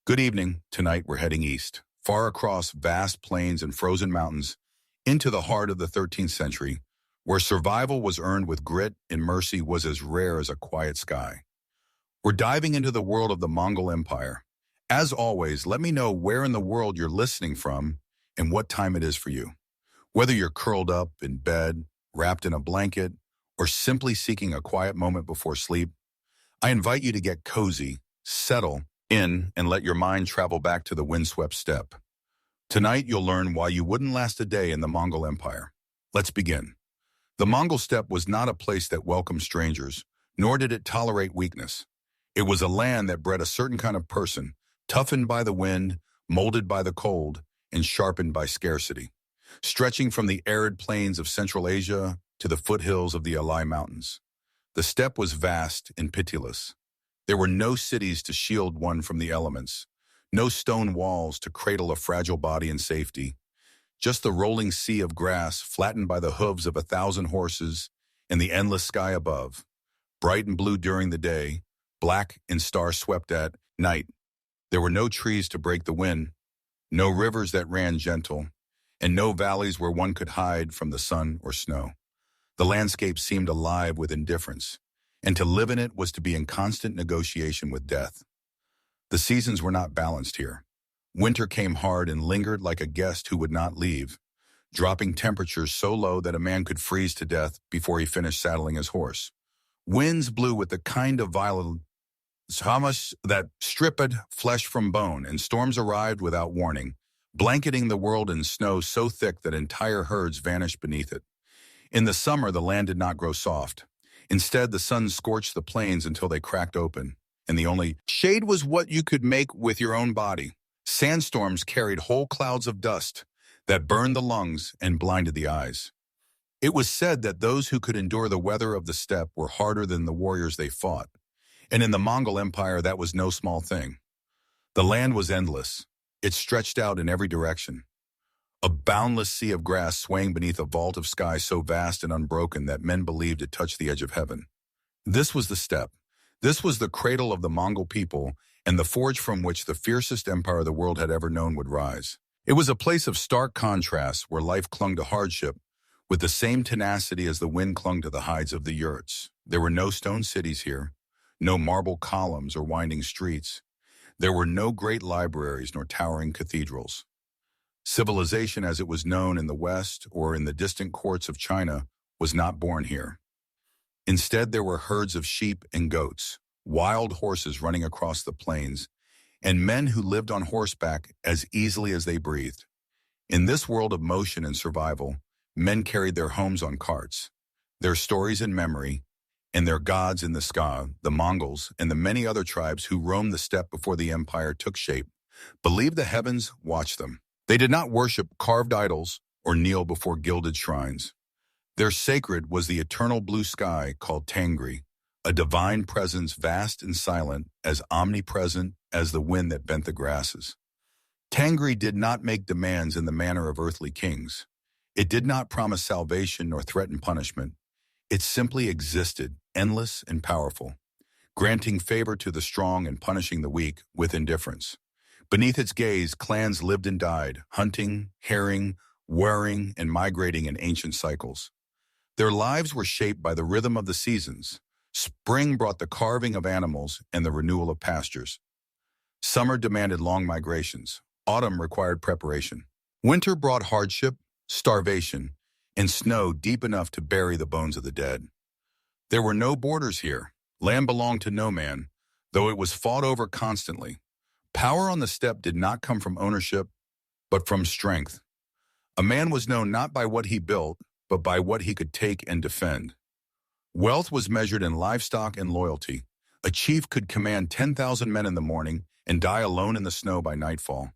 Good evening. Tonight we're heading east, far across vast plains and frozen mountains, into the heart of the 13th century, where survival was earned with grit and mercy was as rare as a quiet sky. We're diving into the world of the Mongol Empire. As always, let me know where in the world you're listening from and what time it is for you. Whether you're curled up in bed, wrapped in a blanket, or simply seeking a quiet moment before sleep, I invite you to get cozy, settle in, and let your mind travel back to the windswept steppe. Tonight, you'll learn why you wouldn't last a day in the Mongol Empire. Let's begin. The Mongol steppe was not a place that welcomed strangers, nor did it tolerate weakness. It was a land that bred a certain kind of person, toughened by the wind, molded by the cold, and sharpened by scarcity, stretching from the arid plains of Central Asia to the foothills of the Alai Mountains. The steppe was vast and pitiless. There were no cities to shield one from the elements, no stone walls to cradle a fragile body in safety, just the rolling sea of grass flattened by the hooves of 1,000 horses and the endless sky above, bright and blue during the day, black and star-swept at night. There were no trees to break the wind, no rivers that ran gentle, and no valleys where one could hide from the sun or snow. The landscape seemed alive with indifference, and to live in it was to be in constant negotiation with death. The seasons were not balanced here. Winter came hard and lingered like a guest who would not leave, dropping temperatures so low that a man could freeze to death before he finished saddling his horse. Winds blew with the kind of violence that stripped flesh from bone, and storms arrived without warning, blanketing the world in snow so thick that entire herds vanished beneath it. In the summer, the land did not grow soft. Instead, the sun scorched the plains until they cracked open, and the only shade was what you could make with your own body. Sandstorms carried whole clouds of dust that burned the lungs and blinded the eyes. It was said that those who could endure the weather of the steppe were harder than the warriors they fought, and in the Mongol Empire that was no small thing. The land was endless. It stretched out in every direction, a boundless sea of grass swaying beneath a vault of sky so vast and unbroken that men believed it touched the edge of heaven. This was the steppe. This was the cradle of the Mongol people and the forge from which the fiercest empire the world had ever known would rise. It was a place of stark contrast where life clung to hardship with the same tenacity as the wind clung to the hides of the yurts. There were no stone cities here, no marble columns or winding streets. There were no great libraries nor towering cathedrals. Civilization as it was known in the West or in the distant courts of China was not born here. Instead, there were herds of sheep and goats, wild horses running across the plains, and men who lived on horseback as easily as they breathed. In this world of motion and survival, men carried their homes on carts, their stories in memory, and their gods in the sky. The Mongols and the many other tribes who roamed the steppe before the empire took shape believed the heavens watched them. They did not worship carved idols or kneel before gilded shrines. Their sacred was the eternal blue sky called Tangri, a divine presence vast and silent, as omnipresent as the wind that bent the grasses. Tangri did not make demands in the manner of earthly kings. It did not promise salvation nor threaten punishment. It simply existed, endless and powerful, granting favor to the strong and punishing the weak with indifference. Beneath its gaze, clans lived and died, hunting, harrying, warring, and migrating in ancient cycles. Their lives were shaped by the rhythm of the seasons. Spring brought the carving of animals and the renewal of pastures. Summer demanded long migrations. Autumn required preparation. Winter brought hardship, starvation, and snow deep enough to bury the bones of the dead. There were no borders here. Land belonged to no man, though it was fought over constantly. Power on the steppe did not come from ownership, but from strength. A man was known not by what he built, but by what he could take and defend. Wealth was measured in livestock and loyalty. A chief could command 10,000 men in the morning and die alone in the snow by nightfall.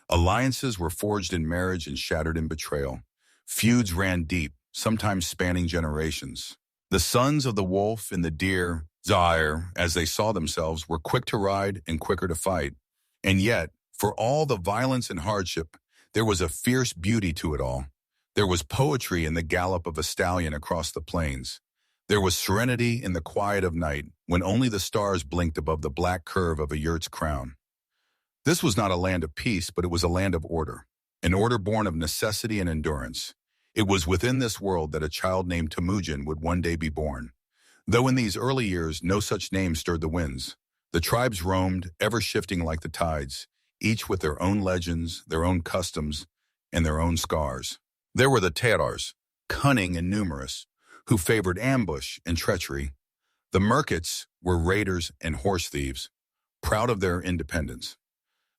Alliances were forged in marriage and shattered in betrayal. Feuds ran deep, sometimes spanning generations. The sons of the wolf and the deer, Zaire, as they saw themselves, were quick to ride and quicker to fight. And yet, for all the violence and hardship, there was a fierce beauty to it all. There was poetry in the gallop of a stallion across the plains. There was serenity in the quiet of night, when only the stars blinked above the black curve of a yurt's crown. This was not a land of peace, but it was a land of order, an order born of necessity and endurance. It was within this world that a child named Temujin would one day be born. Though in these early years no such name stirred the winds, the tribes roamed, ever shifting like the tides, each with their own legends, their own customs, and their own scars. There were the Tatars, cunning and numerous, who favored ambush and treachery. The Merkits were raiders and horse thieves, proud of their independence.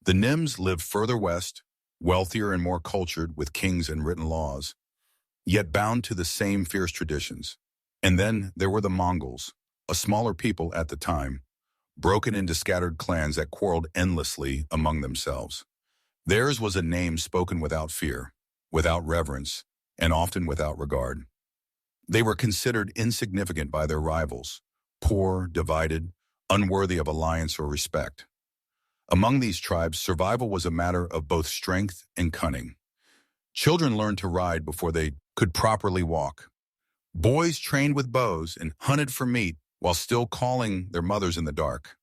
The Nims lived further west, wealthier and more cultured, with kings and written laws, yet bound to the same fierce traditions. And then there were the Mongols, a smaller people at the time, broken into scattered clans that quarreled endlessly among themselves. Theirs was a name spoken without fear, without reverence, and often without regard. They were considered insignificant by their rivals, poor, divided, unworthy of alliance or respect. Among these tribes, survival was a matter of both strength and cunning. Children learned to ride before they could properly walk. Boys trained with bows and hunted for meat while still calling their mothers in the dark.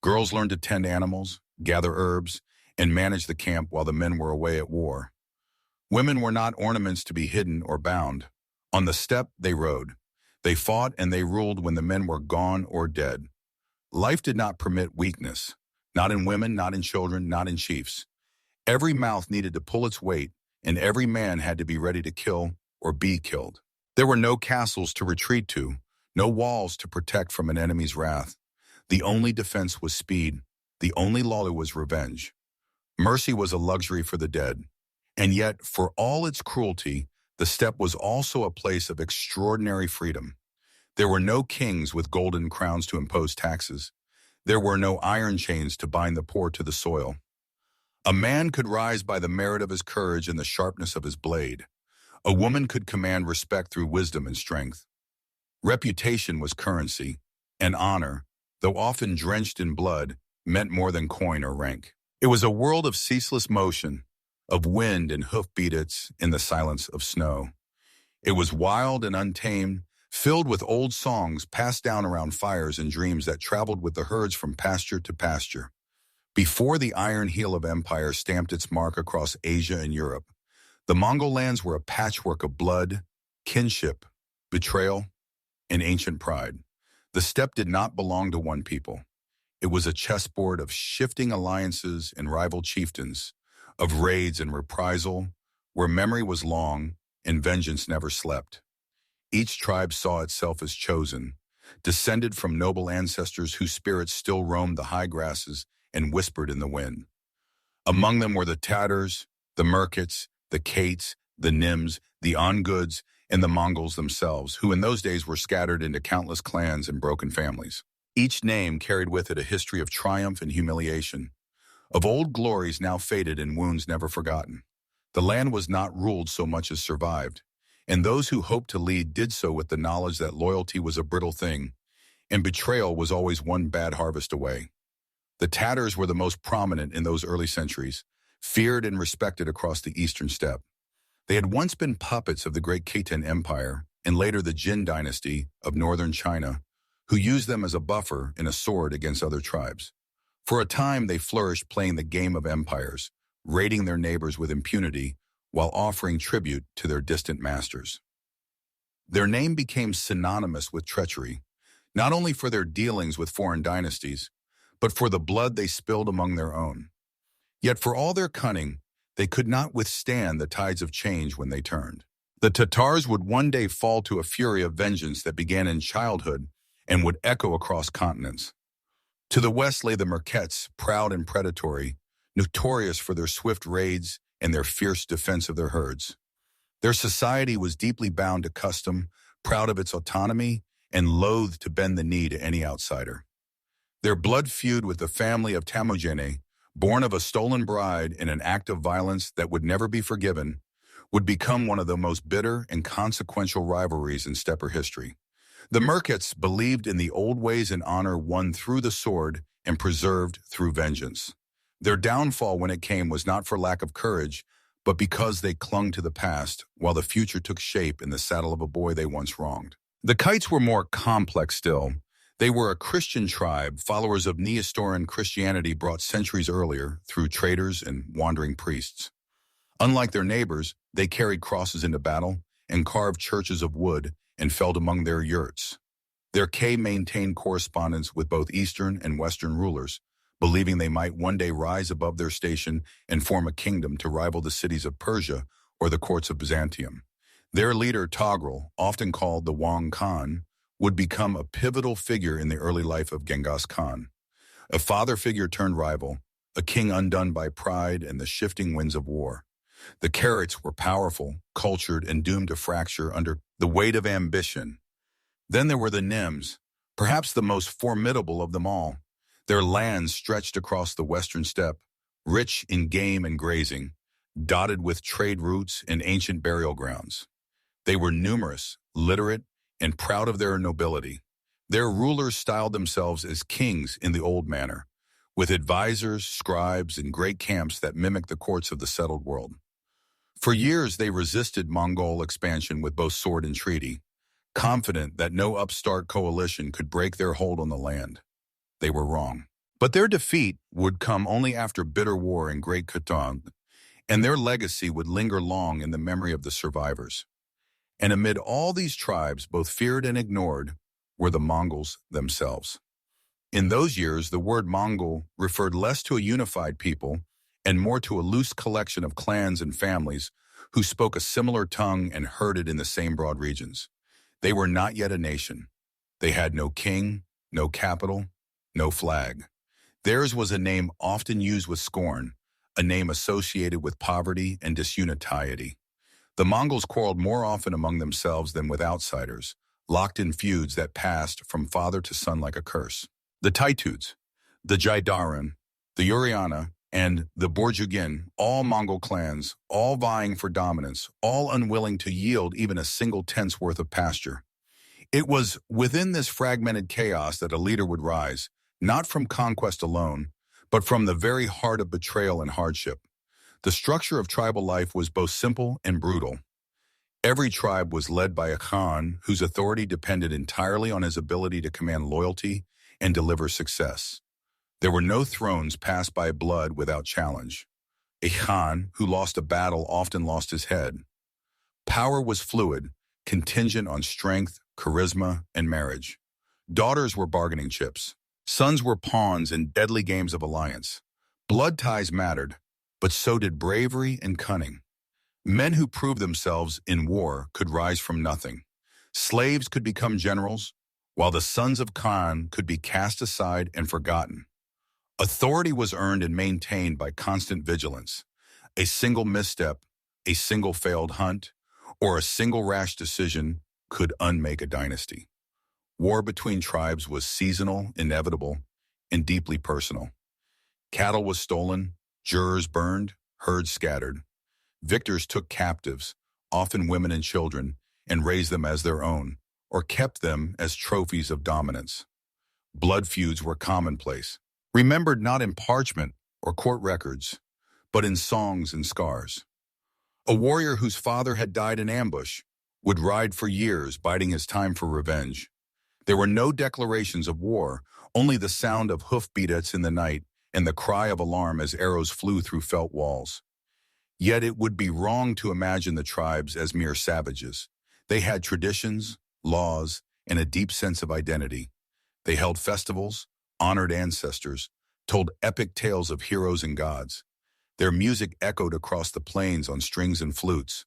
Girls learned to tend animals, gather herbs, and manage the camp while the men were away at war. Women were not ornaments to be hidden or bound. On the steppe, they rode. They fought and they ruled when the men were gone or dead. Life did not permit weakness, not in women, not in children, not in chiefs. Every mouth needed to pull its weight, and every man had to be ready to kill or be killed. There were no castles to retreat to, no walls to protect from an enemy's wrath. The only defense was speed. The only law was revenge. Mercy was a luxury for the dead. And yet, for all its cruelty, the steppe was also a place of extraordinary freedom. There were no kings with golden crowns to impose taxes. There were no iron chains to bind the poor to the soil. A man could rise by the merit of his courage and the sharpness of his blade. A woman could command respect through wisdom and strength. Reputation was currency, and honor, though often drenched in blood, meant more than coin or rank. It was a world of ceaseless motion, of wind and hoof-beats in the silence of snow. It was wild and untamed, filled with old songs passed down around fires and dreams that traveled with the herds from pasture to pasture. Before the iron heel of empire stamped its mark across Asia and Europe, the Mongol lands were a patchwork of blood, kinship, betrayal, and ancient pride. The steppe did not belong to one people. It was a chessboard of shifting alliances and rival chieftains, of raids and reprisal, where memory was long and vengeance never slept. Each tribe saw itself as chosen, descended from noble ancestors whose spirits still roamed the high grasses and whispered in the wind. Among them were the Tatars, the Merkits, the Kates, the Nims, the Ongoods, and the Mongols themselves, who in those days were scattered into countless clans and broken families. Each name carried with it a history of triumph and humiliation, of old glories now faded and wounds never forgotten. The land was not ruled so much as survived, and those who hoped to lead did so with the knowledge that loyalty was a brittle thing, and betrayal was always one bad harvest away. The Tatars were the most prominent in those early centuries, feared and respected across the eastern steppe. They had once been puppets of the great Khitan Empire, and later the Jin dynasty of northern China, who used them as a buffer and a sword against other tribes. For a time, they flourished playing the game of empires, raiding their neighbors with impunity while offering tribute to their distant masters. Their name became synonymous with treachery, not only for their dealings with foreign dynasties, but for the blood they spilled among their own. Yet for all their cunning, they could not withstand the tides of change when they turned. The Tatars would one day fall to a fury of vengeance that began in childhood and would echo across continents. To the west lay the Merkets, proud and predatory, notorious for their swift raids and their fierce defense of their herds. Their society was deeply bound to custom, proud of its autonomy, and loath to bend the knee to any outsider. Their blood feud with the family of Temujin, born of a stolen bride in an act of violence that would never be forgiven, would become one of the most bitter and consequential rivalries in steppe history. The Merkits believed in the old ways and honor won through the sword and preserved through vengeance. Their downfall when it came was not for lack of courage, but because they clung to the past while the future took shape in the saddle of a boy they once wronged. The Kites were more complex still. They were a Christian tribe, followers of Neostoran Christianity brought centuries earlier through traders and wandering priests. Unlike their neighbors, they carried crosses into battle and carved churches of wood and felled among their yurts. Their K maintained correspondence with both Eastern and Western rulers, believing they might one day rise above their station and form a kingdom to rival the cities of Persia or the courts of Byzantium. Their leader, Togrul, often called the Wang Khan, would become a pivotal figure in the early life of Genghis Khan. A father figure turned rival, a king undone by pride and the shifting winds of war. The Carrots were powerful, cultured, and doomed to fracture under the weight of ambition. Then there were the Nims, perhaps the most formidable of them all. Their lands stretched across the western steppe, rich in game and grazing, dotted with trade routes and ancient burial grounds. They were numerous, literate, and proud of their nobility. Their rulers styled themselves as kings in the old manner, with advisors, scribes, and great camps that mimicked the courts of the settled world. For years they resisted Mongol expansion with both sword and treaty, confident that no upstart coalition could break their hold on the land. They were wrong. But their defeat would come only after bitter war in Great Khitan, and their legacy would linger long in the memory of the survivors. And amid all these tribes, both feared and ignored, were the Mongols themselves. In those years, the word Mongol referred less to a unified people and more to a loose collection of clans and families who spoke a similar tongue and herded in the same broad regions. They were not yet a nation. They had no king, no capital, no flag. Theirs was a name often used with scorn, a name associated with poverty and disunity. The Mongols quarreled more often among themselves than with outsiders, locked in feuds that passed from father to son like a curse. The Taituds, the Jaidaran, the Uriana, and the Borjugin, all Mongol clans, all vying for dominance, all unwilling to yield even a single tenth's worth of pasture. It was within this fragmented chaos that a leader would rise, not from conquest alone, but from the very heart of betrayal and hardship. The structure of tribal life was both simple and brutal. Every tribe was led by a Khan whose authority depended entirely on his ability to command loyalty and deliver success. There were no thrones passed by blood without challenge. A Khan who lost a battle often lost his head. Power was fluid, contingent on strength, charisma, and marriage. Daughters were bargaining chips. Sons were pawns in deadly games of alliance. Blood ties mattered, but so did bravery and cunning. Men who proved themselves in war could rise from nothing. Slaves could become generals, while the sons of Khan could be cast aside and forgotten. Authority was earned and maintained by constant vigilance. A single misstep, a single failed hunt, or a single rash decision could unmake a dynasty. War between tribes was seasonal, inevitable, and deeply personal. Cattle was stolen, jurors burned, herds scattered. Victors took captives, often women and children, and raised them as their own, or kept them as trophies of dominance. Blood feuds were commonplace, remembered not in parchment or court records, but in songs and scars. A warrior whose father had died in ambush would ride for years, biding his time for revenge. There were no declarations of war, only the sound of hoofbeats in the night and the cry of alarm as arrows flew through felt walls. Yet it would be wrong to imagine the tribes as mere savages. They had traditions, laws, and a deep sense of identity. They held festivals, honored ancestors, told epic tales of heroes and gods. Their music echoed across the plains on strings and flutes.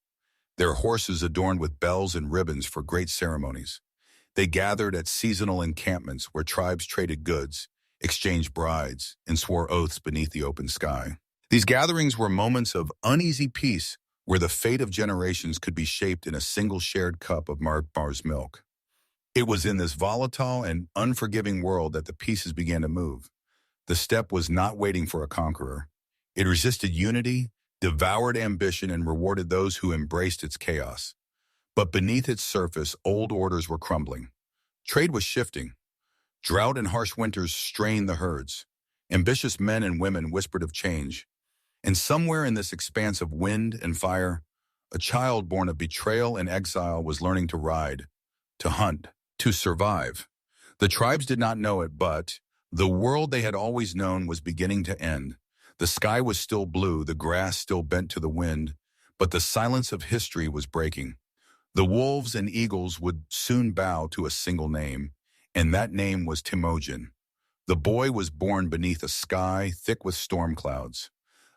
Their horses adorned with bells and ribbons for great ceremonies. They gathered at seasonal encampments where tribes traded goods, exchanged brides, and swore oaths beneath the open sky. These gatherings were moments of uneasy peace where the fate of generations could be shaped in a single shared cup of Mar's milk. It was in this volatile and unforgiving world that the pieces began to move. The steppe was not waiting for a conqueror. It resisted unity, devoured ambition, and rewarded those who embraced its chaos. But beneath its surface, old orders were crumbling. Trade was shifting. Drought and harsh winters strained the herds. Ambitious men and women whispered of change. And somewhere in this expanse of wind and fire, a child born of betrayal and exile was learning to ride, to hunt, to survive. The tribes did not know it, but the world they had always known was beginning to end. The sky was still blue, the grass still bent to the wind, but the silence of history was breaking. The wolves and eagles would soon bow to a single name, and that name was Temujin. The boy was born beneath a sky thick with storm clouds,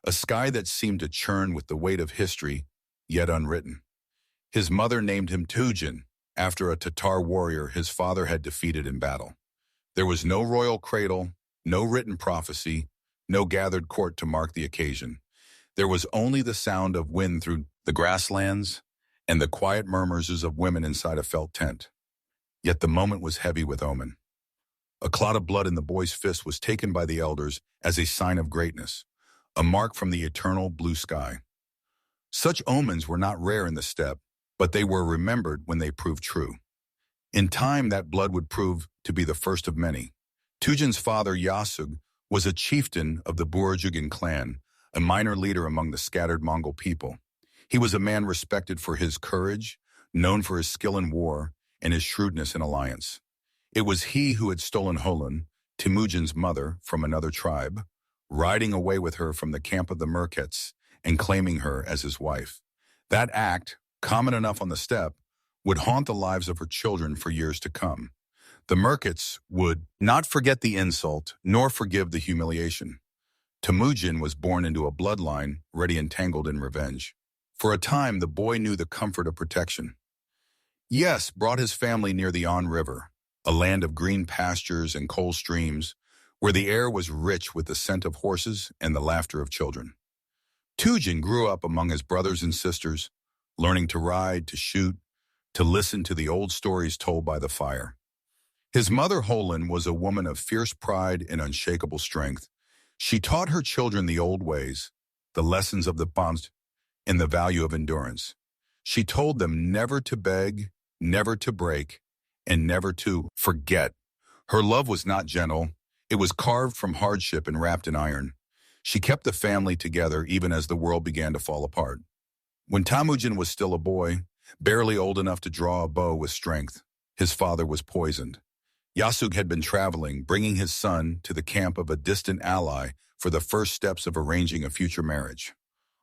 a sky that seemed to churn with the weight of history, yet unwritten. His mother named him Tujin, after a Tatar warrior his father had defeated in battle. There was no royal cradle, no written prophecy, no gathered court to mark the occasion. There was only the sound of wind through the grasslands and the quiet murmurs of women inside a felt tent. Yet the moment was heavy with omen. A clot of blood in the boy's fist was taken by the elders as a sign of greatness, a mark from the eternal blue sky. Such omens were not rare in the steppe, but they were remembered when they proved true. In time, that blood would prove to be the first of many. Tujin's father, Yasug, was a chieftain of the Burjugan clan, a minor leader among the scattered Mongol people. He was a man respected for his courage, known for his skill in war, and his shrewdness in alliance. It was he who had stolen Holon, Temujin's mother, from another tribe, riding away with her from the camp of the Merkets and claiming her as his wife. That act, common enough on the steppe, would haunt the lives of her children for years to come. The Merkets would not forget the insult, nor forgive the humiliation. Temujin was born into a bloodline ready entangled in revenge. For a time, the boy knew the comfort of protection. Yes, brought his family near the On River, a land of green pastures and cold streams, where the air was rich with the scent of horses and the laughter of children. Tujin grew up among his brothers and sisters, learning to ride, to shoot, to listen to the old stories told by the fire. His mother, Holon, was a woman of fierce pride and unshakable strength. She taught her children the old ways, the lessons of the past, and the value of endurance. She told them never to beg, never to break, and never to forget. Her love was not gentle. It was carved from hardship and wrapped in iron. She kept the family together even as the world began to fall apart. When Temujin was still a boy, barely old enough to draw a bow with strength, his father was poisoned. Yasug had been traveling, bringing his son to the camp of a distant ally for the first steps of arranging a future marriage.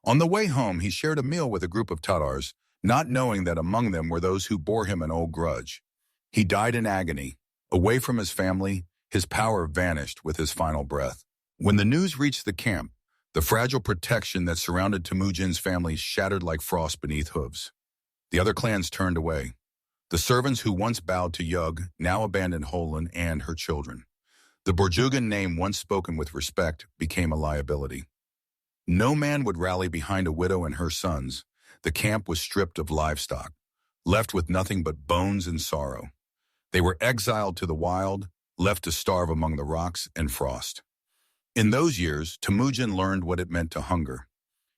On the way home, he shared a meal with a group of Tatars, not knowing that among them were those who bore him an old grudge. He died in agony. Away from his family, his power vanished with his final breath. When the news reached the camp, the fragile protection that surrounded Temujin's family shattered like frost beneath hooves. The other clans turned away. The servants who once bowed to Yug now abandoned Holon and her children. The Burjugan name, once spoken with respect, became a liability. No man would rally behind a widow and her sons. The camp was stripped of livestock, left with nothing but bones and sorrow. They were exiled to the wild, left to starve among the rocks and frost. In those years, Temujin learned what it meant to hunger.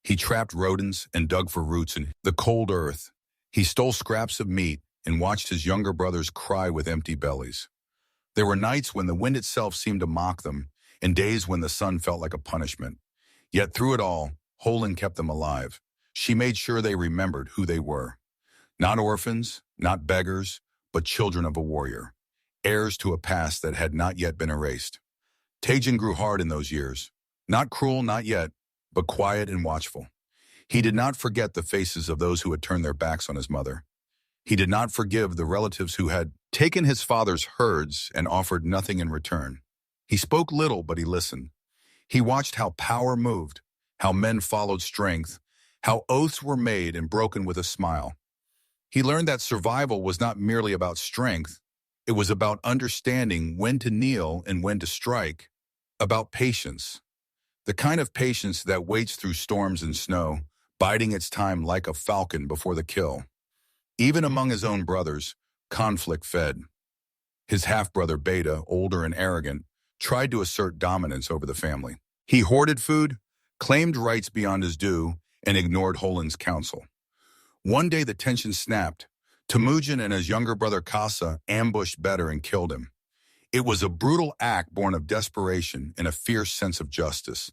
He trapped rodents and dug for roots in the cold earth. He stole scraps of meat and watched his younger brothers cry with empty bellies. There were nights when the wind itself seemed to mock them, and days when the sun felt like a punishment. Yet through it all, Holon kept them alive. She made sure they remembered who they were. Not orphans, not beggars, but children of a warrior, heirs to a past that had not yet been erased. Temujin grew hard in those years, not cruel, not yet, but quiet and watchful. He did not forget the faces of those who had turned their backs on his mother. He did not forgive the relatives who had taken his father's herds and offered nothing in return. He spoke little, but he listened. He watched how power moved, how men followed strength, how oaths were made and broken with a smile. He learned that survival was not merely about strength. It was about understanding when to kneel and when to strike, about patience. The kind of patience that waits through storms and snow, biding its time like a falcon before the kill. Even among his own brothers, conflict fed. His half-brother Beta, older and arrogant, tried to assert dominance over the family. He hoarded food, claimed rights beyond his due, and ignored Holon's counsel. One day the tension snapped. Temujin and his younger brother Kasa ambushed Beta and killed him. It was a brutal act born of desperation and a fierce sense of justice.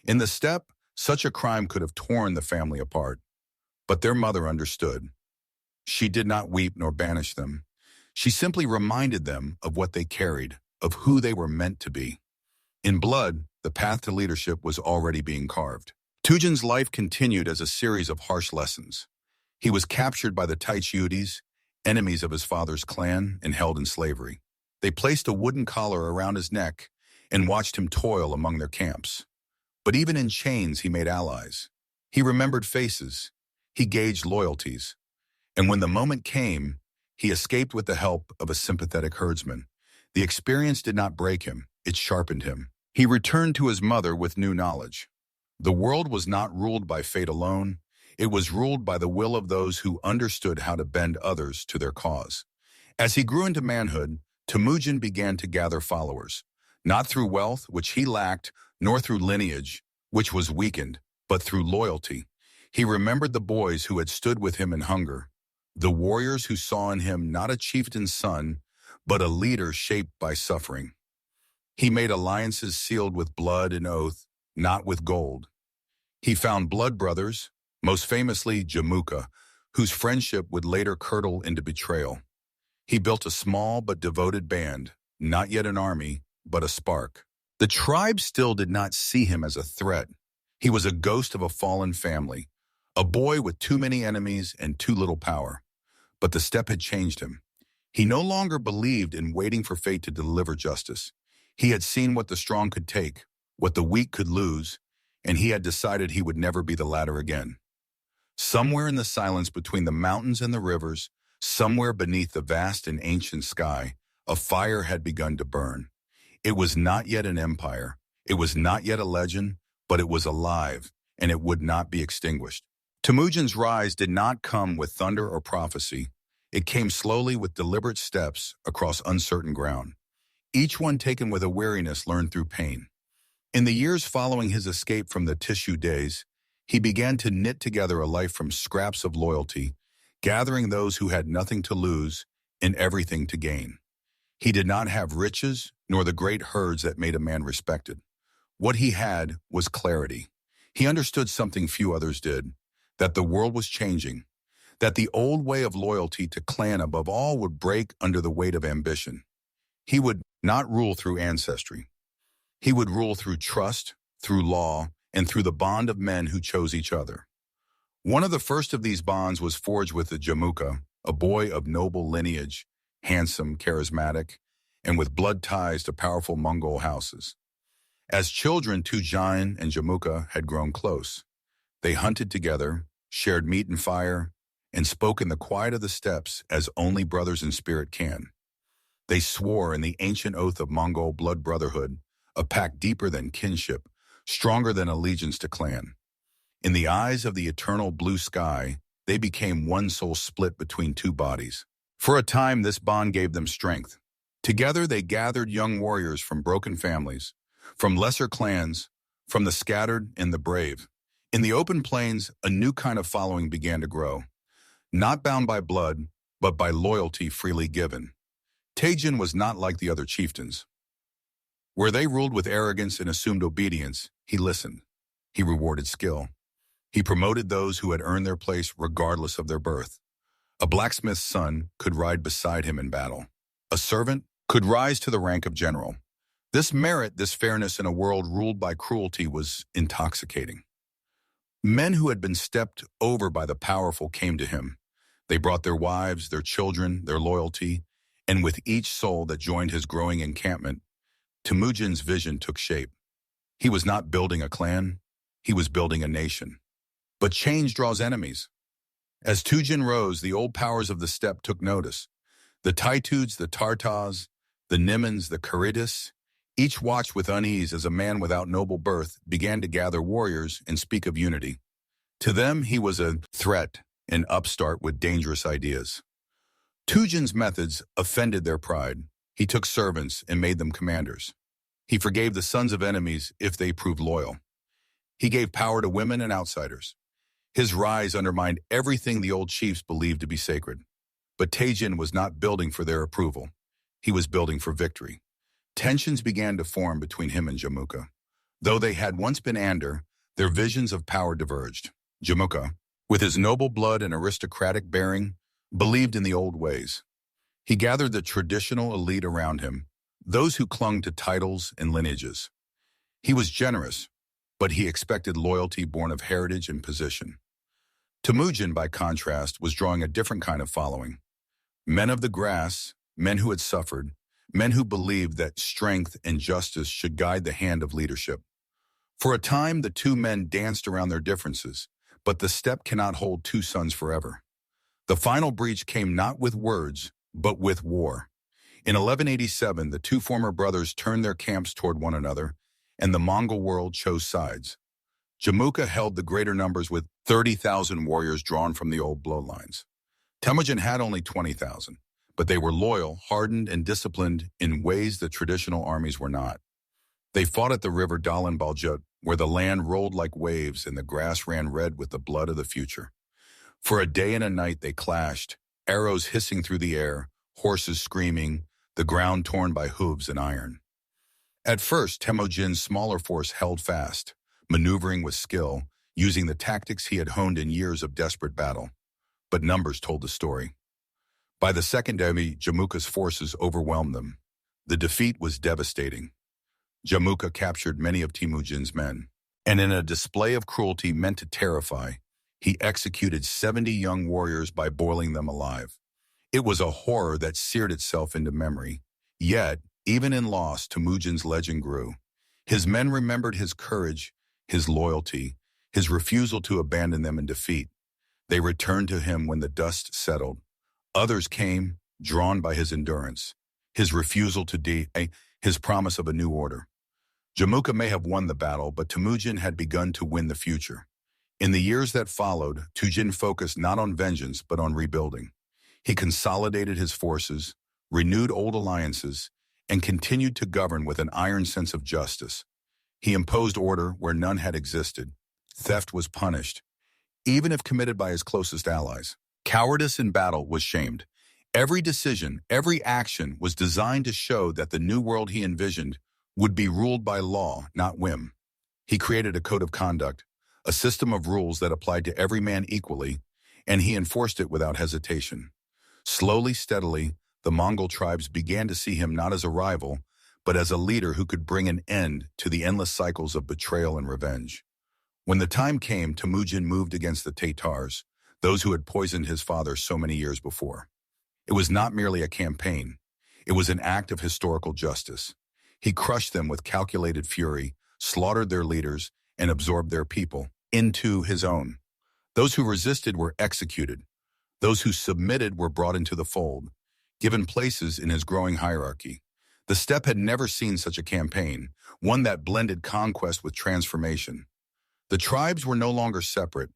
In the steppe, such a crime could have torn the family apart. But their mother understood. She did not weep nor banish them. She simply reminded them of what they carried, of who they were meant to be. In blood, the path to leadership was already being carved. Tujin's life continued as a series of harsh lessons. He was captured by the Taichiudis, enemies of his father's clan, and held in slavery. They placed a wooden collar around his neck and watched him toil among their camps. But even in chains, he made allies. He remembered faces. He gauged loyalties. And when the moment came, he escaped with the help of a sympathetic herdsman. The experience did not break him, it sharpened him. He returned to his mother with new knowledge. The world was not ruled by fate alone, it was ruled by the will of those who understood how to bend others to their cause. As he grew into manhood, Temujin began to gather followers, not through wealth, which he lacked, nor through lineage, which was weakened, but through loyalty. He remembered the boys who had stood with him in hunger, the warriors who saw in him not a chieftain's son, but a leader shaped by suffering. He made alliances sealed with blood and oath, not with gold. He found blood brothers, most famously Jamuka, whose friendship would later curdle into betrayal. He built a small but devoted band, not yet an army, but a spark. The tribe still did not see him as a threat. He was a ghost of a fallen family, a boy with too many enemies and too little power. But the step had changed him. He no longer believed in waiting for fate to deliver justice. He had seen what the strong could take, what the weak could lose, and he had decided he would never be the latter again. Somewhere in the silence between the mountains and the rivers, somewhere beneath the vast and ancient sky, a fire had begun to burn. It was not yet an empire. It was not yet a legend, but it was alive, and it would not be extinguished. Temujin's rise did not come with thunder or prophecy. It came slowly with deliberate steps across uncertain ground, each one taken with a weariness learned through pain. In the years following his escape from the tissue days, he began to knit together a life from scraps of loyalty, gathering those who had nothing to lose and everything to gain. He did not have riches nor the great herds that made a man respected. What he had was clarity. He understood something few others did, that the world was changing, that the old way of loyalty to clan above all would break under the weight of ambition. He would not rule through ancestry. He would rule through trust, through law, and through the bond of men who chose each other. One of the first of these bonds was forged with the Jamuka, a boy of noble lineage, handsome, charismatic, and with blood ties to powerful Mongol houses. As children, Tujin and Jamuka had grown close. They hunted together, shared meat and fire, and spoke in the quiet of the steppes as only brothers in spirit can. They swore in the ancient oath of Mongol blood brotherhood, a pact deeper than kinship, stronger than allegiance to clan. In the eyes of the eternal blue sky, they became one soul split between two bodies. For a time, this bond gave them strength. Together, they gathered young warriors from broken families, from lesser clans, from the scattered and the brave. In the open plains, a new kind of following began to grow, not bound by blood, but by loyalty freely given. Taejin was not like the other chieftains. Where they ruled with arrogance and assumed obedience, he listened. He rewarded skill. He promoted those who had earned their place regardless of their birth. A blacksmith's son could ride beside him in battle. A servant could rise to the rank of general. This merit, this fairness in a world ruled by cruelty was intoxicating. Men who had been stepped over by the powerful came to him. They brought their wives, their children, their loyalty, and with each soul that joined his growing encampment, Temujin's vision took shape. He was not building a clan, he was building a nation. But change draws enemies. As Tujin rose, the old powers of the steppe took notice. The Taituds, the Tartars, the Nimans, the Karidis, each watched with unease as a man without noble birth began to gather warriors and speak of unity. To them, he was a threat, an upstart with dangerous ideas. Tujin's methods offended their pride. He took servants and made them commanders. He forgave the sons of enemies if they proved loyal. He gave power to women and outsiders. His rise undermined everything the old chiefs believed to be sacred. But Taejin was not building for their approval. He was building for victory. Tensions began to form between him and Jamuka. Though they had once been Ander, their visions of power diverged. Jamuka, with his noble blood and aristocratic bearing, believed in the old ways. He gathered the traditional elite around him, those who clung to titles and lineages. He was generous, but he expected loyalty born of heritage and position. Temujin, by contrast, was drawing a different kind of following. Men of the grass, men who had suffered, men who believed that strength and justice should guide the hand of leadership. For a time, the two men danced around their differences, but the steppe cannot hold two suns forever. The final breach came not with words, but with war. In 1187, the two former brothers turned their camps toward one another, and the Mongol world chose sides. Jamuka held the greater numbers with 30,000 warriors drawn from the old bloodlines. Temujin had only 20,000, but they were loyal, hardened, and disciplined in ways that traditional armies were not. They fought at the river Dalan Baljut, where the land rolled like waves and the grass ran red with the blood of the future. For a day and a night they clashed, arrows hissing through the air, horses screaming, the ground torn by hooves and iron. At first, Temujin's smaller force held fast, maneuvering with skill, using the tactics he had honed in years of desperate battle. But numbers told the story. By the second day, Jamuka's forces overwhelmed them. The defeat was devastating. Jamuka captured many of Temujin's men, and in a display of cruelty meant to terrify, he executed 70 young warriors by boiling them alive. It was a horror that seared itself into memory. Yet, even in loss, Temujin's legend grew. His men remembered his courage, his loyalty, his refusal to abandon them in defeat. They returned to him when the dust settled. Others came, drawn by his endurance, his refusal to die, his promise of a new order. Jamuka may have won the battle, but Temujin had begun to win the future. In the years that followed, Temujin focused not on vengeance but on rebuilding. He consolidated his forces, renewed old alliances, and continued to govern with an iron sense of justice. He imposed order where none had existed. Theft was punished, even if committed by his closest allies. Cowardice in battle was shamed. Every decision, every action was designed to show that the new world he envisioned would be ruled by law, not whim. He created a code of conduct, a system of rules that applied to every man equally, and he enforced it without hesitation. Slowly, steadily, the Mongol tribes began to see him not as a rival, but as a leader who could bring an end to the endless cycles of betrayal and revenge. When the time came, Temujin moved against the Tatars, those who had poisoned his father so many years before. It was not merely a campaign. It was an act of historical justice. He crushed them with calculated fury, slaughtered their leaders, and absorbed their people into his own. Those who resisted were executed. Those who submitted were brought into the fold, given places in his growing hierarchy. The steppe had never seen such a campaign, one that blended conquest with transformation. The tribes were no longer separate.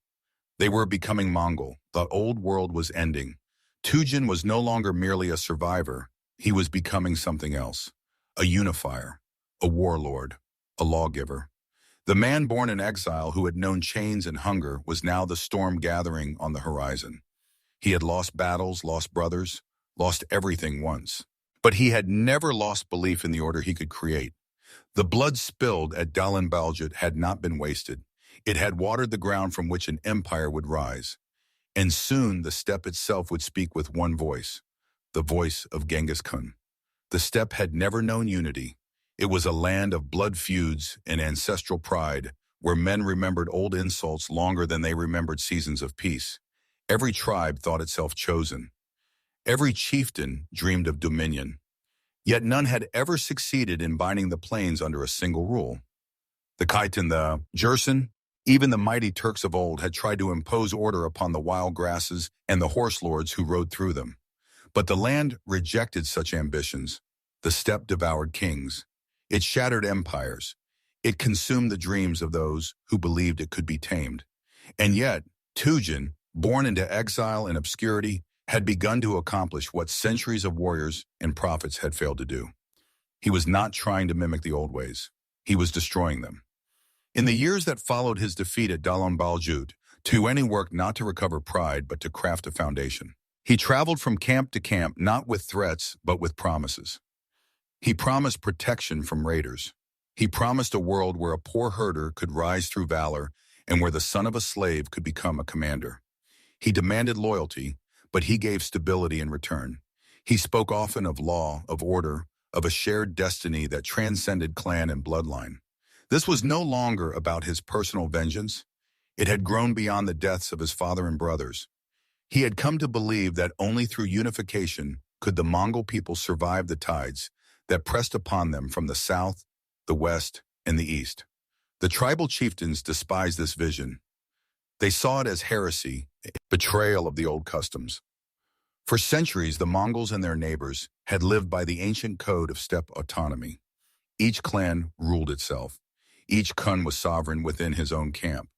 They were becoming Mongol. The old world was ending. Temujin was no longer merely a survivor. He was becoming something else. A unifier, a warlord, a lawgiver. The man born in exile who had known chains and hunger was now the storm gathering on the horizon. He had lost battles, lost brothers, lost everything once. But he had never lost belief in the order he could create. The blood spilled at Dalan Baljut had not been wasted. It had watered the ground from which an empire would rise. And soon the steppe itself would speak with one voice, the voice of Genghis Khan. The steppe had never known unity. It was a land of blood feuds and ancestral pride, where men remembered old insults longer than they remembered seasons of peace. Every tribe thought itself chosen. Every chieftain dreamed of dominion. Yet none had ever succeeded in binding the plains under a single rule. The Khitan, the Jurchen, even the mighty Turks of old had tried to impose order upon the wild grasses and the horse lords who rode through them. But the land rejected such ambitions. The steppe devoured kings. It shattered empires. It consumed the dreams of those who believed it could be tamed. And yet, Temujin, born into exile and obscurity, had begun to accomplish what centuries of warriors and prophets had failed to do. He was not trying to mimic the old ways. He was destroying them. In the years that followed his defeat at Dalan Baljut, Temujin worked not to recover pride, but to craft a foundation. He traveled from camp to camp, not with threats, but with promises. He promised protection from raiders. He promised a world where a poor herder could rise through valor and where the son of a slave could become a commander. He demanded loyalty, but he gave stability in return. He spoke often of law, of order, of a shared destiny that transcended clan and bloodline. This was no longer about his personal vengeance. It had grown beyond the deaths of his father and brothers. He had come to believe that only through unification could the Mongol people survive the tides that pressed upon them from the south, the west, and the east. The tribal chieftains despised this vision. They saw it as heresy, a betrayal of the old customs. For centuries, the Mongols and their neighbors had lived by the ancient code of steppe autonomy. Each clan ruled itself. Each Kun was sovereign within his own camp.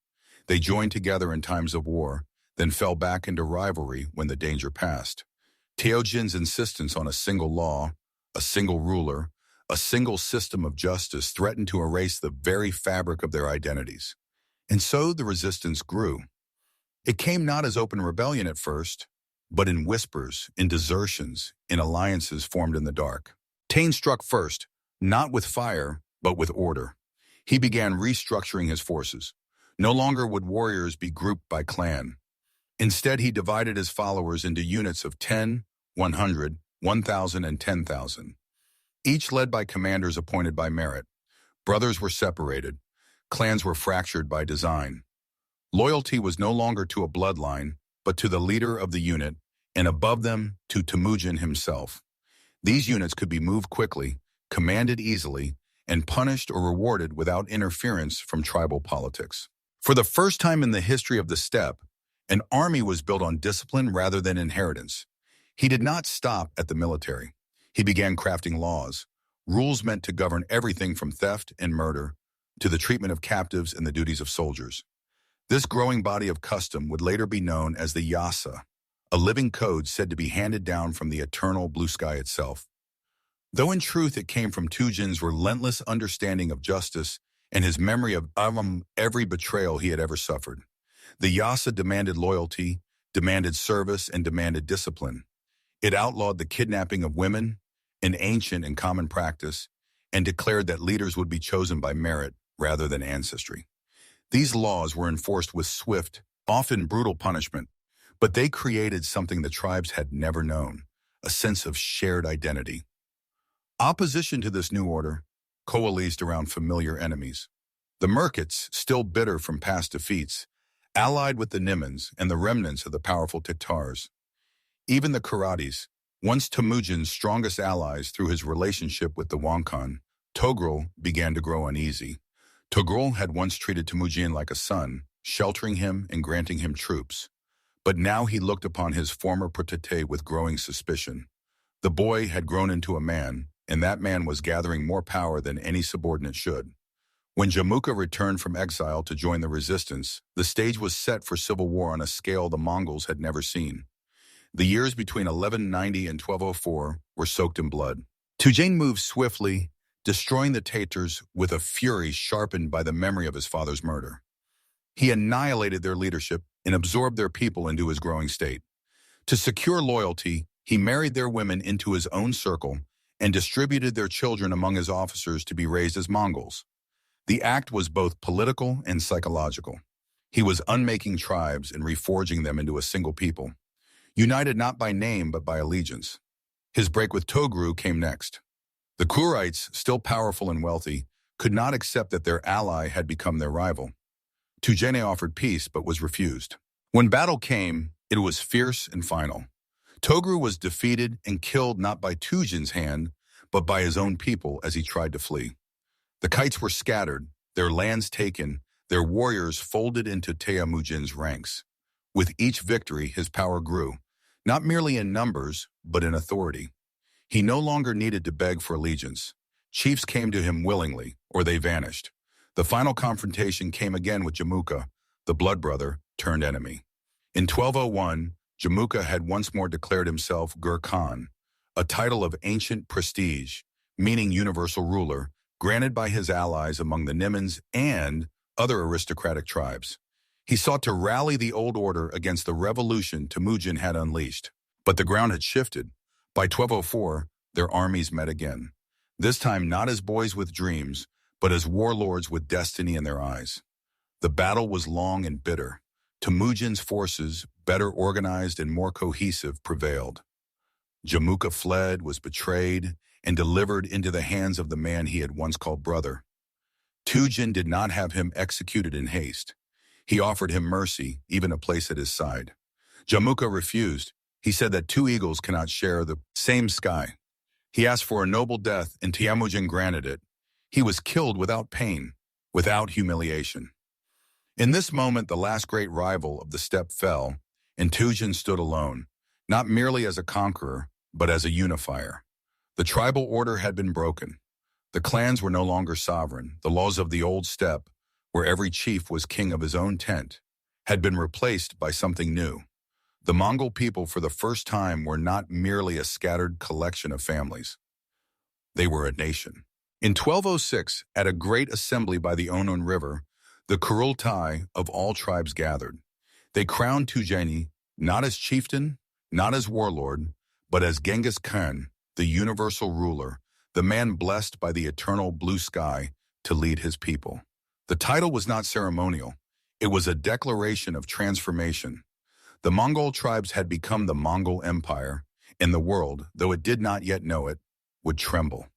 They joined together in times of war, then fell back into rivalry when the danger passed. Teojin's insistence on a single law, a single ruler, a single system of justice threatened to erase the very fabric of their identities. And so the resistance grew. It came not as open rebellion at first, but in whispers, in desertions, in alliances formed in the dark. Tain struck first, not with fire, but with order. He began restructuring his forces. No longer would warriors be grouped by clan. Instead, he divided his followers into units of 10, 100, 1,000, and 10,000, each led by commanders appointed by merit. Brothers were separated. Clans were fractured by design. Loyalty was no longer to a bloodline, but to the leader of the unit, and above them, to Temujin himself. These units could be moved quickly, commanded easily, and punished or rewarded without interference from tribal politics. For the first time in the history of the steppe, an army was built on discipline rather than inheritance. He did not stop at the military. He began crafting laws, rules meant to govern everything from theft and murder to the treatment of captives and the duties of soldiers. This growing body of custom would later be known as the Yasa, a living code said to be handed down from the eternal blue sky itself. Though in truth it came from Tujin's relentless understanding of justice and his memory of every betrayal he had ever suffered. The Yasa demanded loyalty, demanded service, and demanded discipline. It outlawed the kidnapping of women, an ancient and common practice, and declared that leaders would be chosen by merit rather than ancestry. These laws were enforced with swift, often brutal punishment, but they created something the tribes had never known, a sense of shared identity. Opposition to this new order coalesced around familiar enemies. The Merkits, still bitter from past defeats, allied with the Nimans and the remnants of the powerful Tatars. Even the Karatis, once Temujin's strongest allies through his relationship with the Wangkhan, Togrul began to grow uneasy. Togrul had once treated Temujin like a son, sheltering him and granting him troops. But now he looked upon his former protégé with growing suspicion. The boy had grown into a man, and that man was gathering more power than any subordinate should. When Jamuka returned from exile to join the resistance, the stage was set for civil war on a scale the Mongols had never seen. The years between 1190 and 1204 were soaked in blood. Tujin moved swiftly, destroying the Tatars with a fury sharpened by the memory of his father's murder. He annihilated their leadership and absorbed their people into his growing state. To secure loyalty, he married their women into his own circle and distributed their children among his officers to be raised as Mongols. The act was both political and psychological. He was unmaking tribes and reforging them into a single people, united not by name but by allegiance. His break with Togru came next. The Kurites, still powerful and wealthy, could not accept that their ally had become their rival. Tujene offered peace but was refused. When battle came, it was fierce and final. Togru was defeated and killed not by Tujin's hand, but by his own people as he tried to flee. The Kites were scattered, their lands taken, their warriors folded into Temujin's ranks. With each victory, his power grew, not merely in numbers, but in authority. He no longer needed to beg for allegiance. Chiefs came to him willingly, or they vanished. The final confrontation came again with Jamuka, the blood brother turned enemy. In 1201, Jamuka had once more declared himself Gur Khan, a title of ancient prestige, meaning universal ruler, granted by his allies among the Nimans and other aristocratic tribes. He sought to rally the old order against the revolution Temujin had unleashed. But the ground had shifted. By 1204, their armies met again. This time not as boys with dreams, but as warlords with destiny in their eyes. The battle was long and bitter. Temujin's forces, better organized and more cohesive, prevailed. Jamuka fled, was betrayed, and delivered into the hands of the man he had once called brother. Tujin did not have him executed in haste. He offered him mercy, even a place at his side. Jamuka refused. He said that two eagles cannot share the same sky. He asked for a noble death, and Temujin granted it. He was killed without pain, without humiliation. In this moment, the last great rival of the steppe fell, and Tujin stood alone, not merely as a conqueror, but as a unifier. The tribal order had been broken. The clans were no longer sovereign. The laws of the old steppe, where every chief was king of his own tent, had been replaced by something new. The Mongol people for the first time were not merely a scattered collection of families. They were a nation. In 1206, at a great assembly by the Onon River, the Kurultai of all tribes gathered. They crowned Tujani not as chieftain, not as warlord, but as Genghis Khan, the universal ruler, the man blessed by the eternal blue sky to lead his people. The title was not ceremonial. It was a declaration of transformation. The Mongol tribes had become the Mongol Empire, and the world, though it did not yet know it, would tremble.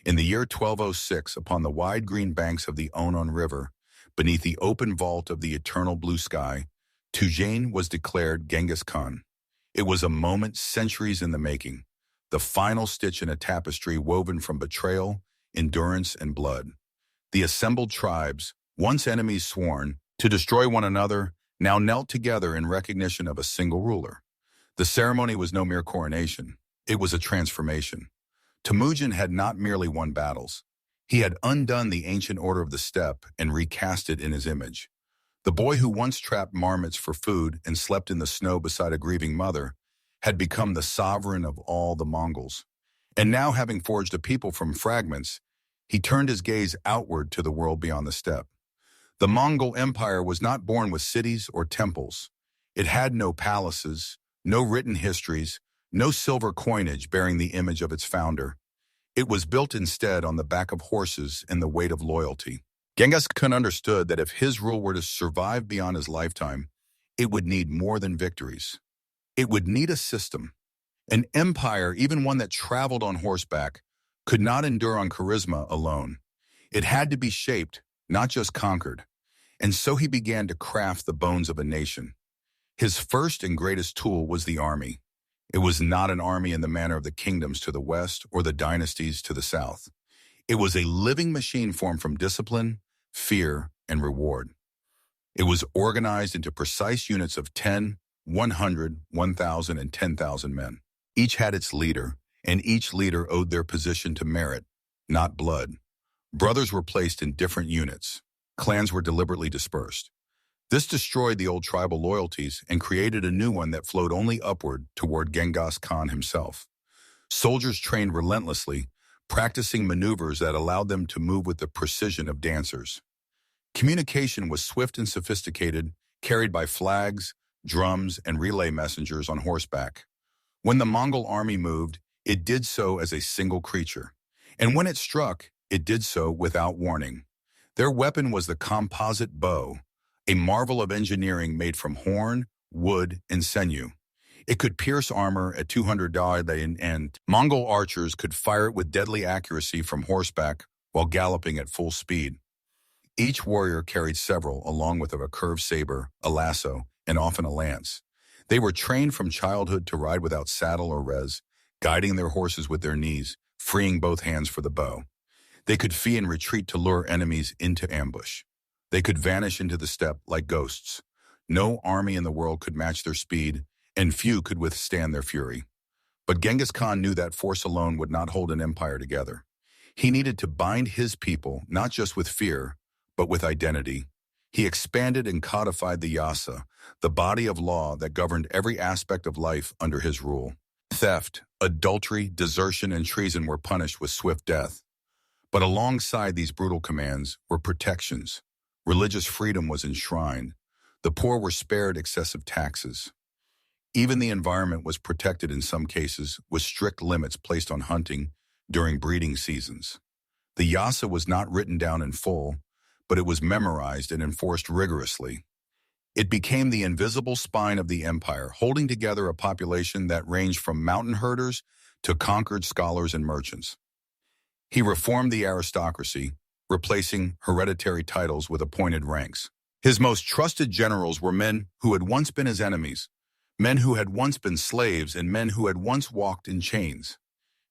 In the year 1206, upon the wide green banks of the Onon River, beneath the open vault of the eternal blue sky, Tujane was declared Genghis Khan. It was a moment centuries in the making, the final stitch in a tapestry woven from betrayal, endurance, and blood. The assembled tribes, once enemies sworn to destroy one another, now knelt together in recognition of a single ruler. The ceremony was no mere coronation. It was a transformation. Temujin had not merely won battles. He had undone the ancient order of the steppe and recast it in his image. The boy who once trapped marmots for food and slept in the snow beside a grieving mother had become the sovereign of all the Mongols. And now, having forged a people from fragments, he turned his gaze outward to the world beyond the steppe. The Mongol Empire was not born with cities or temples. It had no palaces, no written histories, no silver coinage bearing the image of its founder. It was built instead on the back of horses and the weight of loyalty. Genghis Khan understood that if his rule were to survive beyond his lifetime, it would need more than victories. It would need a system. An empire, even one that traveled on horseback, could not endure on charisma alone. It had to be shaped, not just conquered. And so he began to craft the bones of a nation. His first and greatest tool was the army. It was not an army in the manner of the kingdoms to the west or the dynasties to the south. It was a living machine formed from discipline, fear, and reward. It was organized into precise units of 10, 100, 1,000, and 10,000 men. Each had its leader, and each leader owed their position to merit, not blood. Brothers were placed in different units. Clans were deliberately dispersed. This destroyed the old tribal loyalties and created a new one that flowed only upward toward Genghis Khan himself. Soldiers trained relentlessly, practicing maneuvers that allowed them to move with the precision of dancers. Communication was swift and sophisticated, carried by flags, drums, and relay messengers on horseback. When the Mongol army moved, it did so as a single creature. And when it struck, it did so without warning. Their weapon was the composite bow, a marvel of engineering made from horn, wood, and sinew. It could pierce armor at 200 yards, and Mongol archers could fire it with deadly accuracy from horseback while galloping at full speed. Each warrior carried several, along with a curved saber, a lasso, and often a lance. They were trained from childhood to ride without saddle or rez, guiding their horses with their knees, freeing both hands for the bow. They could flee and retreat to lure enemies into ambush. They could vanish into the steppe like ghosts. No army in the world could match their speed, and few could withstand their fury. But Genghis Khan knew that force alone would not hold an empire together. He needed to bind his people not just with fear, but with identity. He expanded and codified the yasa, the body of law that governed every aspect of life under his rule. Theft, adultery, desertion, and treason were punished with swift death. But alongside these brutal commands were protections. Religious freedom was enshrined. The poor were spared excessive taxes. Even the environment was protected in some cases, with strict limits placed on hunting during breeding seasons. The yasa was not written down in full, but it was memorized and enforced rigorously. It became the invisible spine of the empire, holding together a population that ranged from mountain herders to conquered scholars and merchants. He reformed the aristocracy, replacing hereditary titles with appointed ranks. His most trusted generals were men who had once been his enemies, men who had once been slaves, and men who had once walked in chains.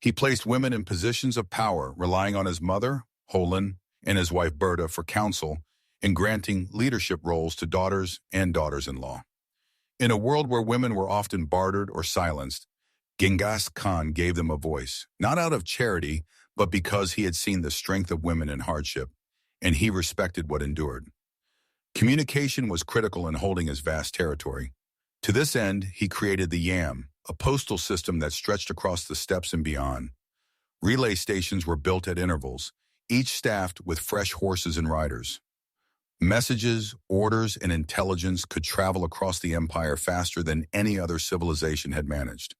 He placed women in positions of power, relying on his mother, Holin, and his wife Berta for counsel, and granting leadership roles to daughters and daughters-in-law. In a world where women were often bartered or silenced, Genghis Khan gave them a voice, not out of charity, but because he had seen the strength of women in hardship, and he respected what endured. Communication was critical in holding his vast territory. To this end, he created the Yam, a postal system that stretched across the steppes and beyond. Relay stations were built at intervals, each staffed with fresh horses and riders. Messages, orders, and intelligence could travel across the empire faster than any other civilization had managed.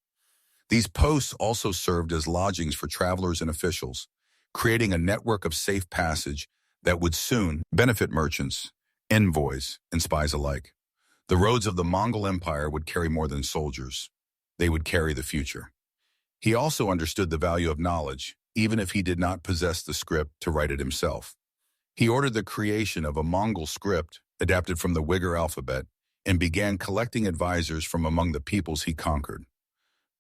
These posts also served as lodgings for travelers and officials, creating a network of safe passage that would soon benefit merchants, envoys, and spies alike. The roads of the Mongol Empire would carry more than soldiers. They would carry the future. He also understood the value of knowledge, even if he did not possess the script to write it himself. He ordered the creation of a Mongol script, adapted from the Uyghur alphabet, and began collecting advisors from among the peoples he conquered.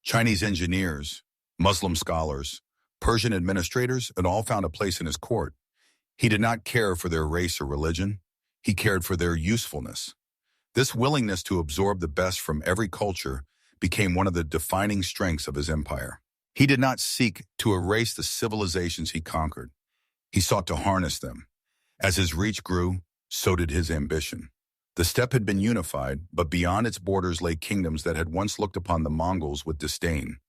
Chinese engineers, Muslim scholars, Persian administrators, and all found a place in his court. He did not care for their race or religion. He cared for their usefulness. This willingness to absorb the best from every culture became one of the defining strengths of his empire. He did not seek to erase the civilizations he conquered. He sought to harness them. As his reach grew, so did his ambition. The steppe had been unified, but beyond its borders lay kingdoms that had once looked upon the Mongols with disdain.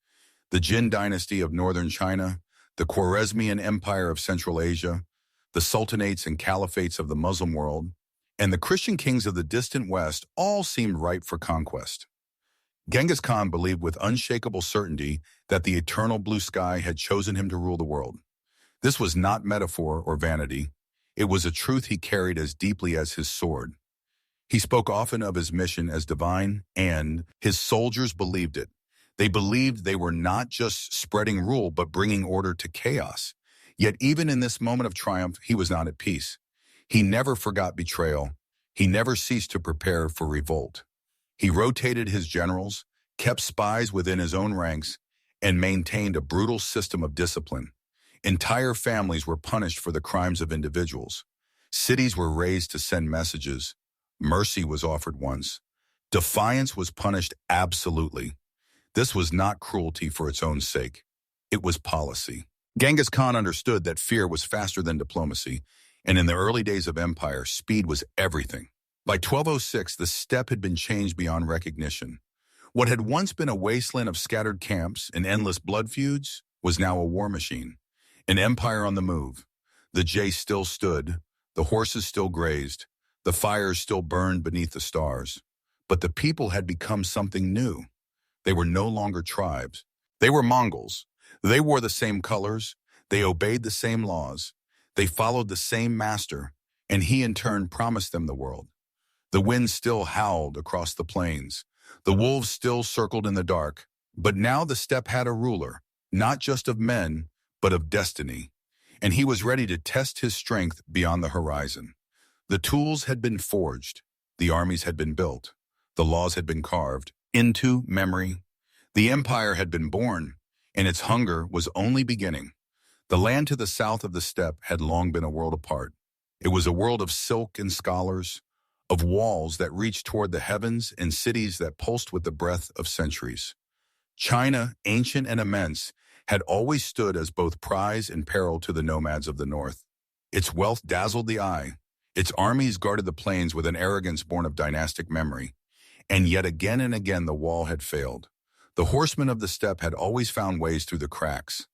The Jin dynasty of northern China, the Khwarezmian Empire of Central Asia, the sultanates and caliphates of the Muslim world, and the Christian kings of the distant West all seemed ripe for conquest. Genghis Khan believed with unshakable certainty that the eternal blue sky had chosen him to rule the world. This was not metaphor or vanity. It was a truth he carried as deeply as his sword. He spoke often of his mission as divine, and his soldiers believed it. They believed they were not just spreading rule, but bringing order to chaos. Yet even in this moment of triumph, he was not at peace. He never forgot betrayal. He never ceased to prepare for revolt. He rotated his generals, kept spies within his own ranks, and maintained a brutal system of discipline. Entire families were punished for the crimes of individuals. Cities were razed to send messages. Mercy was offered once. Defiance was punished absolutely. This was not cruelty for its own sake. It was policy. Genghis Khan understood that fear was faster than diplomacy, and in the early days of empire, speed was everything. By 1206, the steppe had been changed beyond recognition. What had once been a wasteland of scattered camps and endless blood feuds was now a war machine. An empire on the move. The jay still stood, the horses still grazed, the fires still burned beneath the stars. But the people had become something new. They were no longer tribes. They were Mongols. They wore the same colors. They obeyed the same laws. They followed the same master, and he in turn promised them the world. The wind still howled across the plains. The wolves still circled in the dark. But now the steppe had a ruler, not just of men, but of destiny. And he was ready to test his strength beyond the horizon. The tools had been forged. The armies had been built. The laws had been carved into memory. The empire had been born, and its hunger was only beginning. The land to the south of the steppe had long been a world apart. It was a world of silk and scholars, of walls that reached toward the heavens and cities that pulsed with the breath of centuries. China, ancient and immense, had always stood as both prize and peril to the nomads of the north. Its wealth dazzled the eye. Its armies guarded the plains with an arrogance born of dynastic memory. And yet again and again the wall had failed. The horsemen of the steppe had always found ways through the cracks.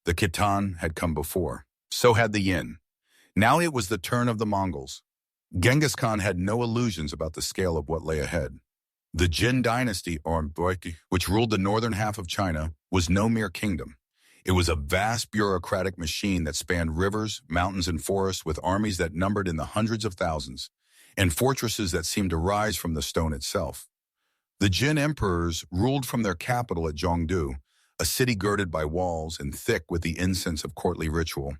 The Khitan had come before. So had the Yin. Now it was the turn of the Mongols. Genghis Khan had no illusions about the scale of what lay ahead. The Jin dynasty, which ruled the northern half of China, was no mere kingdom. It was a vast bureaucratic machine that spanned rivers, mountains, and forests with armies that numbered in the hundreds of thousands. and fortresses that seemed to rise from the stone itself. The Jin emperors ruled from their capital at Zhongdu, a city girded by walls and thick with the incense of courtly ritual.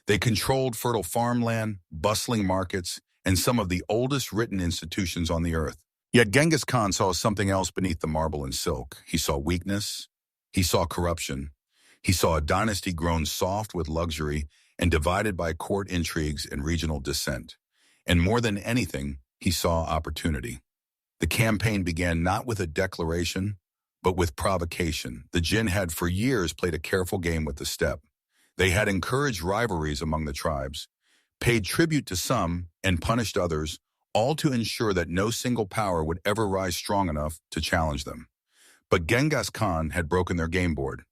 They controlled fertile farmland, bustling markets, and some of the oldest written institutions on the earth. Yet Genghis Khan saw something else beneath the marble and silk. He saw weakness. He saw corruption. He saw a dynasty grown soft with luxury and divided by court intrigues and regional dissent. And more than anything, he saw opportunity. The campaign began not with a declaration, but with provocation. The Jin had for years played a careful game with the steppe. They had encouraged rivalries among the tribes, paid tribute to some, and punished others, all to ensure that no single power would ever rise strong enough to challenge them. But Genghis Khan had broken their game board.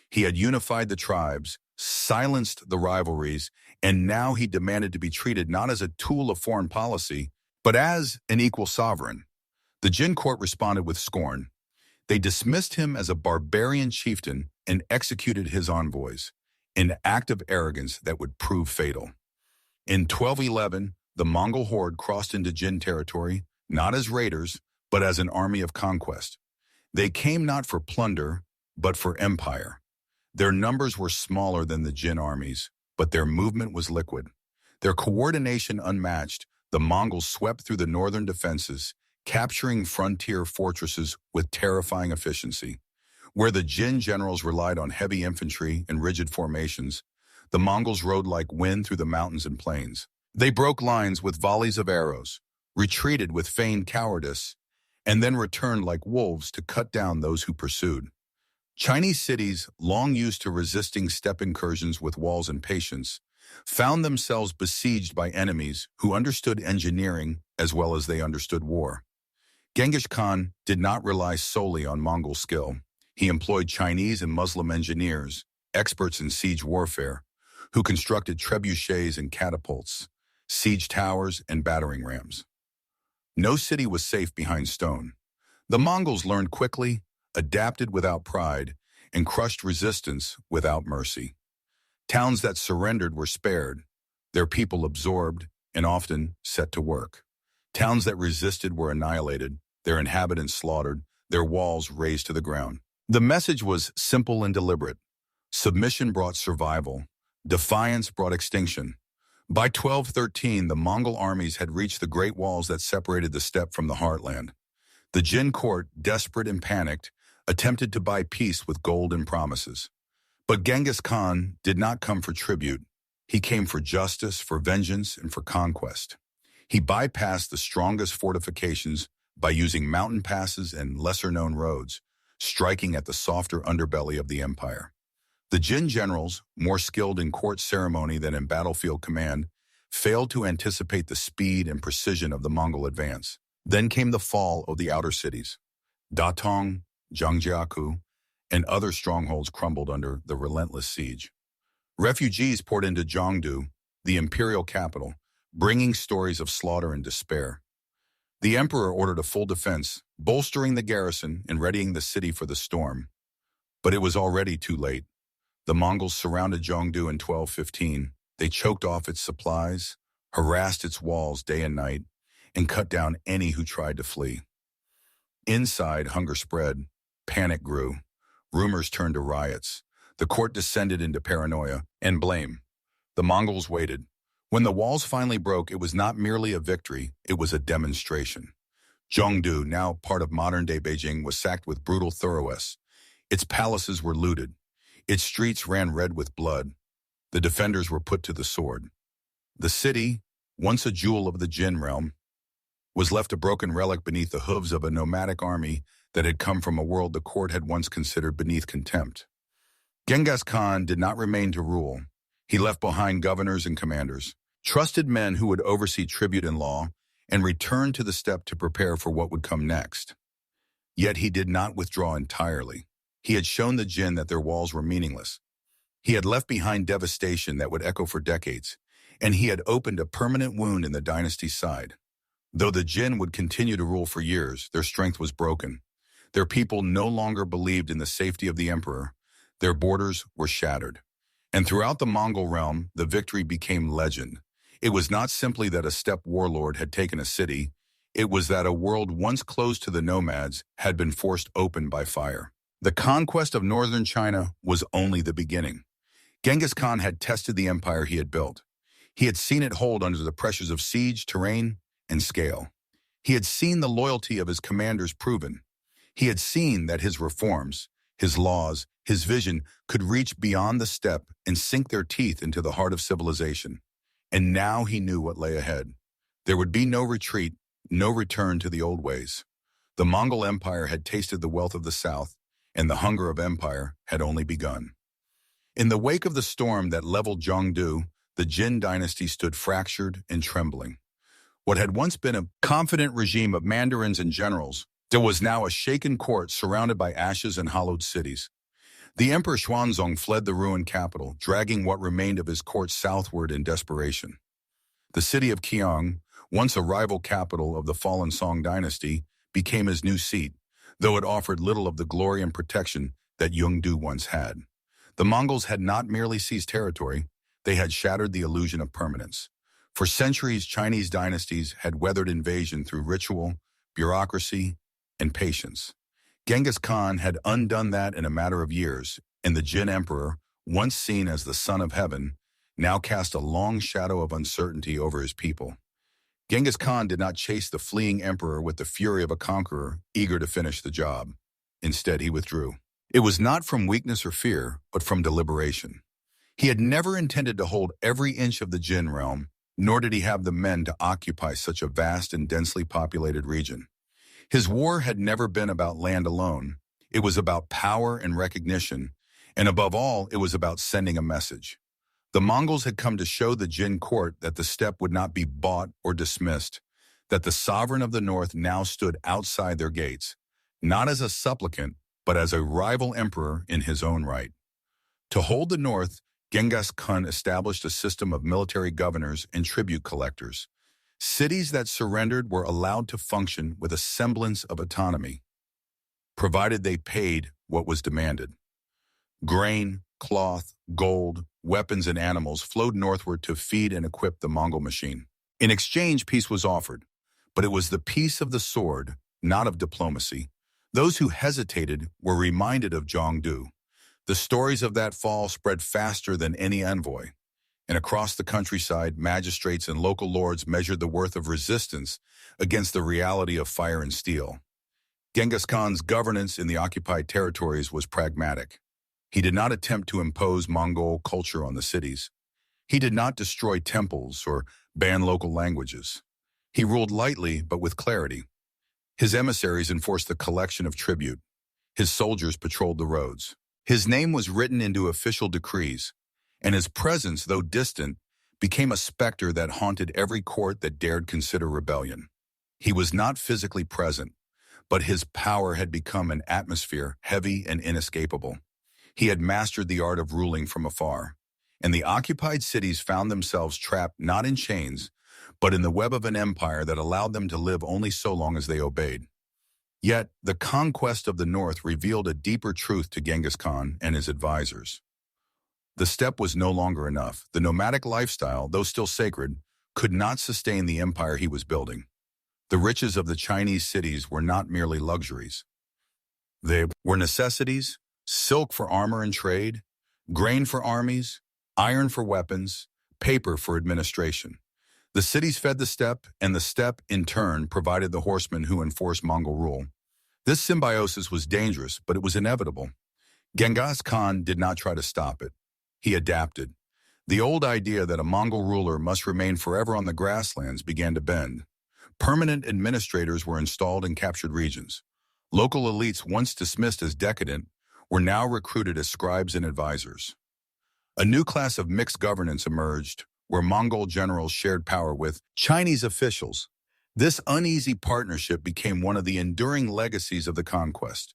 He had unified the tribes, silenced the rivalries, and now he demanded to be treated not as a tool of foreign policy, but as an equal sovereign. The Jin court responded with scorn. They dismissed him as a barbarian chieftain and executed his envoys, an act of arrogance that would prove fatal. In 1211, the Mongol horde crossed into Jin territory, not as raiders, but as an army of conquest. They came not for plunder, but for empire. Their numbers were smaller than the Jin armies, but their movement was liquid. Their coordination unmatched, the Mongols swept through the northern defenses, capturing frontier fortresses with terrifying efficiency. Where the Jin generals relied on heavy infantry and rigid formations, the Mongols rode like wind through the mountains and plains. They broke lines with volleys of arrows, retreated with feigned cowardice, and then returned like wolves to cut down those who pursued. Chinese cities, long used to resisting steppe incursions with walls and patience, found themselves besieged by enemies who understood engineering as well as they understood war. Genghis Khan did not rely solely on Mongol skill. He employed Chinese and Muslim engineers, experts in siege warfare, who constructed trebuchets and catapults, siege towers and battering rams. No city was safe behind stone. The Mongols learned quickly, adapted without pride, and crushed resistance without mercy. Towns that surrendered were spared, their people absorbed, and often set to work. Towns that resisted were annihilated, their inhabitants slaughtered, their walls razed to the ground. The message was simple and deliberate. Submission brought survival. Defiance brought extinction. By 1213, the Mongol armies had reached the great walls that separated the steppe from the heartland. The Jin court, desperate and panicked, attempted to buy peace with gold and promises. But Genghis Khan did not come for tribute. He came for justice, for vengeance, and for conquest. He bypassed the strongest fortifications by using mountain passes and lesser-known roads, striking at the softer underbelly of the empire. The Jin generals, more skilled in court ceremony than in battlefield command, failed to anticipate the speed and precision of the Mongol advance. Then came the fall of the outer cities. Datong, Zhangjiakou, and other strongholds crumbled under the relentless siege. Refugees poured into Zhongdu, the imperial capital, bringing stories of slaughter and despair. The emperor ordered a full defense, bolstering the garrison and readying the city for the storm. But it was already too late. The Mongols surrounded Zhongdu in 1215. They choked off its supplies, harassed its walls day and night, and cut down any who tried to flee. Inside, hunger spread, panic grew, rumors turned to riots. The court descended into paranoia and blame. The Mongols waited. When the walls finally broke, it was not merely a victory, it was a demonstration. Zhongdu, now part of modern-day Beijing, was sacked with brutal thoroughness. Its palaces were looted. Its streets ran red with blood. The defenders were put to the sword. The city, once a jewel of the Jin realm, was left a broken relic beneath the hooves of a nomadic army that had come from a world the court had once considered beneath contempt. Genghis Khan did not remain to rule. He left behind governors and commanders, trusted men who would oversee tribute and law, and returned to the steppe to prepare for what would come next. Yet he did not withdraw entirely. He had shown the Jin that their walls were meaningless. He had left behind devastation that would echo for decades, and he had opened a permanent wound in the dynasty's side. Though the Jin would continue to rule for years, their strength was broken. Their people no longer believed in the safety of the emperor. Their borders were shattered. And throughout the Mongol realm, the victory became legend. It was not simply that a steppe warlord had taken a city, it was that a world once closed to the nomads had been forced open by fire. The conquest of northern China was only the beginning. Genghis Khan had tested the empire he had built. He had seen it hold under the pressures of siege, terrain, and scale. He had seen the loyalty of his commanders proven. He had seen that his reforms, his laws, his vision could reach beyond the steppe and sink their teeth into the heart of civilization. And now he knew what lay ahead. There would be no retreat, no return to the old ways. The Mongol Empire had tasted the wealth of the south, and the hunger of empire had only begun. In the wake of the storm that leveled Zhongdu, the Jin dynasty stood fractured and trembling. What had once been a confident regime of mandarins and generals, there was now a shaken court surrounded by ashes and hollowed cities. The Emperor Xuanzong fled the ruined capital, dragging what remained of his court southward in desperation. The city of Qiang, once a rival capital of the fallen Song dynasty, became his new seat, though it offered little of the glory and protection that Yongdu once had. The Mongols had not merely seized territory, they had shattered the illusion of permanence. For centuries, Chinese dynasties had weathered invasion through ritual, bureaucracy, and patience. Genghis Khan had undone that in a matter of years, and the Jin emperor, once seen as the son of heaven, now cast a long shadow of uncertainty over his people. Genghis Khan did not chase the fleeing emperor with the fury of a conqueror eager to finish the job. Instead, he withdrew. It was not from weakness or fear, but from deliberation. He had never intended to hold every inch of the Jin realm, nor did he have the men to occupy such a vast and densely populated region. His war had never been about land alone. It was about power and recognition, and above all, it was about sending a message. The Mongols had come to show the Jin court that the steppe would not be bought or dismissed, that the sovereign of the north now stood outside their gates, not as a supplicant, but as a rival emperor in his own right. To hold the north, Genghis Khan established a system of military governors and tribute collectors. Cities that surrendered were allowed to function with a semblance of autonomy, provided they paid what was demanded. Grain, cloth, gold, weapons, and animals flowed northward to feed and equip the Mongol machine. In exchange, peace was offered, but it was the peace of the sword, not of diplomacy. Those who hesitated were reminded of Zhongdu. The stories of that fall spread faster than any envoy, and across the countryside, magistrates and local lords measured the worth of resistance against the reality of fire and steel. Genghis Khan's governance in the occupied territories was pragmatic. He did not attempt to impose Mongol culture on the cities. He did not destroy temples or ban local languages. He ruled lightly but with clarity. His emissaries enforced the collection of tribute. His soldiers patrolled the roads. His name was written into official decrees, and his presence, though distant, became a specter that haunted every court that dared consider rebellion. He was not physically present, but his power had become an atmosphere heavy and inescapable. He had mastered the art of ruling from afar, and the occupied cities found themselves trapped not in chains, but in the web of an empire that allowed them to live only so long as they obeyed. Yet, the conquest of the north revealed a deeper truth to Genghis Khan and his advisors. The steppe was no longer enough. The nomadic lifestyle, though still sacred, could not sustain the empire he was building. The riches of the Chinese cities were not merely luxuries. They were necessities: silk for armor and trade, grain for armies, iron for weapons, paper for administration. The cities fed the steppe, and the steppe, in turn, provided the horsemen who enforced Mongol rule. This symbiosis was dangerous, but it was inevitable. Genghis Khan did not try to stop it. He adapted. The old idea that a Mongol ruler must remain forever on the grasslands began to bend. Permanent administrators were installed in captured regions. Local elites, once dismissed as decadent, were now recruited as scribes and advisors. A new class of mixed governance emerged, where Mongol generals shared power with Chinese officials. This uneasy partnership became one of the enduring legacies of the conquest.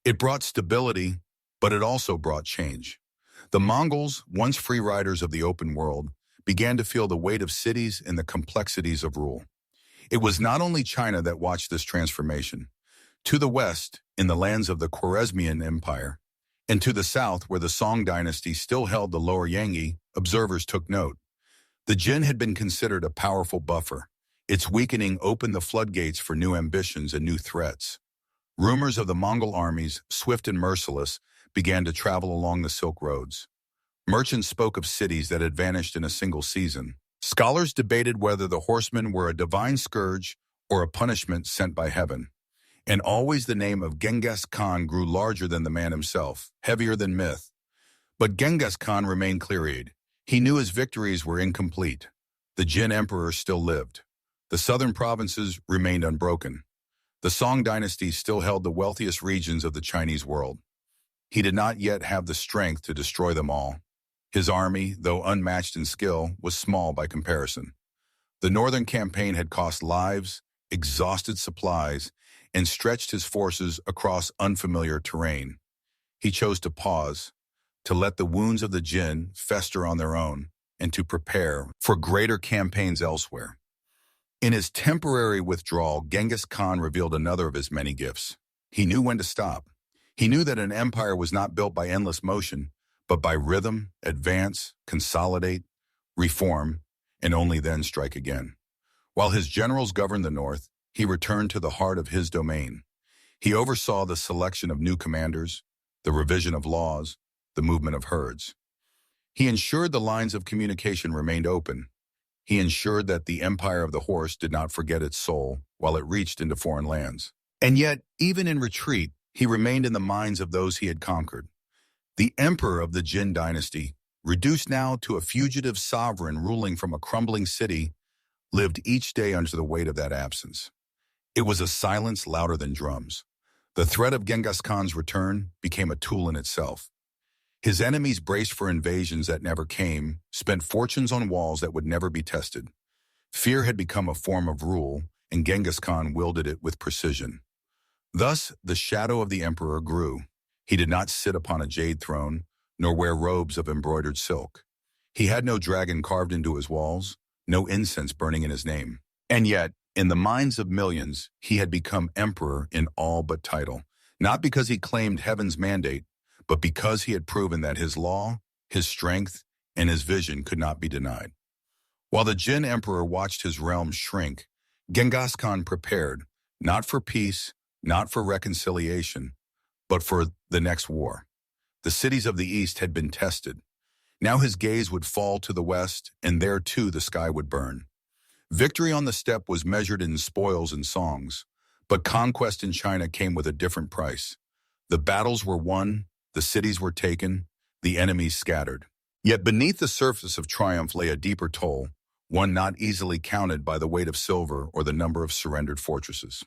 It brought stability, but it also brought change. The Mongols, once free riders of the open world, began to feel the weight of cities and the complexities of rule. It was not only China that watched this transformation. To the west, in the lands of the Khwarezmian Empire, and to the south, where the Song dynasty still held the lower Yangtze, observers took note. The Jin had been considered a powerful buffer. Its weakening opened the floodgates for new ambitions and new threats. Rumors of the Mongol armies, swift and merciless, began to travel along the Silk Roads. Merchants spoke of cities that had vanished in a single season. Scholars debated whether the horsemen were a divine scourge or a punishment sent by heaven. And always the name of Genghis Khan grew larger than the man himself, heavier than myth. But Genghis Khan remained clear-eyed. He knew his victories were incomplete. The Jin emperor still lived. The southern provinces remained unbroken. The Song dynasty still held the wealthiest regions of the Chinese world. He did not yet have the strength to destroy them all. His army, though unmatched in skill, was small by comparison. The northern campaign had cost lives, exhausted supplies, and stretched his forces across unfamiliar terrain. He chose to pause, to let the wounds of the Jin fester on their own, and to prepare for greater campaigns elsewhere. In his temporary withdrawal, Genghis Khan revealed another of his many gifts. He knew when to stop. He knew that an empire was not built by endless motion, but by rhythm, advance, consolidate, reform, and only then strike again. While his generals governed the north, he returned to the heart of his domain. He oversaw the selection of new commanders, the revision of laws, the movement of herds. He ensured the lines of communication remained open. He ensured that the empire of the horse did not forget its soul while it reached into foreign lands. And yet, even in retreat, he remained in the minds of those he had conquered. The emperor of the Jin dynasty, reduced now to a fugitive sovereign ruling from a crumbling city, lived each day under the weight of that absence. It was a silence louder than drums. The threat of Genghis Khan's return became a tool in itself. His enemies braced for invasions that never came, spent fortunes on walls that would never be tested. Fear had become a form of rule, and Genghis Khan wielded it with precision. Thus, the shadow of the emperor grew. He did not sit upon a jade throne, nor wear robes of embroidered silk. He had no dragon carved into his walls, no incense burning in his name. And yet, in the minds of millions, he had become emperor in all but title, not because he claimed heaven's mandate, but because he had proven that his law, his strength, and his vision could not be denied. While the Jin emperor watched his realm shrink, Genghis Khan prepared, not for peace, not for reconciliation, but for the next war. The cities of the east had been tested. Now his gaze would fall to the west, and there too the sky would burn. Victory on the steppe was measured in spoils and songs, but conquest in China came with a different price. The battles were won, the cities were taken, the enemies scattered. Yet beneath the surface of triumph lay a deeper toll, one not easily counted by the weight of silver or the number of surrendered fortresses.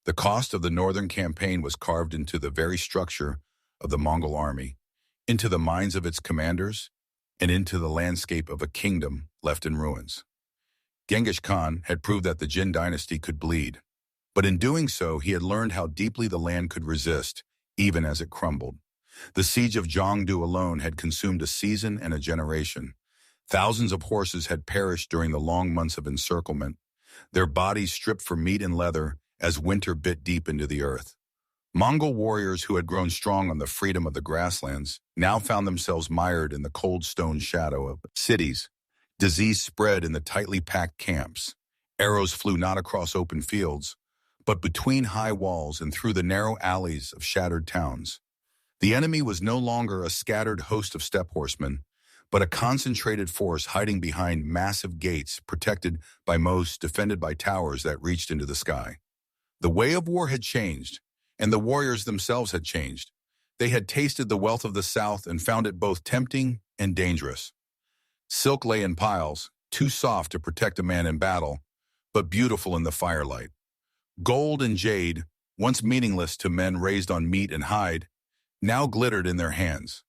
The cost of the northern campaign was carved into the very structure of the Mongol army, into the minds of its commanders, and into the landscape of a kingdom left in ruins. Genghis Khan had proved that the Jin dynasty could bleed, but in doing so he had learned how deeply the land could resist, even as it crumbled. The siege of Jiangdu alone had consumed a season and a generation. Thousands of horses had perished during the long months of encirclement, their bodies stripped for meat and leather as winter bit deep into the earth. Mongol warriors who had grown strong on the freedom of the grasslands now found themselves mired in the cold stone shadow of cities. Disease spread in the tightly packed camps. Arrows flew not across open fields, but between high walls and through the narrow alleys of shattered towns. The enemy was no longer a scattered host of steppe horsemen, but a concentrated force hiding behind massive gates protected by moats defended by towers that reached into the sky. The way of war had changed, and the warriors themselves had changed. They had tasted the wealth of the south and found it both tempting and dangerous. Silk lay in piles, too soft to protect a man in battle, but beautiful in the firelight. Gold and jade, once meaningless to men raised on meat and hide, now glittered in their hands.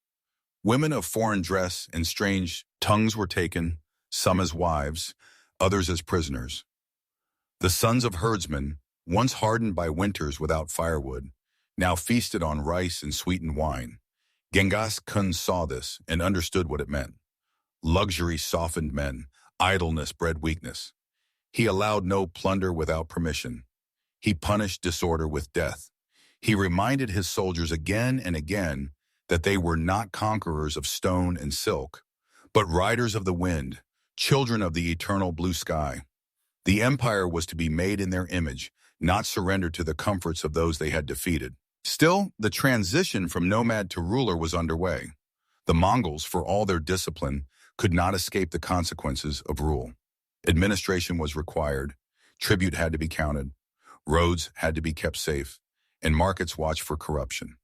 Women of foreign dress and strange tongues were taken, some as wives, others as prisoners. The sons of herdsmen, once hardened by winters without firewood, now feasted on rice and sweetened wine. Genghis Khan saw this and understood what it meant. Luxury softened men, idleness bred weakness. He allowed no plunder without permission. He punished disorder with death. He reminded his soldiers again and again that they were not conquerors of stone and silk, but riders of the wind, children of the eternal blue sky. The empire was to be made in their image, not surrender to the comforts of those they had defeated. Still, the transition from nomad to ruler was underway. The Mongols, for all their discipline, could not escape the consequences of rule. Administration was required, tribute had to be counted, roads had to be kept safe, and markets watched for corruption.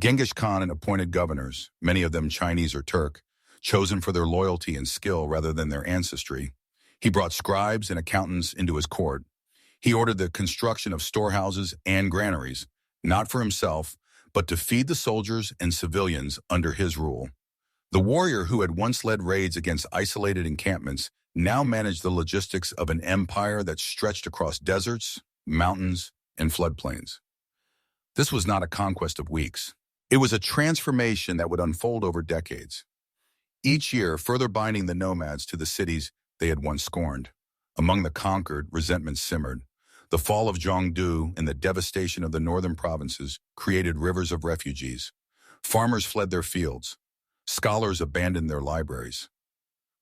Genghis Khan appointed governors, many of them Chinese or Turk, chosen for their loyalty and skill rather than their ancestry. He brought scribes and accountants into his court. He ordered the construction of storehouses and granaries, not for himself, but to feed the soldiers and civilians under his rule. The warrior who had once led raids against isolated encampments now managed the logistics of an empire that stretched across deserts, mountains, and floodplains. This was not a conquest of weeks. It was a transformation that would unfold over decades, each year further binding the nomads to the cities they had once scorned. Among the conquered, resentment simmered. The fall of Zhongdu and the devastation of the northern provinces created rivers of refugees. Farmers fled their fields. Scholars abandoned their libraries.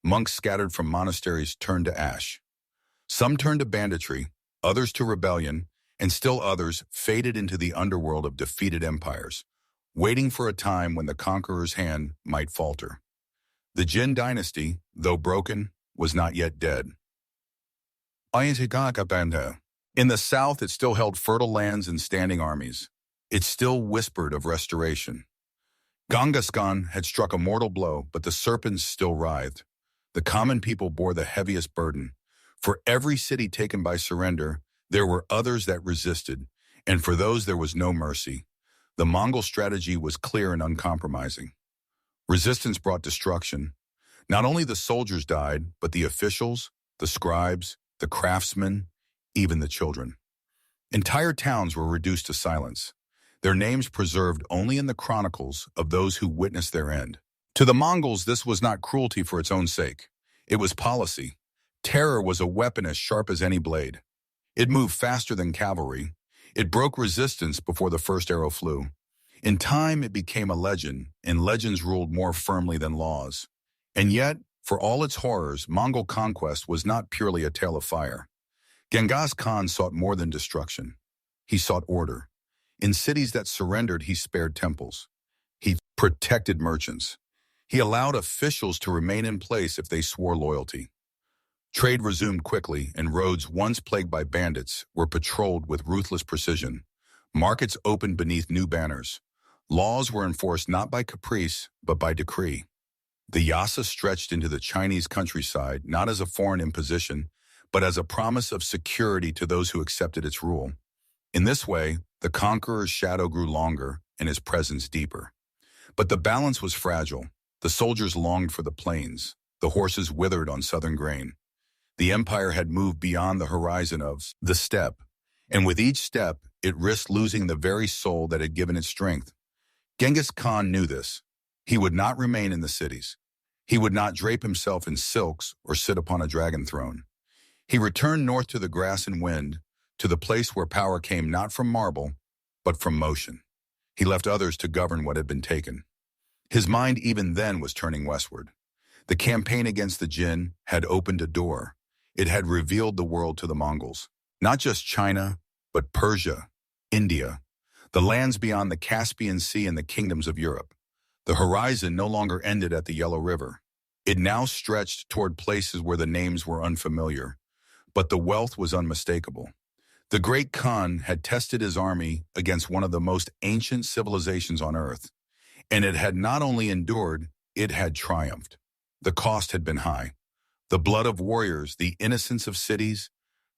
Monks scattered from monasteries turned to ash. Some turned to banditry, others to rebellion, and still others faded into the underworld of defeated empires, waiting for a time when the conqueror's hand might falter. The Jin dynasty, though broken, was not yet dead. In the south, it still held fertile lands and standing armies. It still whispered of restoration. Genghis Khan had struck a mortal blow, but the serpents still writhed. The common people bore the heaviest burden. For every city taken by surrender, there were others that resisted, and for those there was no mercy. The Mongol strategy was clear and uncompromising. Resistance brought destruction. Not only the soldiers died, but the officials, the scribes, the craftsmen, even the children. Entire towns were reduced to silence, their names preserved only in the chronicles of those who witnessed their end. To the Mongols, this was not cruelty for its own sake. It was policy. Terror was a weapon as sharp as any blade. It moved faster than cavalry. It broke resistance before the first arrow flew. In time, it became a legend, and legends ruled more firmly than laws. And yet, for all its horrors, Mongol conquest was not purely a tale of fire. Genghis Khan sought more than destruction. He sought order. In cities that surrendered, he spared temples. He protected merchants. He allowed officials to remain in place if they swore loyalty. Trade resumed quickly, and roads once plagued by bandits were patrolled with ruthless precision. Markets opened beneath new banners. Laws were enforced not by caprice, but by decree. The Yasa stretched into the Chinese countryside not as a foreign imposition, but as a promise of security to those who accepted its rule. In this way, the conqueror's shadow grew longer and his presence deeper. But the balance was fragile. The soldiers longed for the plains. The horses withered on southern grain. The empire had moved beyond the horizon of the steppe, and with each step, it risked losing the very soul that had given it strength. Genghis Khan knew this. He would not remain in the cities. He would not drape himself in silks or sit upon a dragon throne. He returned north to the grass and wind, to the place where power came not from marble, but from motion. He left others to govern what had been taken. His mind even then was turning westward. The campaign against the Jin had opened a door. It had revealed the world to the Mongols. Not just China, but Persia, India, the lands beyond the Caspian Sea and the kingdoms of Europe. The horizon no longer ended at the Yellow River. It now stretched toward places where the names were unfamiliar, but the wealth was unmistakable. The great Khan had tested his army against one of the most ancient civilizations on earth, and it had not only endured, it had triumphed. The cost had been high. The blood of warriors, the innocence of cities,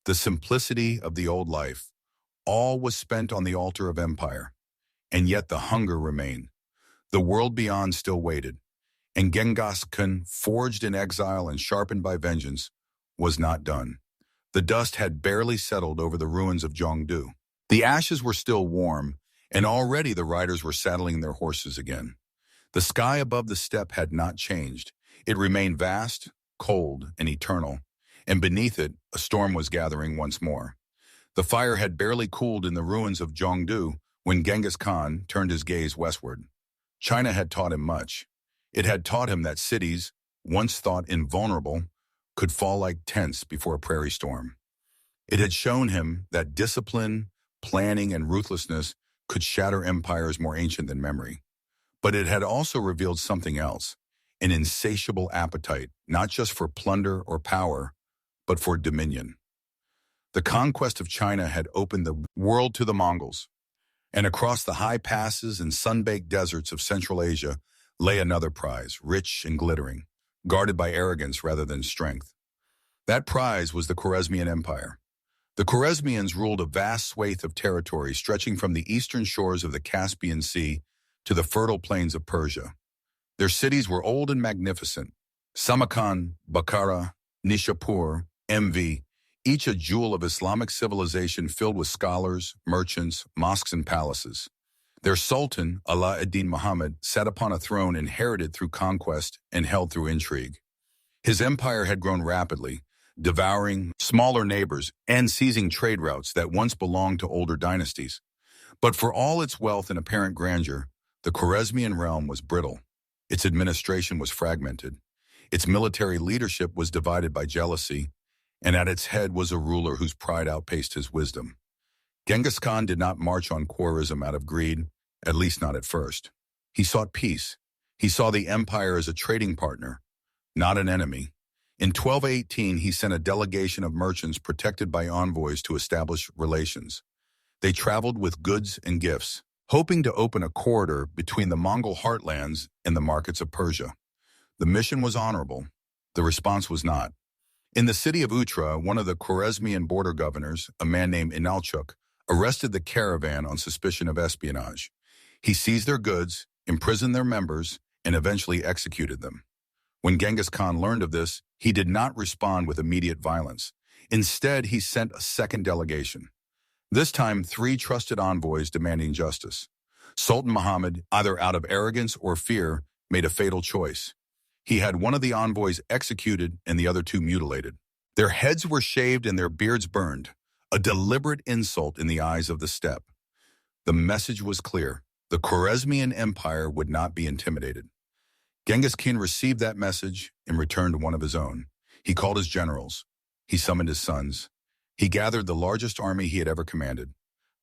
the simplicity of the old life, all was spent on the altar of empire. And yet the hunger remained. The world beyond still waited, and Genghis Khan, forged in exile and sharpened by vengeance, was not done. The dust had barely settled over the ruins of Zhongdu. The ashes were still warm, and already the riders were saddling their horses again. The sky above the steppe had not changed. It remained vast, cold, and eternal, and beneath it, a storm was gathering once more. The fire had barely cooled in the ruins of Zhongdu when Genghis Khan turned his gaze westward. China had taught him much. It had taught him that cities, once thought invulnerable, could fall like tents before a prairie storm. It had shown him that discipline, planning, and ruthlessness could shatter empires more ancient than memory. But it had also revealed something else, an insatiable appetite, not just for plunder or power, but for dominion. The conquest of China had opened the world to the Mongols, and across the high passes and sun-baked deserts of Central Asia lay another prize, rich and glittering, guarded by arrogance rather than strength. That prize was the Khwarezmian Empire. The Khwarezmians ruled a vast swathe of territory stretching from the eastern shores of the Caspian Sea to the fertile plains of Persia. Their cities were old and magnificent. Samarkand, Bukhara, Nishapur, MV, each a jewel of Islamic civilization filled with scholars, merchants, mosques, and palaces. Their sultan, Ala ad-Din Muhammad, sat upon a throne inherited through conquest and held through intrigue. His empire had grown rapidly, devouring smaller neighbors and seizing trade routes that once belonged to older dynasties. But for all its wealth and apparent grandeur, the Khwarezmian realm was brittle. Its administration was fragmented. Its military leadership was divided by jealousy, and at its head was a ruler whose pride outpaced his wisdom. Genghis Khan did not march on Khwarizm out of greed, at least not at first. He sought peace. He saw the empire as a trading partner, not an enemy. In 1218, he sent a delegation of merchants protected by envoys to establish relations. They traveled with goods and gifts, hoping to open a corridor between the Mongol heartlands and the markets of Persia. The mission was honorable. The response was not. In the city of Utra, one of the Khwarezmian border governors, a man named Inalchuk, arrested the caravan on suspicion of espionage. He seized their goods, imprisoned their members, and eventually executed them. When Genghis Khan learned of this, he did not respond with immediate violence. Instead, he sent a second delegation. This time, 3 trusted envoys demanding justice. Sultan Muhammad, either out of arrogance or fear, made a fatal choice. He had one of the envoys executed and the other 2 mutilated. Their heads were shaved and their beards burned, a deliberate insult in the eyes of the steppe. The message was clear. The Khwarezmian Empire would not be intimidated. Genghis Khan received that message and returned one of his own. He called his generals. He summoned his sons. He gathered the largest army he had ever commanded.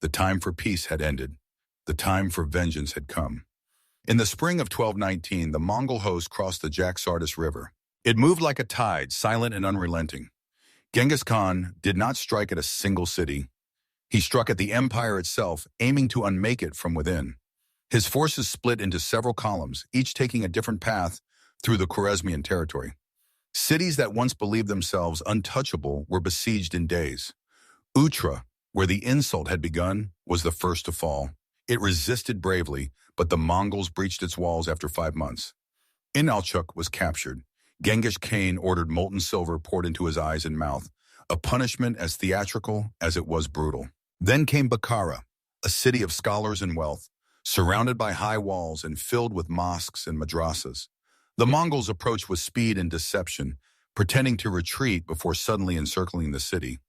The time for peace had ended. The time for vengeance had come. In the spring of 1219, the Mongol host crossed the Jaxartes River. It moved like a tide, silent and unrelenting. Genghis Khan did not strike at a single city. He struck at the empire itself, aiming to unmake it from within. His forces split into several columns, each taking a different path through the Khwarezmian territory. Cities that once believed themselves untouchable were besieged in days. Utra, where the insult had begun, was the first to fall. It resisted bravely, but the Mongols breached its walls after 5 months. Inalchuk was captured. Genghis Khan ordered molten silver poured into his eyes and mouth, a punishment as theatrical as it was brutal. Then came Bukhara, a city of scholars and wealth, surrounded by high walls and filled with mosques and madrasas. The Mongols approached with speed and deception, pretending to retreat before suddenly encircling the city.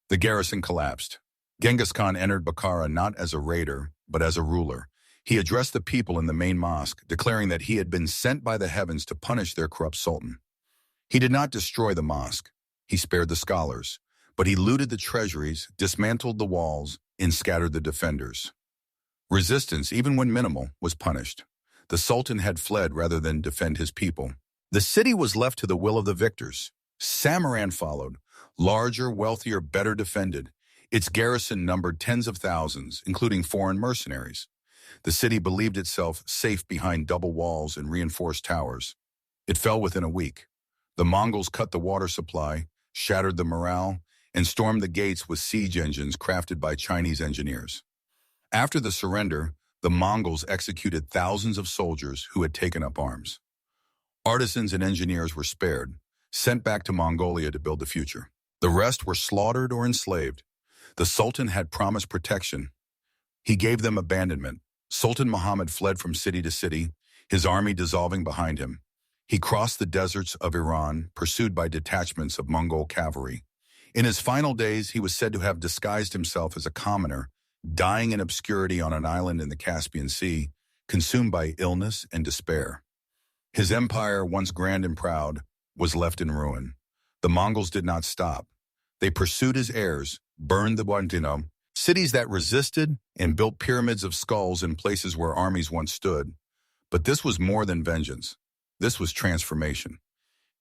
The garrison collapsed. Genghis Khan entered Bukhara not as a raider, but as a ruler. He addressed the people in the main mosque, declaring that he had been sent by the heavens to punish their corrupt sultan. He did not destroy the mosque. He spared the scholars, but he looted the treasuries, dismantled the walls, and scattered the defenders. Resistance, even when minimal, was punished. The sultan had fled rather than defend his people. The city was left to the will of the victors. Samarkand followed, larger, wealthier, better defended. Its garrison numbered tens of thousands, including foreign mercenaries. The city believed itself safe behind double walls and reinforced towers. It fell within a week. The Mongols cut the water supply, shattered the morale, and stormed the gates with siege engines crafted by Chinese engineers. After the surrender, the Mongols executed thousands of soldiers who had taken up arms. Artisans and engineers were spared, sent back to Mongolia to build the future. The rest were slaughtered or enslaved. The Sultan had promised protection. He gave them abandonment. Sultan Muhammad fled from city to city, his army dissolving behind him. He crossed the deserts of Iran, pursued by detachments of Mongol cavalry. In his final days, he was said to have disguised himself as a commoner, dying in obscurity on an island in the Caspian Sea, consumed by illness and despair. His empire, once grand and proud, was left in ruin. The Mongols did not stop. They pursued his heirs, burned the Guantino, cities that resisted, and built pyramids of skulls in places where armies once stood. But this was more than vengeance. This was transformation.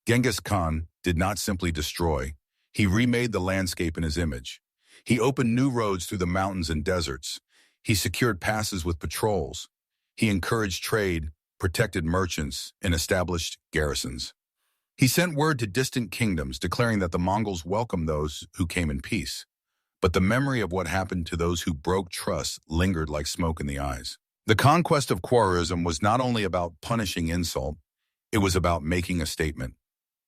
Genghis Khan did not simply destroy. He remade the landscape in his image. He opened new roads through the mountains and deserts. He secured passes with patrols. He encouraged trade, protected merchants, and established garrisons. He sent word to distant kingdoms declaring that the Mongols welcomed those who came in peace. But the memory of what happened to those who broke trust lingered like smoke in the eyes. The conquest of Khwarizm was not only about punishing insult, it was about making a statement.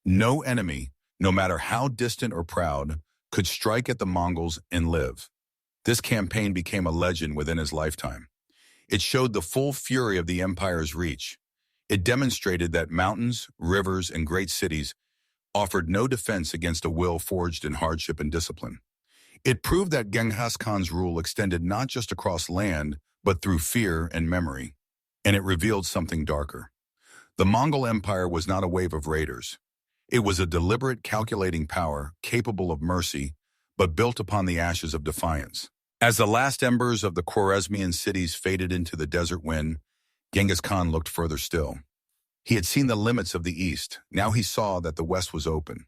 No enemy, no matter how distant or proud, could strike at the Mongols and live. This campaign became a legend within his lifetime. It showed the full fury of the empire's reach. It demonstrated that mountains, rivers, and great cities offered no defense against a will forged in hardship and discipline. It proved that Genghis Khan's rule extended not just across land, but through fear and memory. And it revealed something darker. The Mongol Empire was not a wave of raiders. It was a deliberate, calculating power capable of mercy, but built upon the ashes of defiance. As the last embers of the Khwarezmian cities faded into the desert wind, Genghis Khan looked further still. He had seen the limits of the east. Now he saw that the west was open.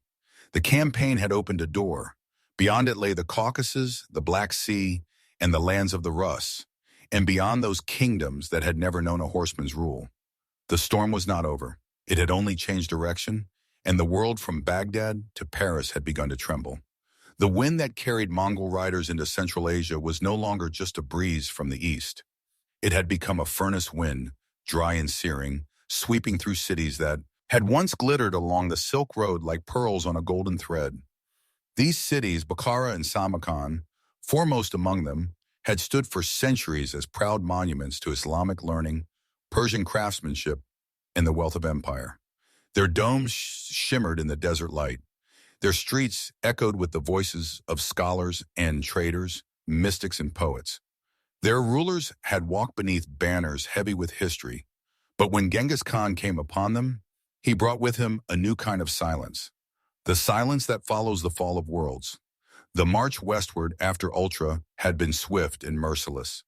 The campaign had opened a door. Beyond it lay the Caucasus, the Black Sea, and the lands of the Rus, and beyond those kingdoms that had never known a horseman's rule. The storm was not over. It had only changed direction, and the world from Baghdad to Paris had begun to tremble. The wind that carried Mongol riders into Central Asia was no longer just a breeze from the east. It had become a furnace wind, dry and searing, sweeping through cities that had once glittered along the Silk Road like pearls on a golden thread. These cities, Bukhara and Samarkand, foremost among them, had stood for centuries as proud monuments to Islamic learning, Persian craftsmanship, and the wealth of empire. Their domes shimmered in the desert light. Their streets echoed with the voices of scholars and traders, mystics and poets. Their rulers had walked beneath banners heavy with history, but when Genghis Khan came upon them, he brought with him a new kind of silence, the silence that follows the fall of worlds. The march westward after Ultra had been swift and merciless.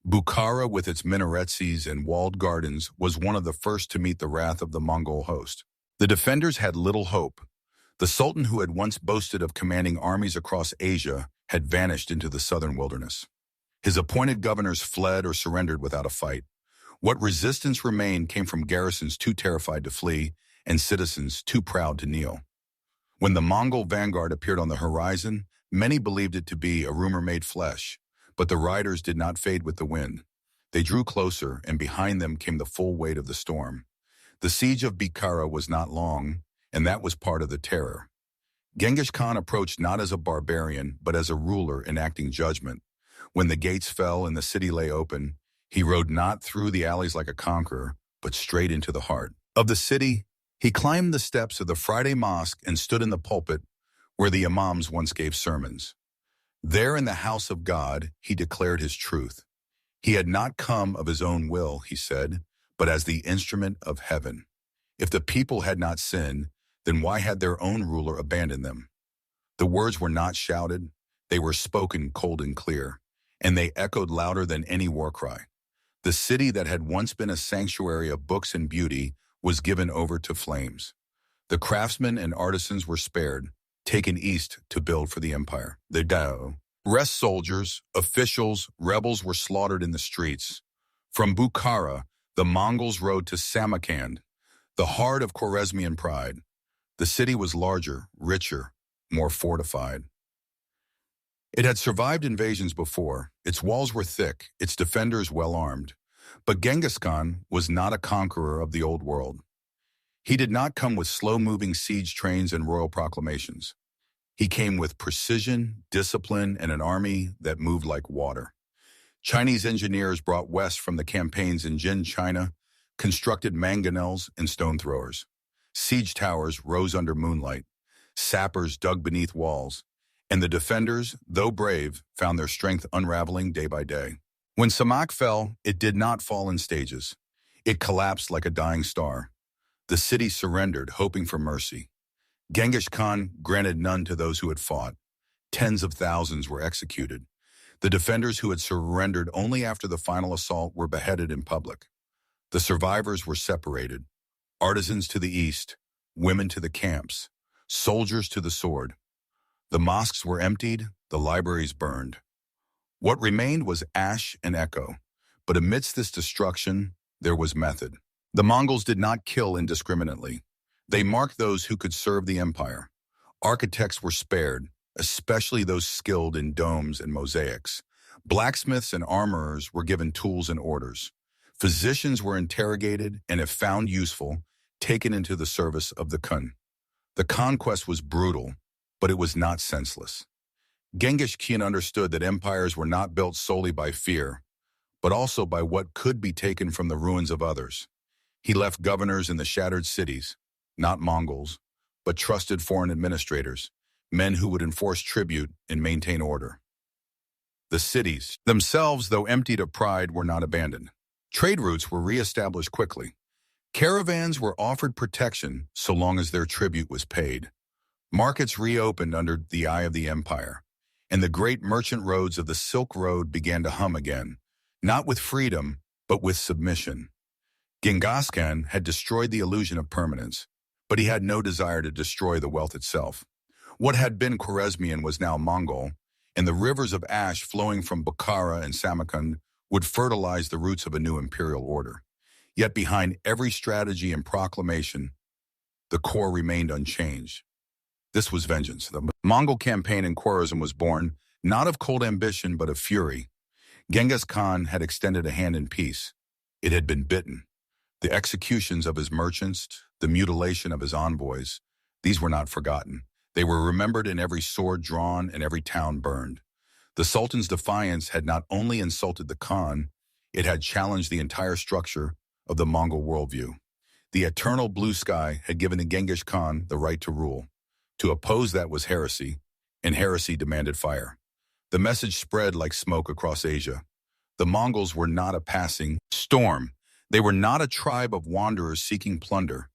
Bukhara, with its minarets and walled gardens, was one of the first to meet the wrath of the Mongol host. The defenders had little hope. The Sultan, who had once boasted of commanding armies across Asia, had vanished into the southern wilderness. His appointed governors fled or surrendered without a fight. What resistance remained came from garrisons too terrified to flee and citizens too proud to kneel. When the Mongol vanguard appeared on the horizon, many believed it to be a rumor-made flesh, but the riders did not fade with the wind. They drew closer, and behind them came the full weight of the storm. The siege of Bukhara was not long, and that was part of the terror. Genghis Khan approached not as a barbarian, but as a ruler enacting judgment. When the gates fell and the city lay open, he rode not through the alleys like a conqueror, but straight into the heart of the city. He climbed the steps of the Friday mosque and stood in the pulpit where the imams once gave sermons. There in the house of God, he declared his truth. He had not come of his own will, he said, but as the instrument of heaven. If the people had not sinned, then why had their own ruler abandoned them? The words were not shouted, they were spoken cold and clear, and they echoed louder than any war cry. The city that had once been a sanctuary of books and beauty was given over to flames. The craftsmen and artisans were spared, taken east to build for the empire. The Dao. Rest soldiers, officials, rebels were slaughtered in the streets. From Bukhara, the Mongols rode to Samarkand, the heart of Khwarezmian pride. The city was larger, richer, more fortified. It had survived invasions before. Its walls were thick, its defenders well-armed. But Genghis Khan was not a conqueror of the old world. He did not come with slow-moving siege trains and royal proclamations. He came with precision, discipline, and an army that moved like water. Chinese engineers brought west from the campaigns in Jin, China, constructed mangonels and stone throwers. Siege towers rose under moonlight. Sappers dug beneath walls. And the defenders, though brave, found their strength unraveling day by day. When Samarkand fell, it did not fall in stages. It collapsed like a dying star. The city surrendered, hoping for mercy. Genghis Khan granted none to those who had fought. Tens of thousands were executed. The defenders who had surrendered only after the final assault were beheaded in public. The survivors were separated. Artisans to the east, women to the camps, soldiers to the sword. The mosques were emptied, the libraries burned. What remained was ash and echo. But amidst this destruction, there was method. The Mongols did not kill indiscriminately. They marked those who could serve the empire. Architects were spared, especially those skilled in domes and mosaics. Blacksmiths and armorers were given tools and orders. Physicians were interrogated and, if found useful, taken into the service of the Khan. The conquest was brutal, but it was not senseless. Genghis Khan understood that empires were not built solely by fear, but also by what could be taken from the ruins of others. He left governors in the shattered cities, not Mongols, but trusted foreign administrators, men who would enforce tribute and maintain order. The cities, themselves, though emptied of pride, were not abandoned. Trade routes were re-established quickly. Caravans were offered protection so long as their tribute was paid. Markets reopened under the eye of the empire, and the great merchant roads of the Silk Road began to hum again, not with freedom, but with submission. Genghis Khan had destroyed the illusion of permanence, but he had no desire to destroy the wealth itself. What had been Khwarezmian was now Mongol, and the rivers of ash flowing from Bukhara and Samarkand would fertilize the roots of a new imperial order. Yet behind every strategy and proclamation, the core remained unchanged. This was vengeance. The Mongol campaign in Khwarezm was born not of cold ambition but of fury. Genghis Khan had extended a hand in peace. It had been bitten. The executions of his merchants, the mutilation of his envoys, these were not forgotten. They were remembered in every sword drawn and every town burned. The Sultan's defiance had not only insulted the Khan, it had challenged the entire structure of the Mongol worldview. The eternal blue sky had given the Genghis Khan the right to rule. To oppose that was heresy, and heresy demanded fire. The message spread like smoke across Asia. The Mongols were not a passing storm. They were not a tribe of wanderers seeking plunder.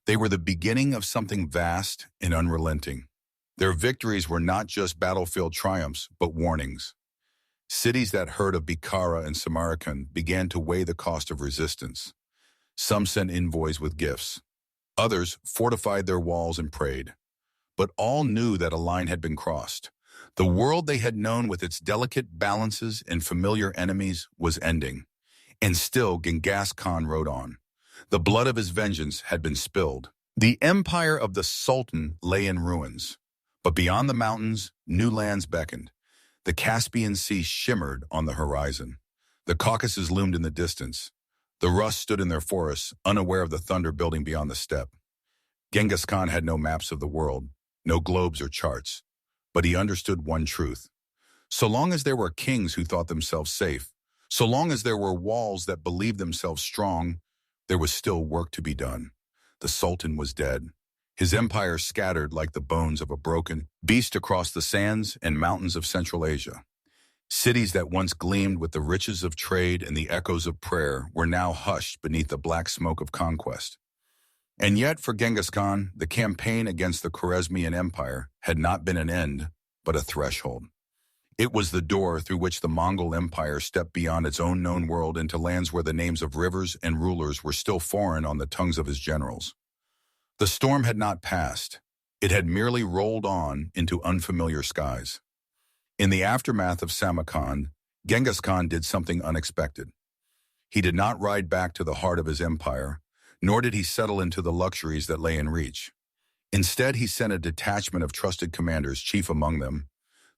They were the beginning of something vast and unrelenting. Their victories were not just battlefield triumphs, but warnings. Cities that heard of Bukhara and Samarkand began to weigh the cost of resistance. Some sent envoys with gifts. Others fortified their walls and prayed. But all knew that a line had been crossed. The world they had known with its delicate balances and familiar enemies was ending. And still Genghis Khan rode on. The blood of his vengeance had been spilled. The empire of the Sultan lay in ruins. But beyond the mountains, new lands beckoned. The Caspian Sea shimmered on the horizon. The Caucasus loomed in the distance. The Rus stood in their forests, unaware of the thunder building beyond the steppe. Genghis Khan had no maps of the world, no globes or charts. But he understood one truth. So long as there were kings who thought themselves safe, so long as there were walls that believed themselves strong, there was still work to be done. The Sultan was dead. His empire scattered like the bones of a broken beast across the sands and mountains of Central Asia. Cities that once gleamed with the riches of trade and the echoes of prayer were now hushed beneath the black smoke of conquest. And yet, for Genghis Khan, the campaign against the Khwarezmian Empire had not been an end, but a threshold. It was the door through which the Mongol Empire stepped beyond its own known world into lands where the names of rivers and rulers were still foreign on the tongues of his generals. The storm had not passed. It had merely rolled on into unfamiliar skies. In the aftermath of Samarkand, Genghis Khan did something unexpected. He did not ride back to the heart of his empire, nor did he settle into the luxuries that lay in reach. Instead, he sent a detachment of trusted commanders, chief among them,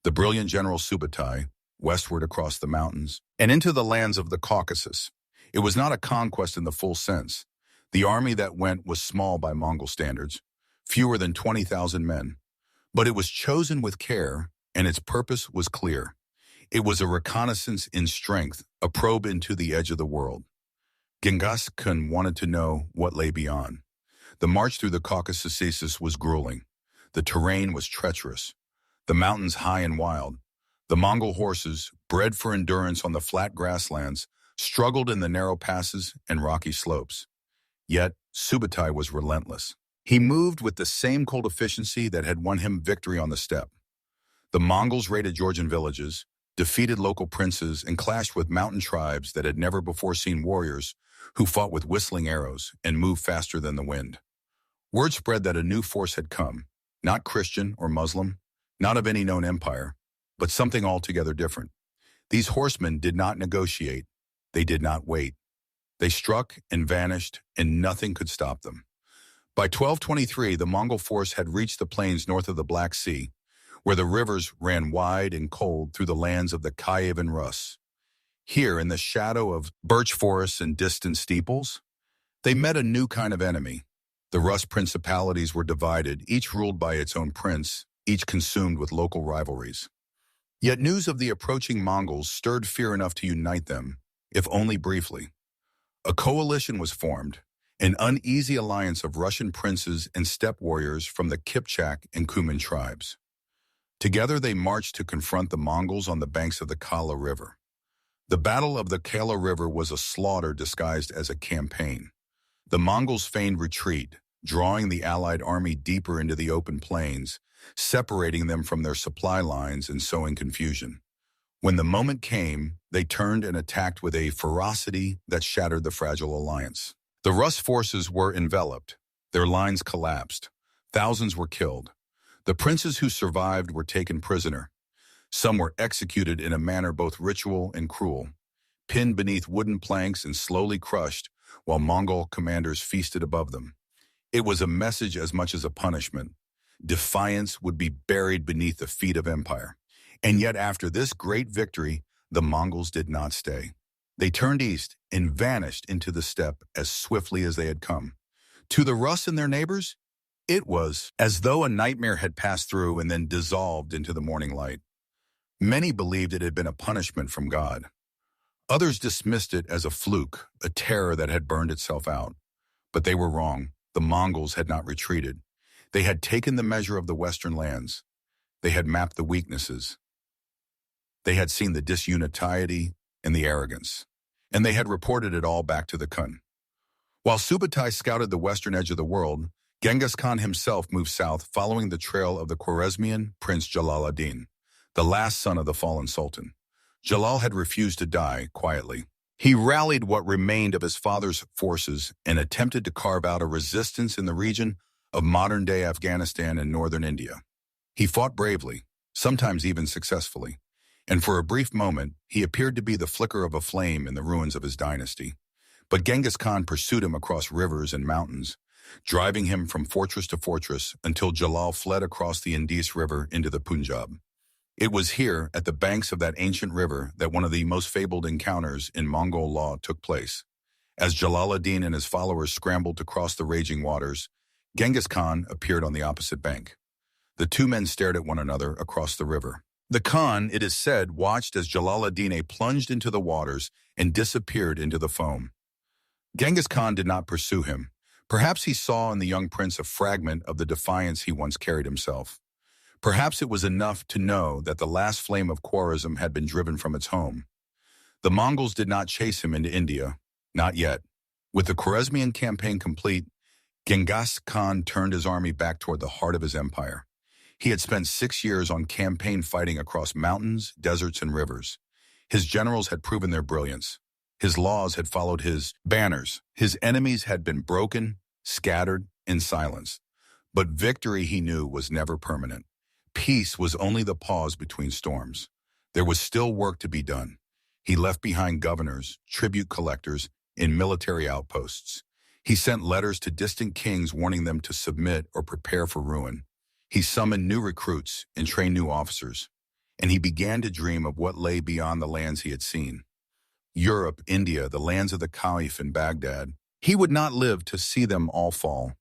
the brilliant General Subutai, westward across the mountains, and into the lands of the Caucasus. It was not a conquest in the full sense. The army that went was small by Mongol standards, fewer than 20,000 men. But it was chosen with care, and its purpose was clear. It was a reconnaissance in strength, a probe into the edge of the world. Genghis Khan wanted to know what lay beyond. The march through the Caucasus was grueling. The terrain was treacherous. The mountains high and wild. The Mongol horses, bred for endurance on the flat grasslands, struggled in the narrow passes and rocky slopes. Yet, Subutai was relentless. He moved with the same cold efficiency that had won him victory on the steppe. The Mongols raided Georgian villages, defeated local princes, and clashed with mountain tribes that had never before seen warriors who fought with whistling arrows and moved faster than the wind. Word spread that a new force had come, not Christian or Muslim, not of any known empire, but something altogether different. These horsemen did not negotiate. They did not wait. They struck and vanished, and nothing could stop them. By 1223, the Mongol force had reached the plains north of the Black Sea, where the rivers ran wide and cold through the lands of the Kiev and Rus. Here, in the shadow of birch forests and distant steeples, they met a new kind of enemy. The Rus principalities were divided, each ruled by its own prince, each consumed with local rivalries. Yet news of the approaching Mongols stirred fear enough to unite them, if only briefly. A coalition was formed, an uneasy alliance of Russian princes and steppe warriors from the Kipchak and Kuman tribes. Together they marched to confront the Mongols on the banks of the Kala River. The Battle of the Kala River was a slaughter disguised as a campaign. The Mongols feigned retreat, drawing the Allied army deeper into the open plains, separating them from their supply lines and sowing confusion. When the moment came, they turned and attacked with a ferocity that shattered the fragile alliance. The Rus forces were enveloped. Their lines collapsed. Thousands were killed. The princes who survived were taken prisoner. Some were executed in a manner both ritual and cruel, pinned beneath wooden planks and slowly crushed while Mongol commanders feasted above them. It was a message as much as a punishment. Defiance would be buried beneath the feet of empire. And yet after this great victory, the Mongols did not stay. They turned east and vanished into the steppe as swiftly as they had come. To the Rus and their neighbors, it was as though a nightmare had passed through and then dissolved into the morning light. Many believed it had been a punishment from God. Others dismissed it as a fluke, a terror that had burned itself out. But they were wrong. The Mongols had not retreated. They had taken the measure of the western lands. They had mapped the weaknesses. They had seen the disunity and the arrogance. And they had reported it all back to the Khan. While Subutai scouted the western edge of the world, Genghis Khan himself moved south following the trail of the Khwarezmian Prince Jalal-ad-Din, the last son of the fallen sultan. Jalal had refused to die quietly. He rallied what remained of his father's forces and attempted to carve out a resistance in the region of modern-day Afghanistan and northern India. He fought bravely, sometimes even successfully, and for a brief moment he appeared to be the flicker of a flame in the ruins of his dynasty. But Genghis Khan pursued him across rivers and mountains, driving him from fortress to fortress until Jalal fled across the Indus River into the Punjab. It was here, at the banks of that ancient river, that one of the most fabled encounters in Mongol law took place. As Jalal-ad-Din and his followers scrambled to cross the raging waters, Genghis Khan appeared on the opposite bank. The two men stared at one another across the river. The Khan, it is said, watched as Jalal-ad-Din plunged into the waters and disappeared into the foam. Genghis Khan did not pursue him. Perhaps he saw in the young prince a fragment of the defiance he once carried himself. Perhaps it was enough to know that the last flame of Khwarizm had been driven from its home. The Mongols did not chase him into India, not yet. With the Khwarezmian campaign complete, Genghis Khan turned his army back toward the heart of his empire. He had spent 6 years on campaign fighting across mountains, deserts, and rivers. His generals had proven their brilliance. His laws had followed his banners. His enemies had been broken, scattered, and silenced. But victory, he knew, was never permanent. Peace was only the pause between storms. There was still work to be done. He left behind governors, tribute collectors, and military outposts. He sent letters to distant kings warning them to submit or prepare for ruin. He summoned new recruits and trained new officers. And he began to dream of what lay beyond the lands he had seen. Europe, India, the lands of the Caliph and Baghdad. He would not live to see them all fall.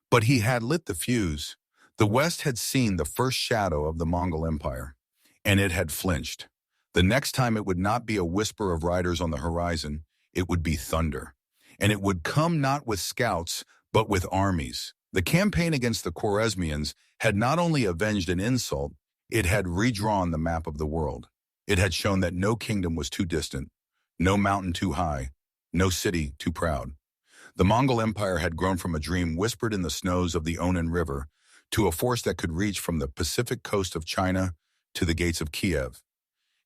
But he had lit the fuse. The West had seen the first shadow of the Mongol Empire, and it had flinched. The next time it would not be a whisper of riders on the horizon, it would be thunder. And it would come not with scouts, but with armies. The campaign against the Khwarezmians had not only avenged an insult, it had redrawn the map of the world. It had shown that no kingdom was too distant, no mountain too high, no city too proud. The Mongol Empire had grown from a dream whispered in the snows of the Onan River to a force that could reach from the Pacific coast of China to the gates of Kiev.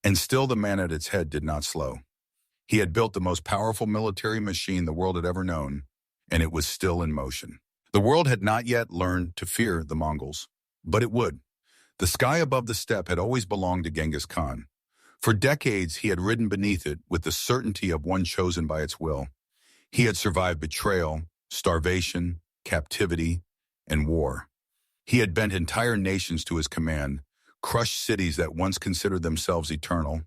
And still the man at its head did not slow. He had built the most powerful military machine the world had ever known, and it was still in motion. The world had not yet learned to fear the Mongols, but it would. The sky above the steppe had always belonged to Genghis Khan. For decades, he had ridden beneath it with the certainty of one chosen by its will. He had survived betrayal, starvation, captivity, and war. He had bent entire nations to his command, crushed cities that once considered themselves eternal,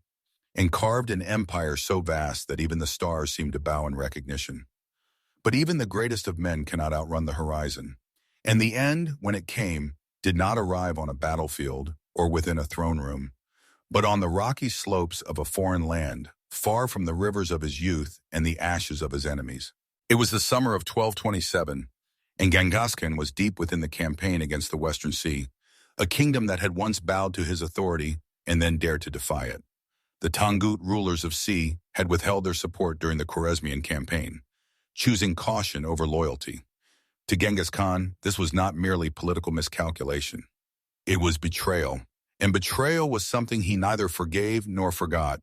and carved an empire so vast that even the stars seemed to bow in recognition. But even the greatest of men cannot outrun the horizon. And the end, when it came, did not arrive on a battlefield or within a throne room, but on the rocky slopes of a foreign land, far from the rivers of his youth and the ashes of his enemies. It was the summer of 1227, and Genghis Khan was deep within the campaign against the Western Sea, a kingdom that had once bowed to his authority and then dared to defy it. The Tangut rulers of Sea had withheld their support during the Khwarezmian campaign, choosing caution over loyalty. To Genghis Khan, this was not merely political miscalculation. It was betrayal, and betrayal was something he neither forgave nor forgot.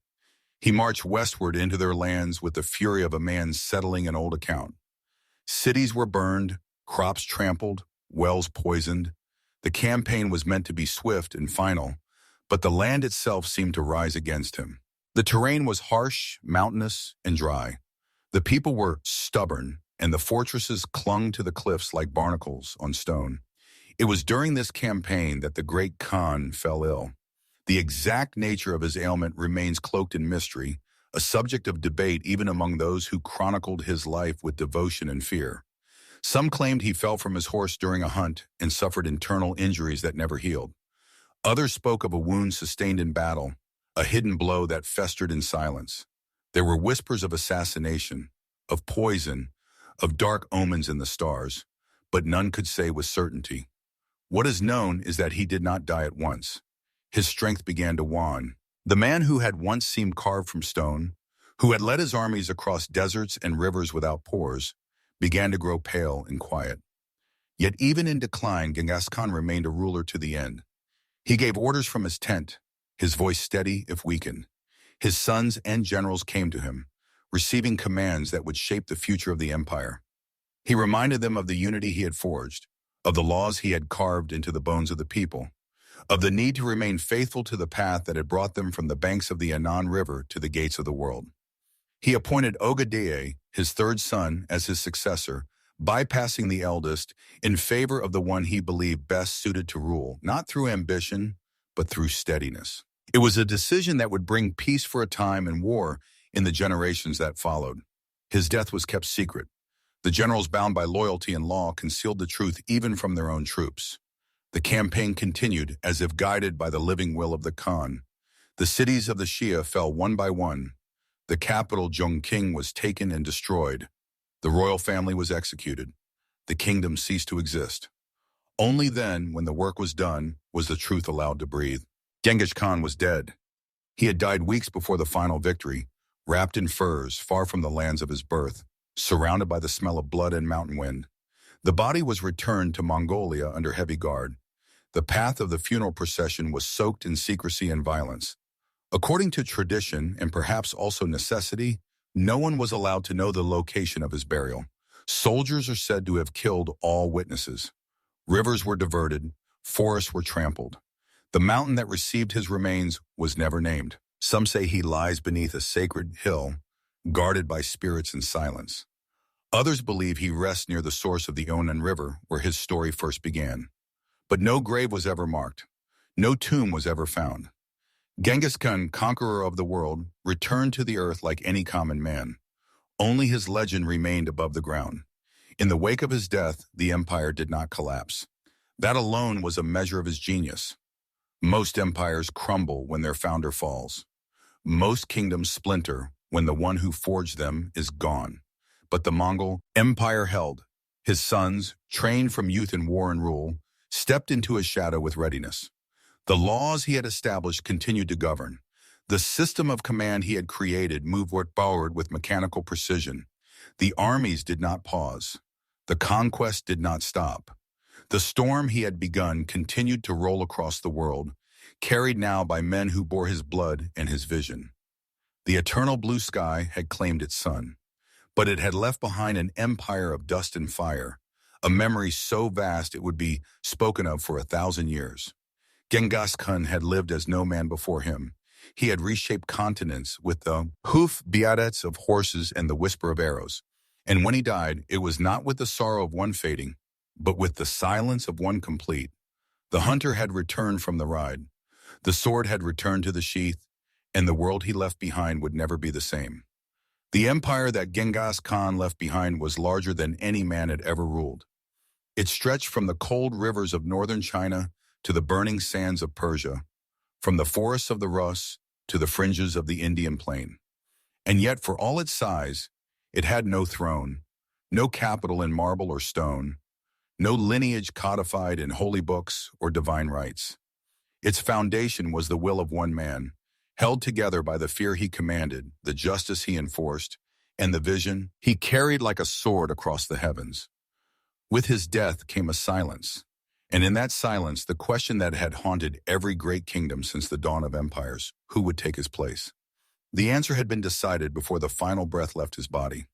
He marched westward into their lands with the fury of a man settling an old account. Cities were burned, crops trampled, wells poisoned. The campaign was meant to be swift and final, but the land itself seemed to rise against him. The terrain was harsh, mountainous, and dry. The people were stubborn, and the fortresses clung to the cliffs like barnacles on stone. It was during this campaign that the great Khan fell ill. The exact nature of his ailment remains cloaked in mystery, a subject of debate even among those who chronicled his life with devotion and fear. Some claimed he fell from his horse during a hunt and suffered internal injuries that never healed. Others spoke of a wound sustained in battle, a hidden blow that festered in silence. There were whispers of assassination, of poison, of dark omens in the stars, but none could say with certainty. What is known is that he did not die at once. His strength began to wane. The man who had once seemed carved from stone, who had led his armies across deserts and rivers without pores, began to grow pale and quiet. Yet even in decline, Genghis Khan remained a ruler to the end. He gave orders from his tent, his voice steady if weakened. His sons and generals came to him, receiving commands that would shape the future of the empire. He reminded them of the unity he had forged, of the laws he had carved into the bones of the people, of the need to remain faithful to the path that had brought them from the banks of the Anan River to the gates of the world. He appointed Ogadeye, his third son, as his successor, bypassing the eldest in favor of the one he believed best suited to rule, not through ambition, but through steadiness. It was a decision that would bring peace for a time and war in the generations that followed. His death was kept secret. The generals bound by loyalty and law concealed the truth even from their own troops. The campaign continued as if guided by the living will of the Khan. The cities of the Shia fell one by one. The capital, Chongqing, was taken and destroyed. The royal family was executed. The kingdom ceased to exist. Only then, when the work was done, was the truth allowed to breathe. Genghis Khan was dead. He had died weeks before the final victory, wrapped in furs, far from the lands of his birth, surrounded by the smell of blood and mountain wind. The body was returned to Mongolia under heavy guard. The path of the funeral procession was soaked in secrecy and violence. According to tradition, and perhaps also necessity, no one was allowed to know the location of his burial. Soldiers are said to have killed all witnesses. Rivers were diverted, forests were trampled. The mountain that received his remains was never named. Some say he lies beneath a sacred hill, guarded by spirits in silence. Others believe he rests near the source of the Onan River, where his story first began. But no grave was ever marked. No tomb was ever found. Genghis Khan, conqueror of the world, returned to the earth like any common man. Only his legend remained above the ground. In the wake of his death, the empire did not collapse. That alone was a measure of his genius. Most empires crumble when their founder falls. Most kingdoms splinter when the one who forged them is gone. But the Mongol Empire held. His sons, trained from youth in war and rule, stepped into his shadow with readiness. The laws he had established continued to govern. The system of command he had created moved forward with mechanical precision. The armies did not pause. The conquest did not stop. The storm he had begun continued to roll across the world, carried now by men who bore his blood and his vision. The eternal blue sky had claimed its sun, but it had left behind an empire of dust and fire, a memory so vast it would be spoken of for 1,000 years. Genghis Khan had lived as no man before him. He had reshaped continents with the hoof beads of horses and the whisper of arrows. And when he died, it was not with the sorrow of one fading, but with the silence of one complete. The hunter had returned from the ride. The sword had returned to the sheath, and the world he left behind would never be the same. The empire that Genghis Khan left behind was larger than any man had ever ruled. It stretched from the cold rivers of northern China to the burning sands of Persia, from the forests of the Rus to the fringes of the Indian plain. And yet, for all its size, it had no throne, no capital in marble or stone, no lineage codified in holy books or divine rights. Its foundation was the will of one man, held together by the fear he commanded, the justice he enforced, and the vision he carried like a sword across the heavens. With his death came a silence, and in that silence, the question that had haunted every great kingdom since the dawn of empires: who would take his place? The answer had been decided before the final breath left his body.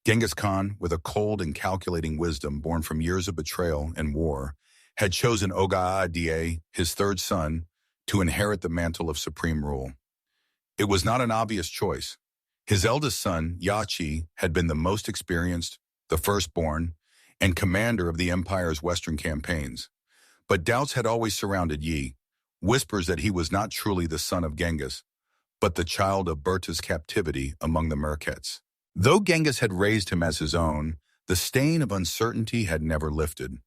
Genghis Khan, with a cold and calculating wisdom born from years of betrayal and war, had chosen Oga-Adie, his third son, to inherit the mantle of supreme rule. It was not an obvious choice. His eldest son, Yachi, had been the most experienced, the firstborn, and commander of the empire's western campaigns. But doubts had always surrounded Yi, whispers that he was not truly the son of Genghis, but the child of Berta's captivity among the Merkets. Though Genghis had raised him as his own, the stain of uncertainty had never lifted,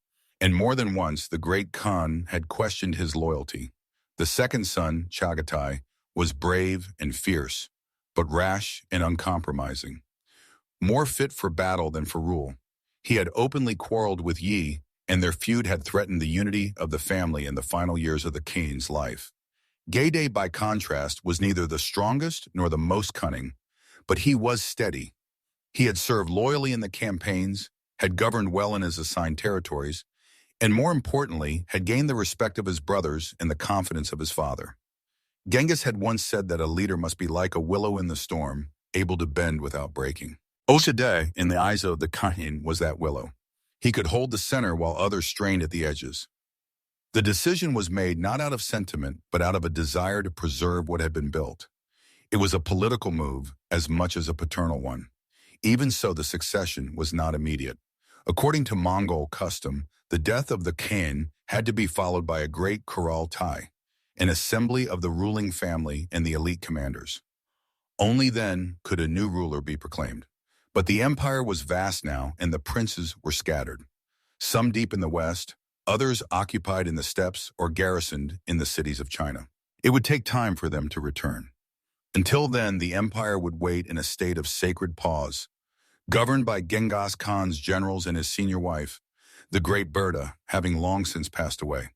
and more than once the great Khan had questioned his loyalty. The second son, Chagatai, was brave and fierce, but rash and uncompromising. More fit for battle than for rule, he had openly quarreled with Yi, and their feud had threatened the unity of the family in the final years of the king's life. Gede, by contrast, was neither the strongest nor the most cunning, but he was steady. He had served loyally in the campaigns, had governed well in his assigned territories, and more importantly, had gained the respect of his brothers and the confidence of his father. Genghis had once said that a leader must be like a willow in the storm, able to bend without breaking. Osadeh, in the eyes of the Khan, was that willow. He could hold the center while others strained at the edges. The decision was made not out of sentiment, but out of a desire to preserve what had been built. It was a political move as much as a paternal one. Even so, the succession was not immediate. According to Mongol custom, the death of the Khan had to be followed by a great Kurultai, an assembly of the ruling family and the elite commanders. Only then could a new ruler be proclaimed. But the empire was vast now, and the princes were scattered. Some deep in the west, others occupied in the steppes or garrisoned in the cities of China. It would take time for them to return. Until then, the empire would wait in a state of sacred pause, governed by Genghis Khan's generals and his senior wife, the great Berta, having long since passed away.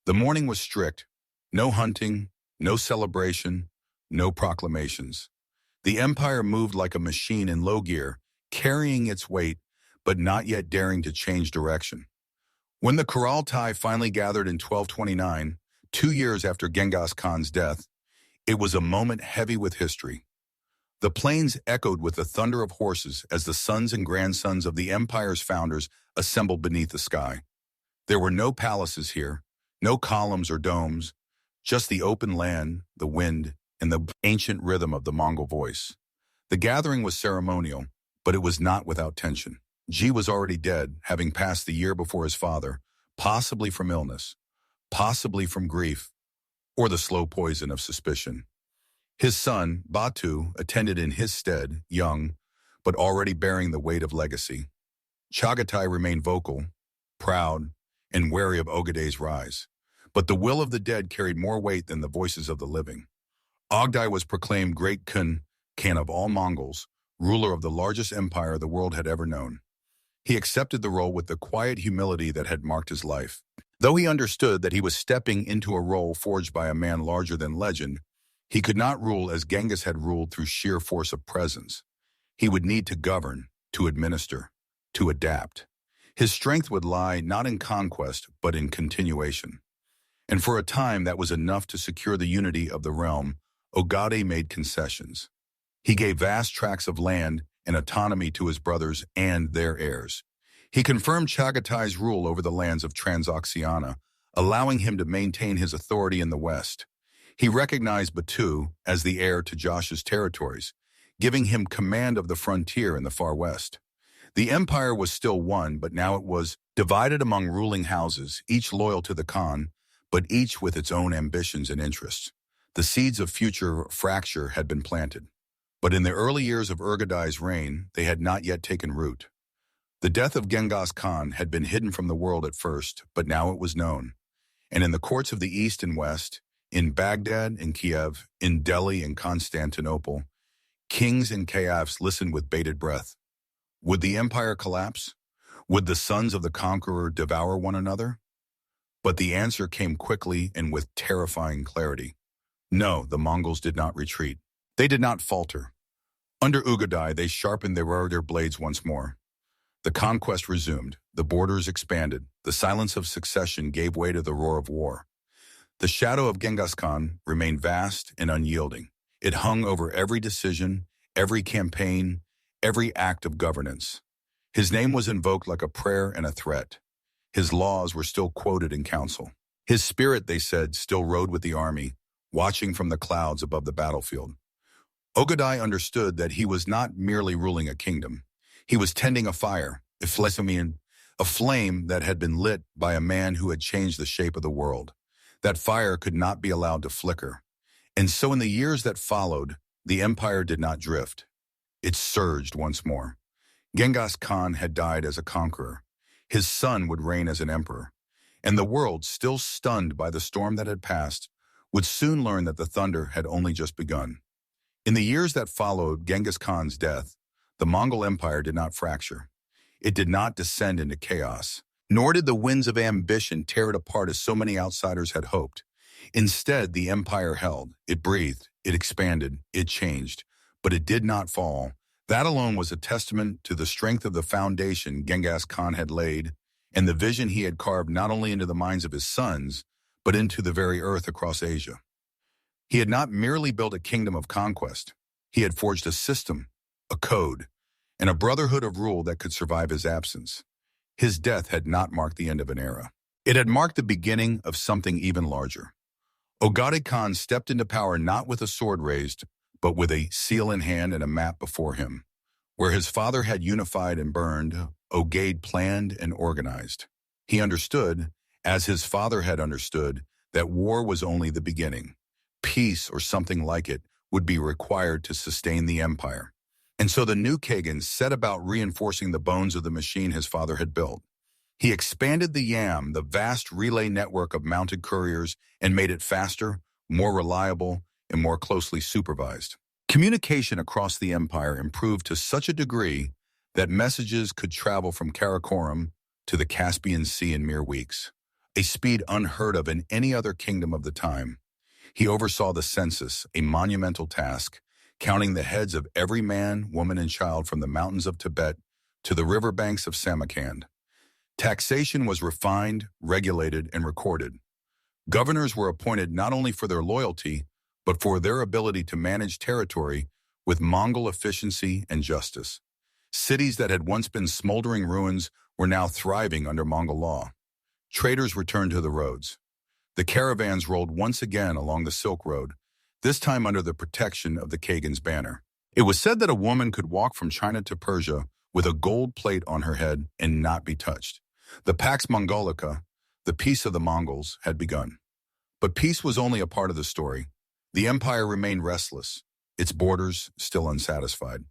The mourning was strict: no hunting, no celebration, no proclamations. The empire moved like a machine in low gear, carrying its weight, but not yet daring to change direction. When the Kurultai finally gathered in 1229, 2 years after Genghis Khan's death, it was a moment heavy with history. The plains echoed with the thunder of horses as the sons and grandsons of the empire's founders assembled beneath the sky. There were no palaces here, no columns or domes, just the open land, the wind, and the ancient rhythm of the Mongol voice. The gathering was ceremonial, but it was not without tension. Ji was already dead, having passed the year before his father, possibly from illness, possibly from grief, or the slow poison of suspicion. His son, Batu, attended in his stead, young, but already bearing the weight of legacy. Chagatai remained vocal, proud, and wary of Ogaday's rise. But the will of the dead carried more weight than the voices of the living. Ogdai was proclaimed Great Khan of all Mongols, ruler of the largest empire the world had ever known. He accepted the role with the quiet humility that had marked his life. Though he understood that he was stepping into a role forged by a man larger than legend, he could not rule as Genghis had ruled through sheer force of presence. He would need to govern, to administer, to adapt. His strength would lie not in conquest, but in continuation. And for a time that was enough to secure the unity of the realm. Ogade made concessions. He gave vast tracts of land and autonomy to his brothers and their heirs. He confirmed Chaghatay's rule over the lands of Transoxiana, allowing him to maintain his authority in the west. He recognized Batu as the heir to Josh's territories, giving him command of the frontier in the far west. The empire was still one, but now it was divided among ruling houses, each loyal to the Khan, but each with its own ambitions and interests. The seeds of future fracture had been planted. But in the early years of Urgadai's reign, they had not yet taken root. The death of Genghis Khan had been hidden from the world at first, but now it was known. And in the courts of the East and West, in Baghdad and Kiev, in Delhi and Constantinople, kings and caliphs listened with bated breath. Would the empire collapse? Would the sons of the conqueror devour one another? But the answer came quickly and with terrifying clarity. No, the Mongols did not retreat. They did not falter. Under Ugadai, they sharpened their blades once more. The conquest resumed. The borders expanded. The silence of succession gave way to the roar of war. The shadow of Genghis Khan remained vast and unyielding. It hung over every decision, every campaign, every act of governance. His name was invoked like a prayer and a threat. His laws were still quoted in council. His spirit, they said, still rode with the army, watching from the clouds above the battlefield. Ogadai understood that he was not merely ruling a kingdom. He was tending a fire, a flame that had been lit by a man who had changed the shape of the world. That fire could not be allowed to flicker. And so in the years that followed, the empire did not drift. It surged once more. Genghis Khan had died as a conqueror. His son would reign as an emperor. And the world, still stunned by the storm that had passed, would soon learn that the thunder had only just begun. In the years that followed Genghis Khan's death, the Mongol Empire did not fracture. It did not descend into chaos, nor did the winds of ambition tear it apart as so many outsiders had hoped. Instead, the empire held. It breathed, it expanded, it changed, but it did not fall. That alone was a testament to the strength of the foundation Genghis Khan had laid and the vision he had carved not only into the minds of his sons, but into the very earth across Asia. He had not merely built a kingdom of conquest. He had forged a system, a code, and a brotherhood of rule that could survive his absence. His death had not marked the end of an era. It had marked the beginning of something even larger. Ogade Khan stepped into power not with a sword raised, but with a seal in hand and a map before him. Where his father had unified and burned, Ogade planned and organized. He understood, as his father had understood, that war was only the beginning. Peace, or something like it, would be required to sustain the empire. And so the new Kagan set about reinforcing the bones of the machine his father had built. He expanded the YAM, the vast relay network of mounted couriers, and made it faster, more reliable, and more closely supervised. Communication across the empire improved to such a degree that messages could travel from Karakoram to the Caspian Sea in mere weeks, a speed unheard of in any other kingdom of the time. He oversaw the census, a monumental task, counting the heads of every man, woman, and child from the mountains of Tibet to the riverbanks of Samarkand. Taxation was refined, regulated, and recorded. Governors were appointed not only for their loyalty, but for their ability to manage territory with Mongol efficiency and justice. Cities that had once been smoldering ruins were now thriving under Mongol law. Traders returned to the roads. The caravans rolled once again along the Silk Road, this time under the protection of the Kagan's banner. It was said that a woman could walk from China to Persia with a gold plate on her head and not be touched. The Pax Mongolica, the peace of the Mongols, had begun. But peace was only a part of the story. The empire remained restless, its borders still unsatisfied.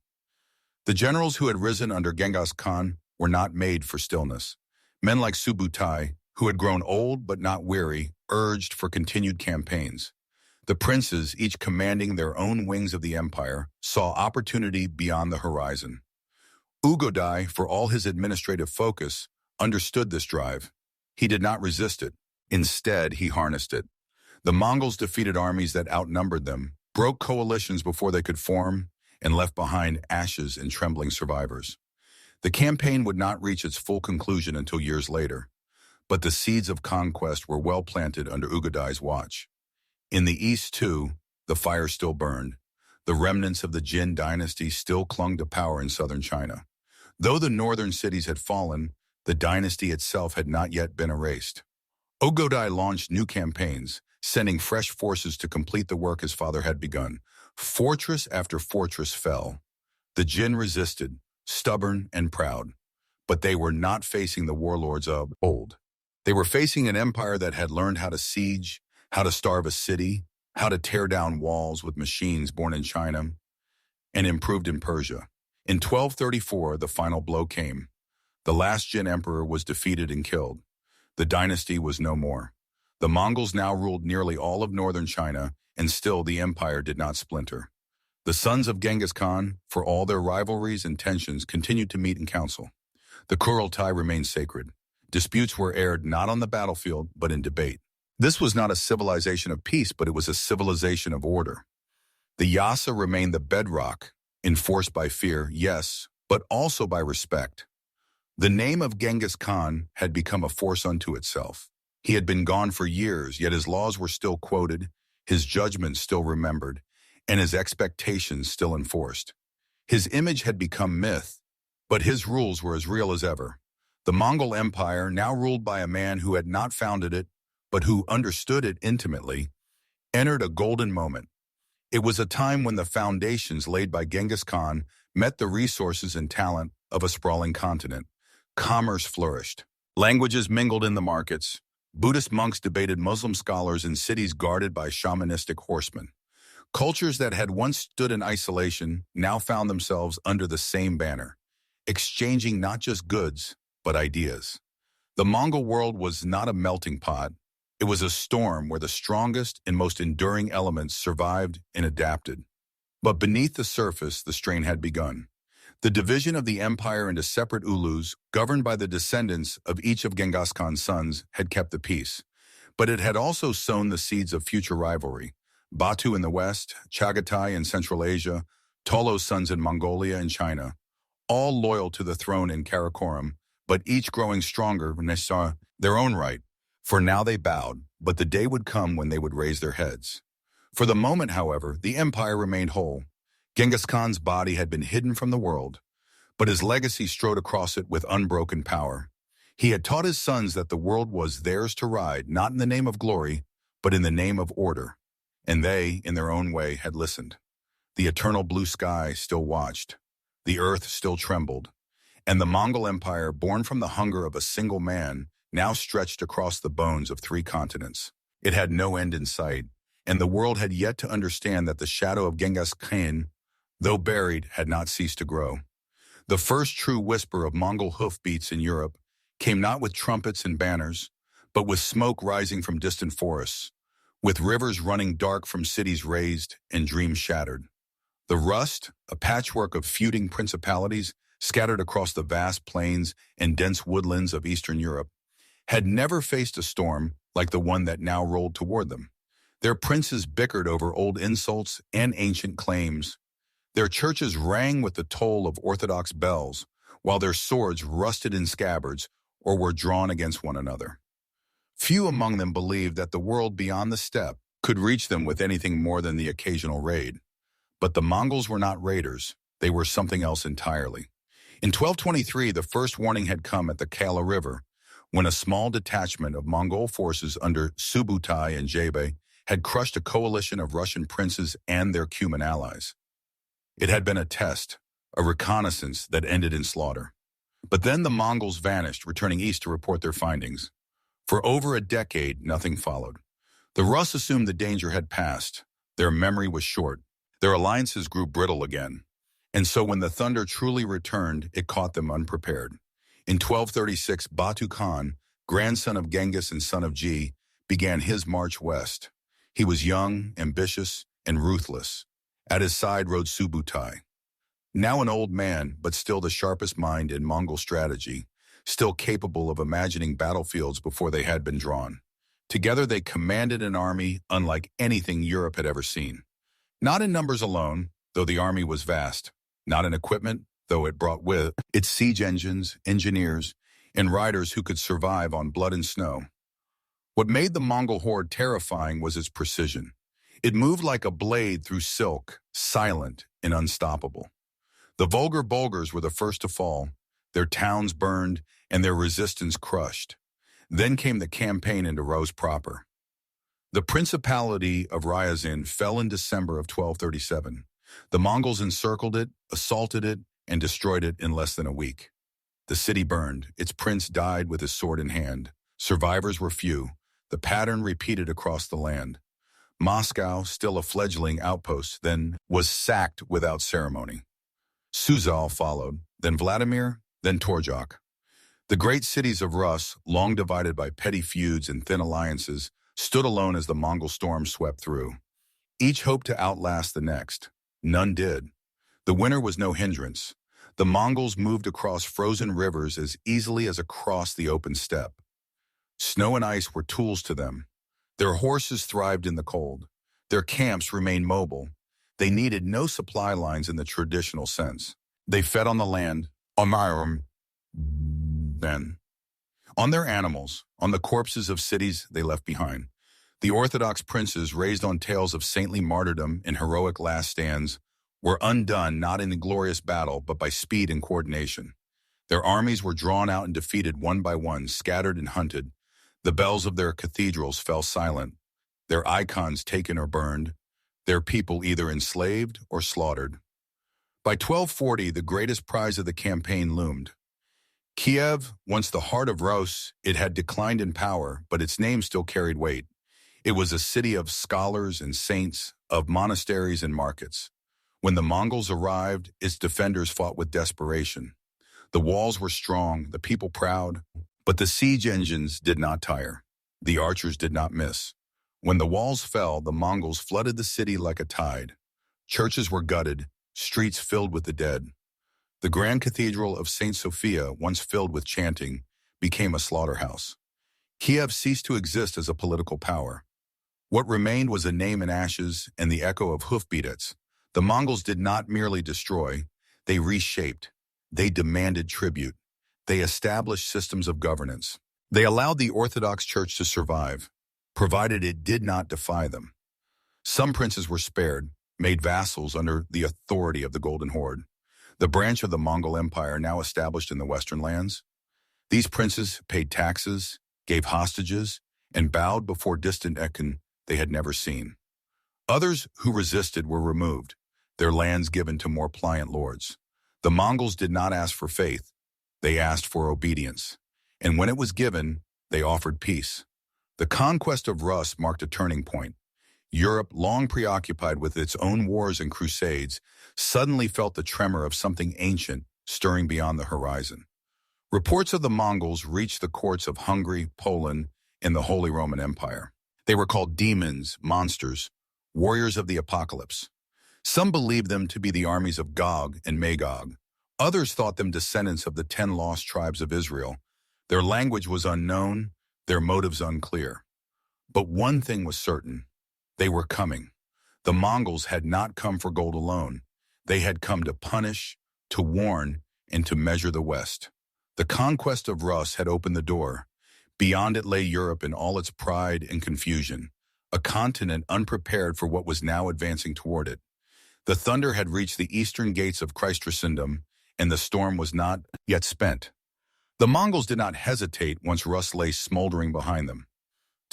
The generals who had risen under Genghis Khan were not made for stillness. Men like Subutai, who had grown old but not weary, urged for continued campaigns. The princes, each commanding their own wings of the empire, saw opportunity beyond the horizon. Ugodai, for all his administrative focus, understood this drive. He did not resist it. Instead, he harnessed it. The Mongols defeated armies that outnumbered them, broke coalitions before they could form, and left behind ashes and trembling survivors. The campaign would not reach its full conclusion until years later, but the seeds of conquest were well planted under Ugadai's watch. In the east, too, the fire still burned. The remnants of the Jin dynasty still clung to power in southern China. Though the northern cities had fallen, the dynasty itself had not yet been erased. Ugadai launched new campaigns, sending fresh forces to complete the work his father had begun. Fortress after fortress fell. The Jin resisted, stubborn and proud. But they were not facing the warlords of old. They were facing an empire that had learned how to siege, how to starve a city, how to tear down walls with machines born in China and improved in Persia. In 1234, the final blow came. The last Jin emperor was defeated and killed. The dynasty was no more. The Mongols now ruled nearly all of northern China, and still the empire did not splinter. The sons of Genghis Khan, for all their rivalries and tensions, continued to meet in council. The Kurultai remained sacred. Disputes were aired not on the battlefield, but in debate. This was not a civilization of peace, but it was a civilization of order. The Yasa remained the bedrock, enforced by fear, yes, but also by respect. The name of Genghis Khan had become a force unto itself. He had been gone for years, yet his laws were still quoted, his judgments still remembered, and his expectations still enforced. His image had become myth, but his rules were as real as ever. The Mongol Empire, now ruled by a man who had not founded it, but who understood it intimately, entered a golden moment. It was a time when the foundations laid by Genghis Khan met the resources and talent of a sprawling continent. Commerce flourished. Languages mingled in the markets. Buddhist monks debated Muslim scholars in cities guarded by shamanistic horsemen. Cultures that had once stood in isolation now found themselves under the same banner, exchanging not just goods, but ideas. The Mongol world was not a melting pot. It was a storm where the strongest and most enduring elements survived and adapted. But beneath the surface, the strain had begun. The division of the empire into separate ulus, governed by the descendants of each of Genghis Khan's sons, had kept the peace. But it had also sown the seeds of future rivalry. Batu in the west, Chagatai in Central Asia, Tolo's sons in Mongolia and China, all loyal to the throne in Karakoram, but each growing stronger when they saw their own right. For now they bowed, but the day would come when they would raise their heads. For the moment, however, the empire remained whole. Genghis Khan's body had been hidden from the world, but his legacy strode across it with unbroken power. He had taught his sons that the world was theirs to ride, not in the name of glory, but in the name of order. And they, in their own way, had listened. The eternal blue sky still watched. The earth still trembled. And the Mongol Empire, born from the hunger of a single man, now stretched across the bones of 3 continents. It had no end in sight, and the world had yet to understand that the shadow of Genghis Khan, though buried, had not ceased to grow. The first true whisper of Mongol hoofbeats in Europe came not with trumpets and banners, but with smoke rising from distant forests, with rivers running dark from cities razed and dreams shattered. The Rust, a patchwork of feuding principalities scattered across the vast plains and dense woodlands of Eastern Europe, had never faced a storm like the one that now rolled toward them. Their princes bickered over old insults and ancient claims. Their churches rang with the toll of orthodox bells, while their swords rusted in scabbards or were drawn against one another. Few among them believed that the world beyond the steppe could reach them with anything more than the occasional raid. But the Mongols were not raiders. They were something else entirely. In 1223, the first warning had come at the Kala River, when a small detachment of Mongol forces under Subutai and Jebe had crushed a coalition of Russian princes and their Cuman allies. It had been a test, a reconnaissance that ended in slaughter. But then the Mongols vanished, returning east to report their findings. For over a decade, nothing followed. The Rus assumed the danger had passed. Their memory was short. Their alliances grew brittle again. And so when the thunder truly returned, it caught them unprepared. In 1236, Batu Khan, grandson of Genghis and son of Ji, began his march west. He was young, ambitious, and ruthless. At his side rode Subutai. Now an old man, but still the sharpest mind in Mongol strategy, still capable of imagining battlefields before they had been drawn. Together they commanded an army unlike anything Europe had ever seen. Not in numbers alone, though the army was vast, not in equipment, though it brought with its siege engines, engineers, and riders who could survive on blood and snow. What made the Mongol horde terrifying was its precision. It moved like a blade through silk, silent and unstoppable. The vulgar Bulgars were the first to fall, their towns burned, and their resistance crushed. Then came the campaign into Rus proper. The Principality of Ryazan fell in December of 1237. The Mongols encircled it, assaulted it, and destroyed it in less than a week. The city burned. Its prince died with his sword in hand. Survivors were few. The pattern repeated across the land. Moscow, still a fledgling outpost, then was sacked without ceremony. Suzal followed, then Vladimir, then Torjok. The great cities of Rus, long divided by petty feuds and thin alliances, stood alone as the Mongol storm swept through. Each hoped to outlast the next. None did. The winter was no hindrance. The Mongols moved across frozen rivers as easily as across the open steppe. Snow and ice were tools to them. Their horses thrived in the cold. Their camps remained mobile. They needed no supply lines in the traditional sense. They fed on the land, on their animals, on the corpses of cities they left behind. The Orthodox princes, raised on tales of saintly martyrdom and heroic last stands, were undone not in glorious battle, but by speed and coordination. Their armies were drawn out and defeated one by one, scattered and hunted. The bells of their cathedrals fell silent, their icons taken or burned, their people either enslaved or slaughtered. By 1240, the greatest prize of the campaign loomed. Kiev, once the heart of Rus, it had declined in power, but its name still carried weight. It was a city of scholars and saints, of monasteries and markets. When the Mongols arrived, its defenders fought with desperation. The walls were strong, the people proud, but the siege engines did not tire. The archers did not miss. When the walls fell, the Mongols flooded the city like a tide. Churches were gutted, streets filled with the dead. The Grand Cathedral of St. Sophia, once filled with chanting, became a slaughterhouse. Kiev ceased to exist as a political power. What remained was a name in ashes and the echo of hoofbeats. The Mongols did not merely destroy, they reshaped. They demanded tribute. They established systems of governance. They allowed the Orthodox Church to survive, provided it did not defy them. Some princes were spared, made vassals under the authority of the Golden Horde, the branch of the Mongol Empire now established in the Western lands. These princes paid taxes, gave hostages, and bowed before distant Ekin they had never seen. Others who resisted were removed, their lands given to more pliant lords. The Mongols did not ask for faith, they asked for obedience, and when it was given, they offered peace. The conquest of Rus marked a turning point. Europe, long preoccupied with its own wars and crusades, suddenly felt the tremor of something ancient stirring beyond the horizon. Reports of the Mongols reached the courts of Hungary, Poland, and the Holy Roman Empire. They were called demons, monsters, warriors of the apocalypse. Some believed them to be the armies of Gog and Magog. Others thought them descendants of the 10 lost tribes of Israel. Their language was unknown, their motives unclear. But one thing was certain. They were coming. The Mongols had not come for gold alone. They had come to punish, to warn, and to measure the West. The conquest of Rus had opened the door. Beyond it lay Europe in all its pride and confusion, a continent unprepared for what was now advancing toward it. The thunder had reached the eastern gates of Christendom, and the storm was not yet spent. The Mongols did not hesitate once Rus lay smoldering behind them.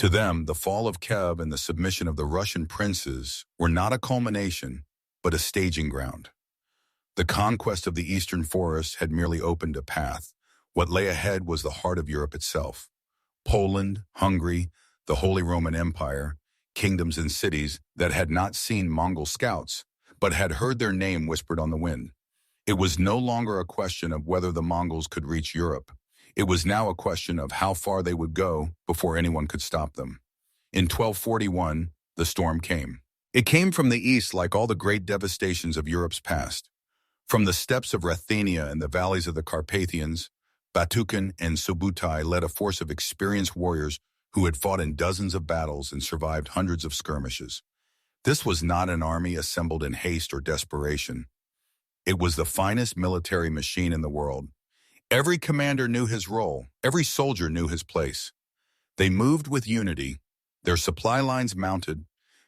To them, the fall of Kiev and the submission of the Russian princes were not a culmination, but a staging ground. The conquest of the eastern forests had merely opened a path. What lay ahead was the heart of Europe itself. Poland, Hungary, the Holy Roman Empire, kingdoms and cities that had not seen Mongol scouts, but had heard their name whispered on the wind. It was no longer a question of whether the Mongols could reach Europe. It was now a question of how far they would go before anyone could stop them. In 1241, the storm came. It came from the east like all the great devastations of Europe's past. From the steppes of Ruthenia and the valleys of the Carpathians, Batukan and Subutai led a force of experienced warriors who had fought in dozens of battles and survived hundreds of skirmishes. This was not an army assembled in haste or desperation. It was the finest military machine in the world. Every commander knew his role. Every soldier knew his place. They moved with unity, their supply lines mounted,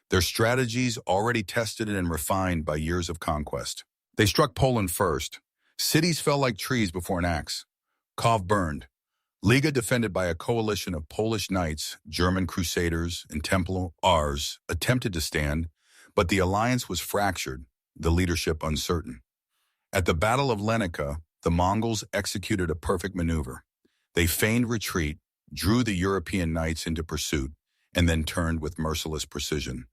their strategies already tested and refined by years of conquest. They struck Poland first. Cities fell like trees before an axe. Kiev burned. Liga, defended by a coalition of Polish knights, German crusaders, and Temple Ars, attempted to stand, but the alliance was fractured, the leadership uncertain. At the Battle of Lenica, the Mongols executed a perfect maneuver. They feigned retreat, drew the European knights into pursuit, and then turned with merciless precision.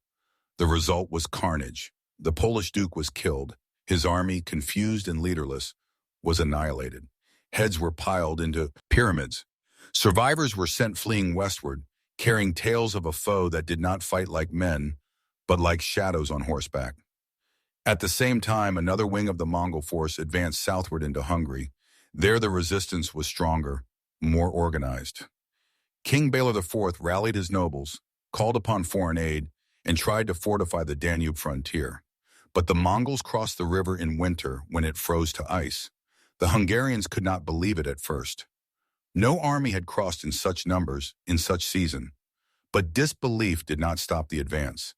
The result was carnage. The Polish duke was killed. His army, confused and leaderless, was annihilated. Heads were piled into pyramids. Survivors were sent fleeing westward, carrying tales of a foe that did not fight like men, but like shadows on horseback. At the same time, another wing of the Mongol force advanced southward into Hungary. There the resistance was stronger, more organized. King Bela IV rallied his nobles, called upon foreign aid, and tried to fortify the Danube frontier. But the Mongols crossed the river in winter when it froze to ice. The Hungarians could not believe it at first. No army had crossed in such numbers, in such season. But disbelief did not stop the advance.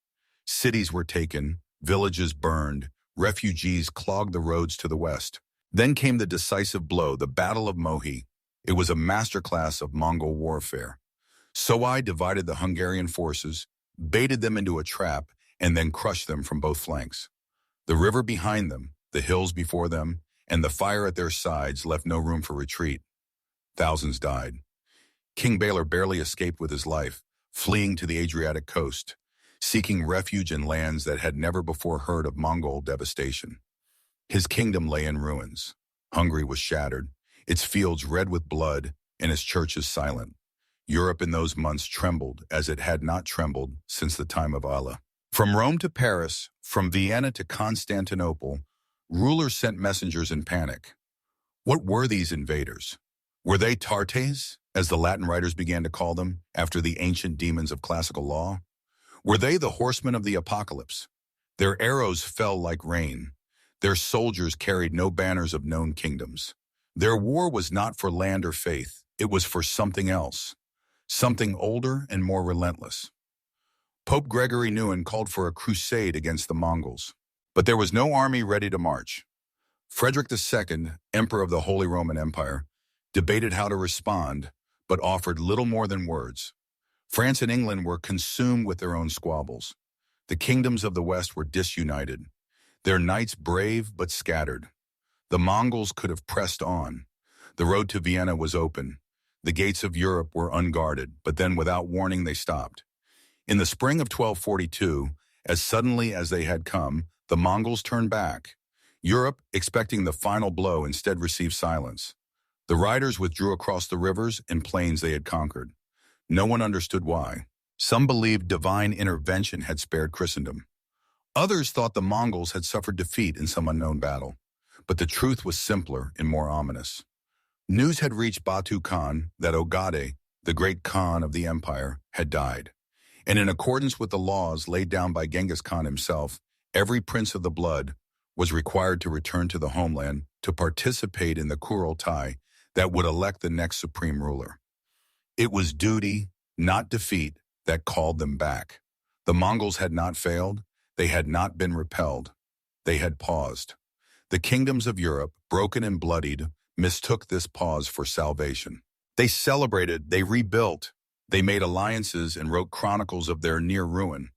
Cities were taken, villages burned, refugees clogged the roads to the west. Then came the decisive blow, the Battle of Mohi. It was a masterclass of Mongol warfare. Soai divided the Hungarian forces, baited them into a trap, and then crushed them from both flanks. The river behind them, the hills before them, and the fire at their sides left no room for retreat. Thousands died. King Bela barely escaped with his life, fleeing to the Adriatic coast, seeking refuge in lands that had never before heard of Mongol devastation. His kingdom lay in ruins. Hungary was shattered, its fields red with blood, and its churches silent. Europe in those months trembled as it had not trembled since the time of Allah. From Rome to Paris, from Vienna to Constantinople, rulers sent messengers in panic. What were these invaders? Were they Tartars, as the Latin writers began to call them, after the ancient demons of classical law? Were they the horsemen of the apocalypse? Their arrows fell like rain. Their soldiers carried no banners of known kingdoms. Their war was not for land or faith. It was for something else, something older and more relentless. Pope Gregory Newman called for a crusade against the Mongols, but there was no army ready to march. Frederick II, Emperor of the Holy Roman Empire, debated how to respond, but offered little more than words. France and England were consumed with their own squabbles. The kingdoms of the West were disunited, their knights brave but scattered. The Mongols could have pressed on. The road to Vienna was open. The gates of Europe were unguarded, but then without warning they stopped. In the spring of 1242, as suddenly as they had come, the Mongols turned back. Europe, expecting the final blow, instead received silence. The riders withdrew across the rivers and plains they had conquered. No one understood why. Some believed divine intervention had spared Christendom. Others thought the Mongols had suffered defeat in some unknown battle. But the truth was simpler and more ominous. News had reached Batu Khan that Ogade, the great Khan of the empire, had died. And in accordance with the laws laid down by Genghis Khan himself, every prince of the blood was required to return to the homeland to participate in the Kurultai that would elect the next supreme ruler. It was duty, not defeat, that called them back. The Mongols had not failed. They had not been repelled. They had paused. The kingdoms of Europe, broken and bloodied, mistook this pause for salvation. They celebrated, they rebuilt, they made alliances and wrote chronicles of their near ruin.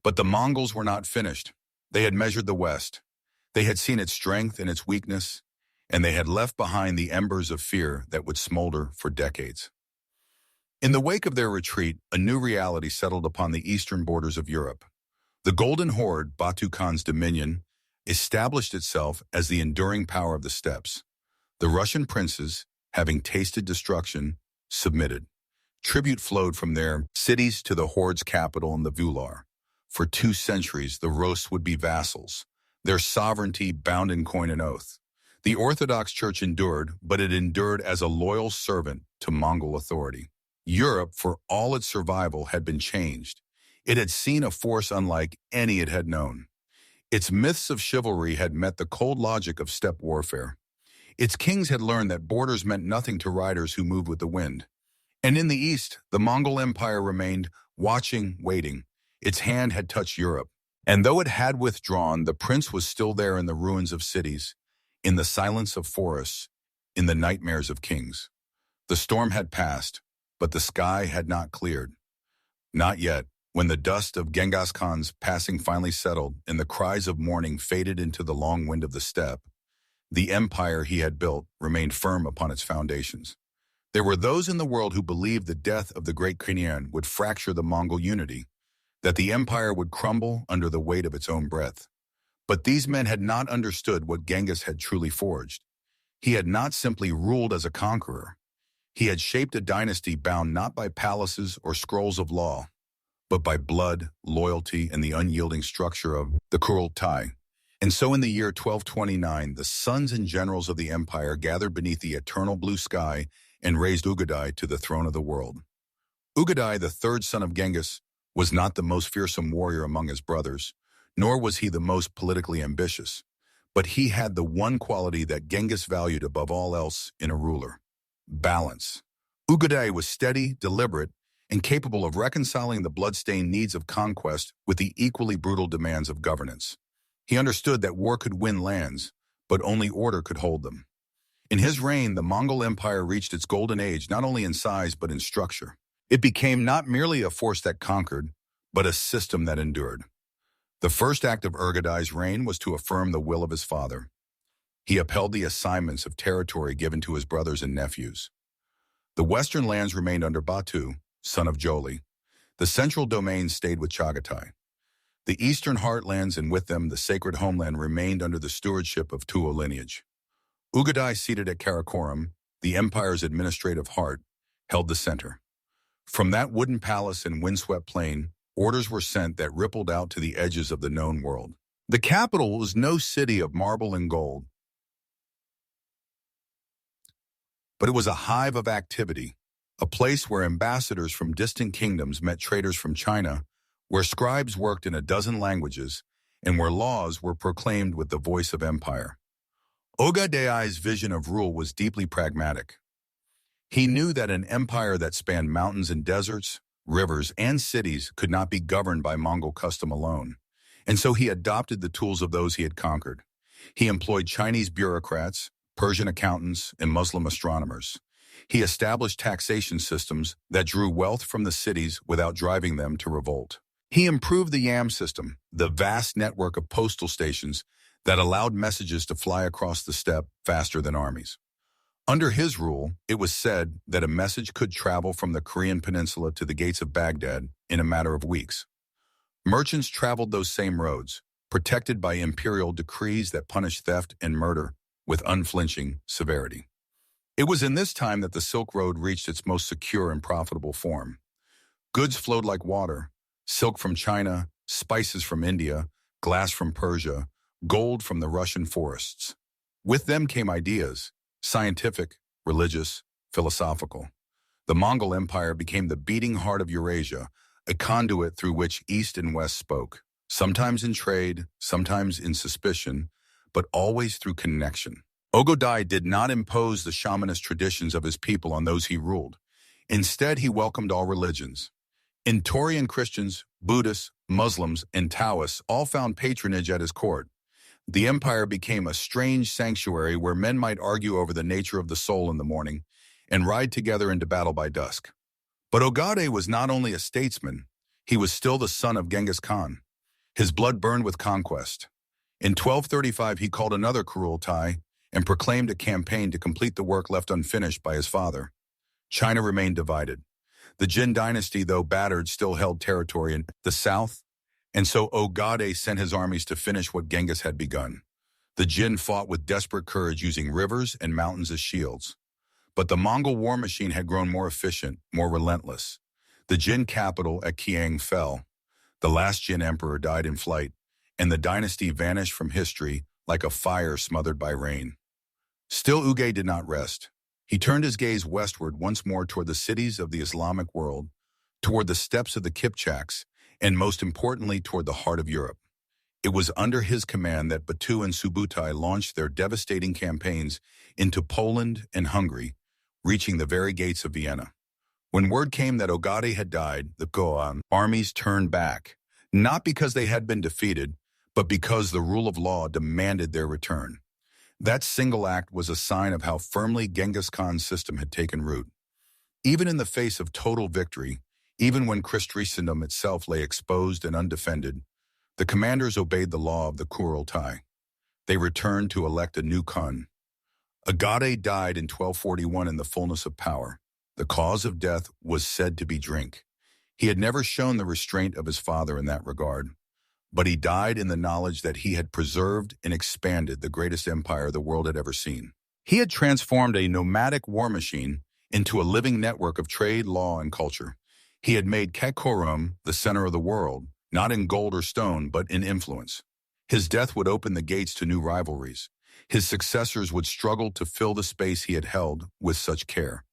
But the Mongols were not finished. They had measured the West. They had seen its strength and its weakness, and they had left behind the embers of fear that would smolder for decades. In the wake of their retreat, a new reality settled upon the eastern borders of Europe. The Golden Horde, Batu Khan's dominion, established itself as the enduring power of the steppes. The Russian princes, having tasted destruction, submitted. Tribute flowed from their cities to the Horde's capital in the Vular. For 2 centuries, the Rus would be vassals, their sovereignty bound in coin and oath. The Orthodox Church endured, but it endured as a loyal servant to Mongol authority. Europe, for all its survival, had been changed. It had seen a force unlike any it had known. Its myths of chivalry had met the cold logic of steppe warfare. Its kings had learned that borders meant nothing to riders who moved with the wind. And in the east, the Mongol Empire remained, watching, waiting. Its hand had touched Europe. And though it had withdrawn, the prince was still there in the ruins of cities, in the silence of forests, in the nightmares of kings. The storm had passed, but the sky had not cleared. Not yet. When the dust of Genghis Khan's passing finally settled and the cries of mourning faded into the long wind of the steppe, the empire he had built remained firm upon its foundations. There were those in the world who believed the death of the great Kriyan would fracture the Mongol unity, that the empire would crumble under the weight of its own breath. But these men had not understood what Genghis had truly forged. He had not simply ruled as a conqueror. He had shaped a dynasty bound not by palaces or scrolls of law, but by blood, loyalty, and the unyielding structure of the Kurultai. And so in the year 1229, the sons and generals of the empire gathered beneath the eternal blue sky and raised Ugadai to the throne of the world. Ugadai, the third son of Genghis, was not the most fearsome warrior among his brothers, nor was he the most politically ambitious, but he had the one quality that Genghis valued above all else in a ruler: balance. Ugadai was steady, deliberate, and capable of reconciling the bloodstained needs of conquest with the equally brutal demands of governance. He understood that war could win lands, but only order could hold them. In his reign, the Mongol Empire reached its golden age not only in size but in structure. It became not merely a force that conquered, but a system that endured. The first act of Urgadai's reign was to affirm the will of his father. He upheld the assignments of territory given to his brothers and nephews. The western lands remained under Batu, son of Joli. The central domain stayed with Chagatai. The eastern heartlands and with them the sacred homeland remained under the stewardship of Tuo lineage. Ugadai, seated at Karakoram, the empire's administrative heart, held the center. From that wooden palace and windswept plain, orders were sent that rippled out to the edges of the known world. The capital was no city of marble and gold, but it was a hive of activity, a place where ambassadors from distant kingdoms met traders from China, where scribes worked in a dozen languages, and where laws were proclaimed with the voice of empire. Ogadai's vision of rule was deeply pragmatic. He knew that an empire that spanned mountains and deserts, rivers, and cities could not be governed by Mongol custom alone, and so he adopted the tools of those he had conquered. He employed Chinese bureaucrats, Persian accountants, and Muslim astronomers. He established taxation systems that drew wealth from the cities without driving them to revolt. He improved the YAM system, the vast network of postal stations that allowed messages to fly across the steppe faster than armies. Under his rule, it was said that a message could travel from the Korean peninsula to the gates of Baghdad in a matter of weeks. Merchants traveled those same roads, protected by imperial decrees that punished theft and murder with unflinching severity. It was in this time that the Silk Road reached its most secure and profitable form. Goods flowed like water: silk from China, spices from India, glass from Persia, gold from the Russian forests. With them came ideas: scientific, religious, philosophical. The Mongol Empire became the beating heart of Eurasia, a conduit through which East and West spoke, sometimes in trade, sometimes in suspicion, but always through connection. Ogadai did not impose the shamanist traditions of his people on those he ruled. Instead, he welcomed all religions. Intorian Christians, Buddhists, Muslims, and Taoists all found patronage at his court. The empire became a strange sanctuary where men might argue over the nature of the soul in the morning and ride together into battle by dusk. But Ogadai was not only a statesman, he was still the son of Genghis Khan. His blood burned with conquest. In 1235, he called another Kurultai and proclaimed a campaign to complete the work left unfinished by his father. China remained divided. The Jin dynasty, though battered, still held territory in the south, and so Ogadai sent his armies to finish what Genghis had begun. The Jin fought with desperate courage, using rivers and mountains as shields. But the Mongol war machine had grown more efficient, more relentless. The Jin capital at Qiang fell. The last Jin emperor died in flight, and the dynasty vanished from history like a fire smothered by rain. Still, Ugadai did not rest. He turned his gaze westward once more toward the cities of the Islamic world, toward the steppes of the Kipchaks, and most importantly toward the heart of Europe. It was under his command that Batu and Subutai launched their devastating campaigns into Poland and Hungary, reaching the very gates of Vienna. When word came that Ogade had died, the Goan armies turned back, not because they had been defeated, but because the rule of law demanded their return. That single act was a sign of how firmly Genghis Khan's system had taken root. Even in the face of total victory, even when Christendom itself lay exposed and undefended, the commanders obeyed the law of the Kurultai. They returned to elect a new Khan. Agade died in 1241 in the fullness of power. The cause of death was said to be drink. He had never shown the restraint of his father in that regard, but he died in the knowledge that he had preserved and expanded the greatest empire the world had ever seen. He had transformed a nomadic war machine into a living network of trade, law, and culture. He had made Karakorum the center of the world, not in gold or stone, but in influence. His death would open the gates to new rivalries. His successors would struggle to fill the space he had held with such care.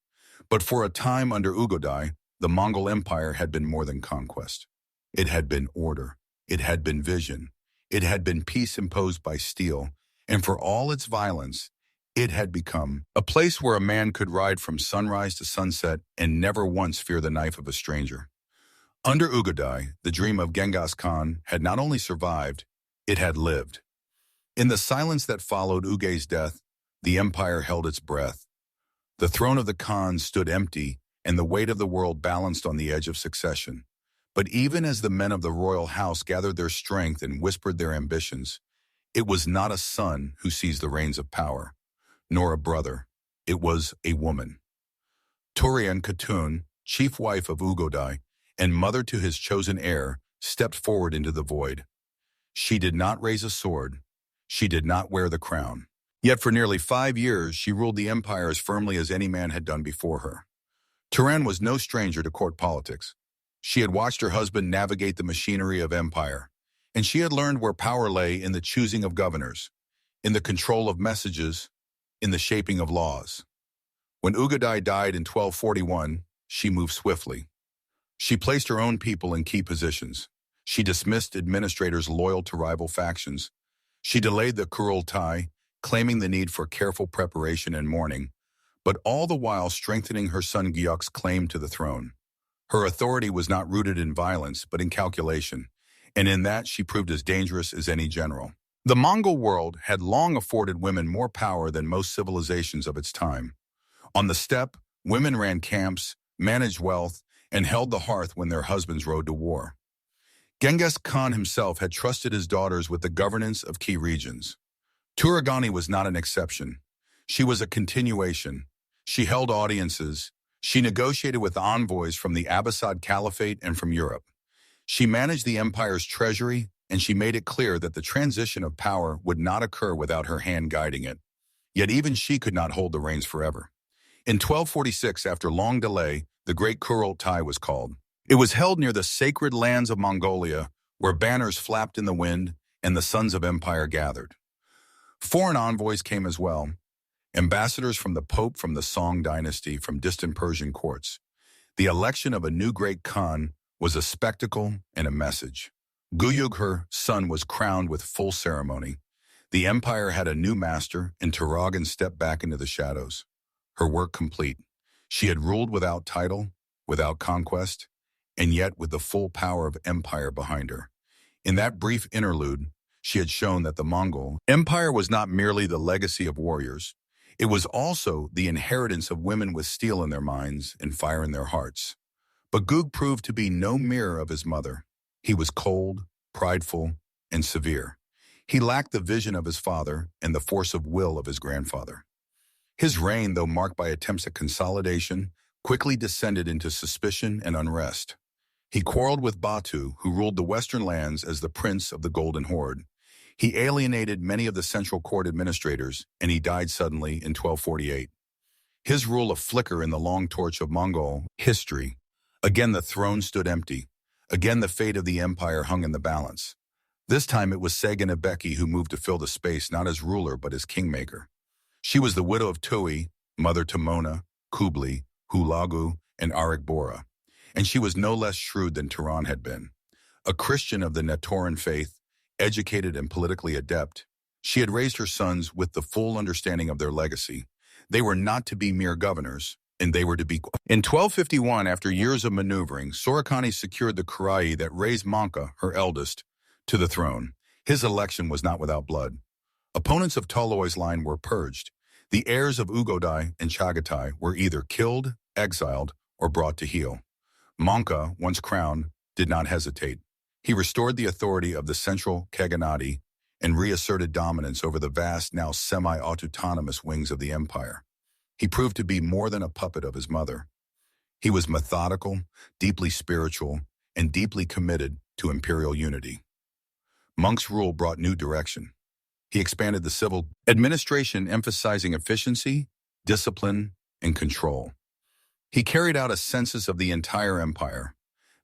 But for a time under Ugodai, the Mongol Empire had been more than conquest. It had been order. It had been vision. It had been peace imposed by steel. And for all its violence, it had become a place where a man could ride from sunrise to sunset and never once fear the knife of a stranger. Under Ugodai, the dream of Genghis Khan had not only survived, it had lived. In the silence that followed Ugei's death, the empire held its breath. The throne of the Khan stood empty, and the weight of the world balanced on the edge of succession. But even as the men of the royal house gathered their strength and whispered their ambitions, it was not a son who seized the reins of power, nor a brother. It was a woman. Turian Khatun, chief wife of Ugodai and mother to his chosen heir, stepped forward into the void. She did not raise a sword. She did not wear the crown. Yet for nearly 5 years, she ruled the empire as firmly as any man had done before her. Turan was no stranger to court politics. She had watched her husband navigate the machinery of empire, and she had learned where power lay in the choosing of governors, in the control of messages, in the shaping of laws. When Ugodai died in 1241, she moved swiftly. She placed her own people in key positions. She dismissed administrators loyal to rival factions. She delayed the Kurultai, claiming the need for careful preparation and mourning, but all the while strengthening her son Gyuk's claim to the throne. Her authority was not rooted in violence, but in calculation, and in that she proved as dangerous as any general. The Mongol world had long afforded women more power than most civilizations of its time. On the steppe, women ran camps, managed wealth, and held the hearth when their husbands rode to war. Genghis Khan himself had trusted his daughters with the governance of key regions. Turagani was not an exception. She was a continuation. She held audiences. She negotiated with envoys from the Abbasid Caliphate and from Europe. She managed the empire's treasury, and she made it clear that the transition of power would not occur without her hand guiding it. Yet even she could not hold the reins forever. In 1246, after long delay, the Great Kurultai was called. It was held near the sacred lands of Mongolia, where banners flapped in the wind and the sons of empire gathered. Foreign envoys came as well, ambassadors from the Pope, from the Song dynasty, from distant Persian courts. The election of a new great Khan was a spectacle and a message. Guyug, her son, was crowned with full ceremony. The empire had a new master, and Turagan stepped back into the shadows. Her work complete. She had ruled without title, without conquest, and yet with the full power of empire behind her. In that brief interlude, she had shown that the Mongol Empire was not merely the legacy of warriors. It was also the inheritance of women with steel in their minds and fire in their hearts. But Gug proved to be no mirror of his mother. He was cold, prideful, and severe. He lacked the vision of his father and the force of will of his grandfather. His reign, though marked by attempts at consolidation, quickly descended into suspicion and unrest. He quarreled with Batu, who ruled the western lands as the prince of the Golden Horde. He alienated many of the central court administrators, and he died suddenly in 1248. His rule a flicker in the long torch of Mongol history. Again the throne stood empty. Again the fate of the empire hung in the balance. This time it was Sagan Ebeki who moved to fill the space not as ruler but as kingmaker. She was the widow of Tui, mother to Mona, Kubli, Hulagu, and Arik Bora, and she was no less shrewd than Turan had been. A Christian of the Natoran faith, educated and politically adept, she had raised her sons with the full understanding of their legacy. They were not to be mere governors, and they were to be. In 1251, after years of maneuvering, Sorokani secured the Kurai that raised Manka, her eldest, to the throne. His election was not without blood. Opponents of Toloi's line were purged. The heirs of Ugodai and Chagatai were either killed, exiled, or brought to heel. Manka, once crowned, did not hesitate. He restored the authority of the central Khaganate and reasserted dominance over the vast, now semi-autonomous wings of the empire. He proved to be more than a puppet of his mother. He was methodical, deeply spiritual, and deeply committed to imperial unity. Monk's rule brought new direction. He expanded the civil administration, emphasizing efficiency, discipline, and control. He carried out a census of the entire empire,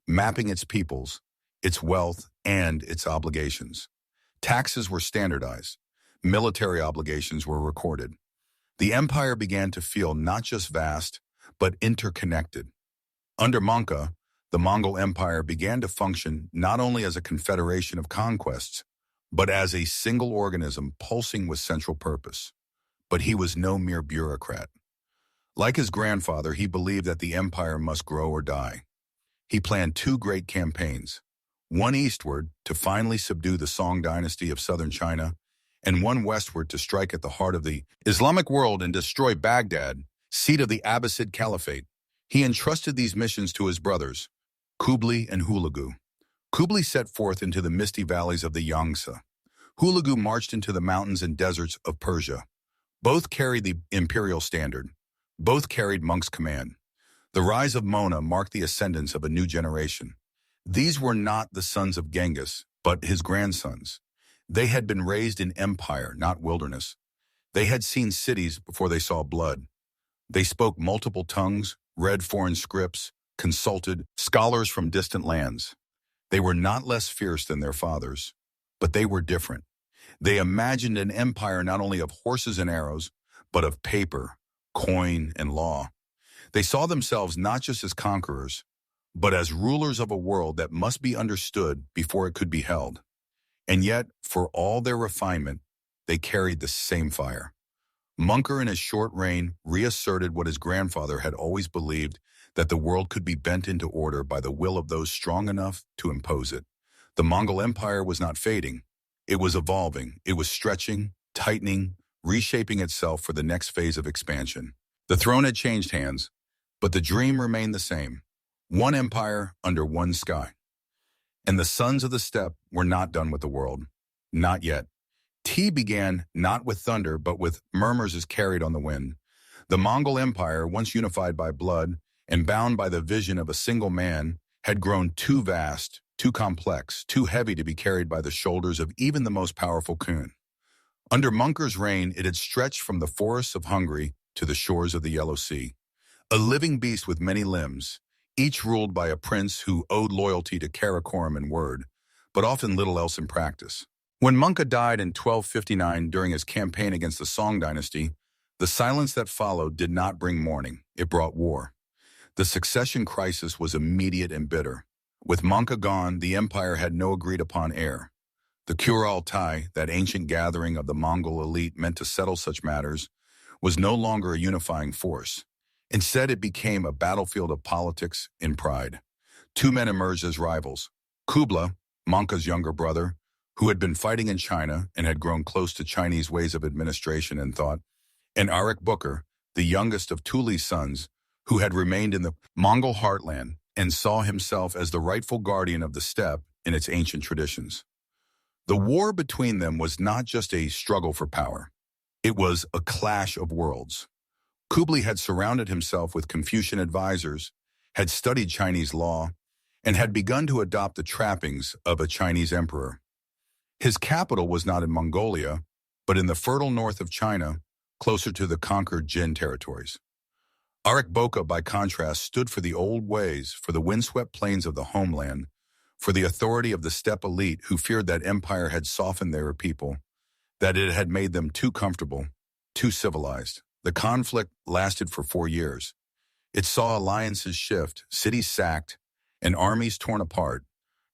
mapping its peoples, its wealth, and its obligations. Taxes were standardized. Military obligations were recorded. The empire began to feel not just vast, but interconnected. Under Manka, the Mongol Empire began to function not only as a confederation of conquests, but as a single organism pulsing with central purpose. But he was no mere bureaucrat. Like his grandfather, he believed that the empire must grow or die. He planned two great campaigns, one eastward to finally subdue the Song dynasty of southern China, and one westward to strike at the heart of the Islamic world and destroy Baghdad, seat of the Abbasid Caliphate. He entrusted these missions to his brothers, Kublai and Hulagu. Kublai set forth into the misty valleys of the Yangtze. Hulagu marched into the mountains and deserts of Persia. Both carried the imperial standard. Both carried Monk's command. The rise of Mona marked the ascendance of a new generation. These were not the sons of Genghis, but his grandsons. They had been raised in empire, not wilderness. They had seen cities before they saw blood. They spoke multiple tongues, read foreign scripts, consulted scholars from distant lands. They were not less fierce than their fathers, but they were different. They imagined an empire not only of horses and arrows, but of paper, coin, and law. They saw themselves not just as conquerors, but as rulers of a world that must be understood before it could be held. And yet, for all their refinement, they carried the same fire. Munker in his short reign reasserted what his grandfather had always believed, that the world could be bent into order by the will of those strong enough to impose it. The Mongol Empire was not fading. It was evolving. It was stretching, tightening, reshaping itself for the next phase of expansion. The throne had changed hands, but the dream remained the same. One empire under one sky. And the sons of the steppe were not done with the world. Not yet. Tea began not with thunder, but with murmurs as carried on the wind. The Mongol Empire, once unified by blood and bound by the vision of a single man, had grown too vast, too complex, too heavy to be carried by the shoulders of even the most powerful Kun. Under Munker's reign, it had stretched from the forests of Hungary to the shores of the Yellow Sea. A living beast with many limbs, each ruled by a prince who owed loyalty to Karakorum in word, but often little else in practice. When Munka died in 1259 during his campaign against the Song dynasty, the silence that followed did not bring mourning, it brought war. The succession crisis was immediate and bitter. With Munka gone, the empire had no agreed-upon heir. The Kurultai, that ancient gathering of the Mongol elite meant to settle such matters, was no longer a unifying force. Instead, it became a battlefield of politics and pride. Two men emerged as rivals. Kublai, Manka's younger brother, who had been fighting in China and had grown close to Chinese ways of administration and thought, and Arik Bukar, the youngest of Tuli's sons, who had remained in the Mongol heartland and saw himself as the rightful guardian of the steppe in its ancient traditions. The war between them was not just a struggle for power. It was a clash of worlds. Kublai had surrounded himself with Confucian advisors, had studied Chinese law, and had begun to adopt the trappings of a Chinese emperor. His capital was not in Mongolia, but in the fertile north of China, closer to the conquered Jin territories. Arik Boka, by contrast, stood for the old ways, for the windswept plains of the homeland, for the authority of the steppe elite who feared that empire had softened their people, that it had made them too comfortable, too civilized. The conflict lasted for 4 years. It saw alliances shift, cities sacked, and armies torn apart,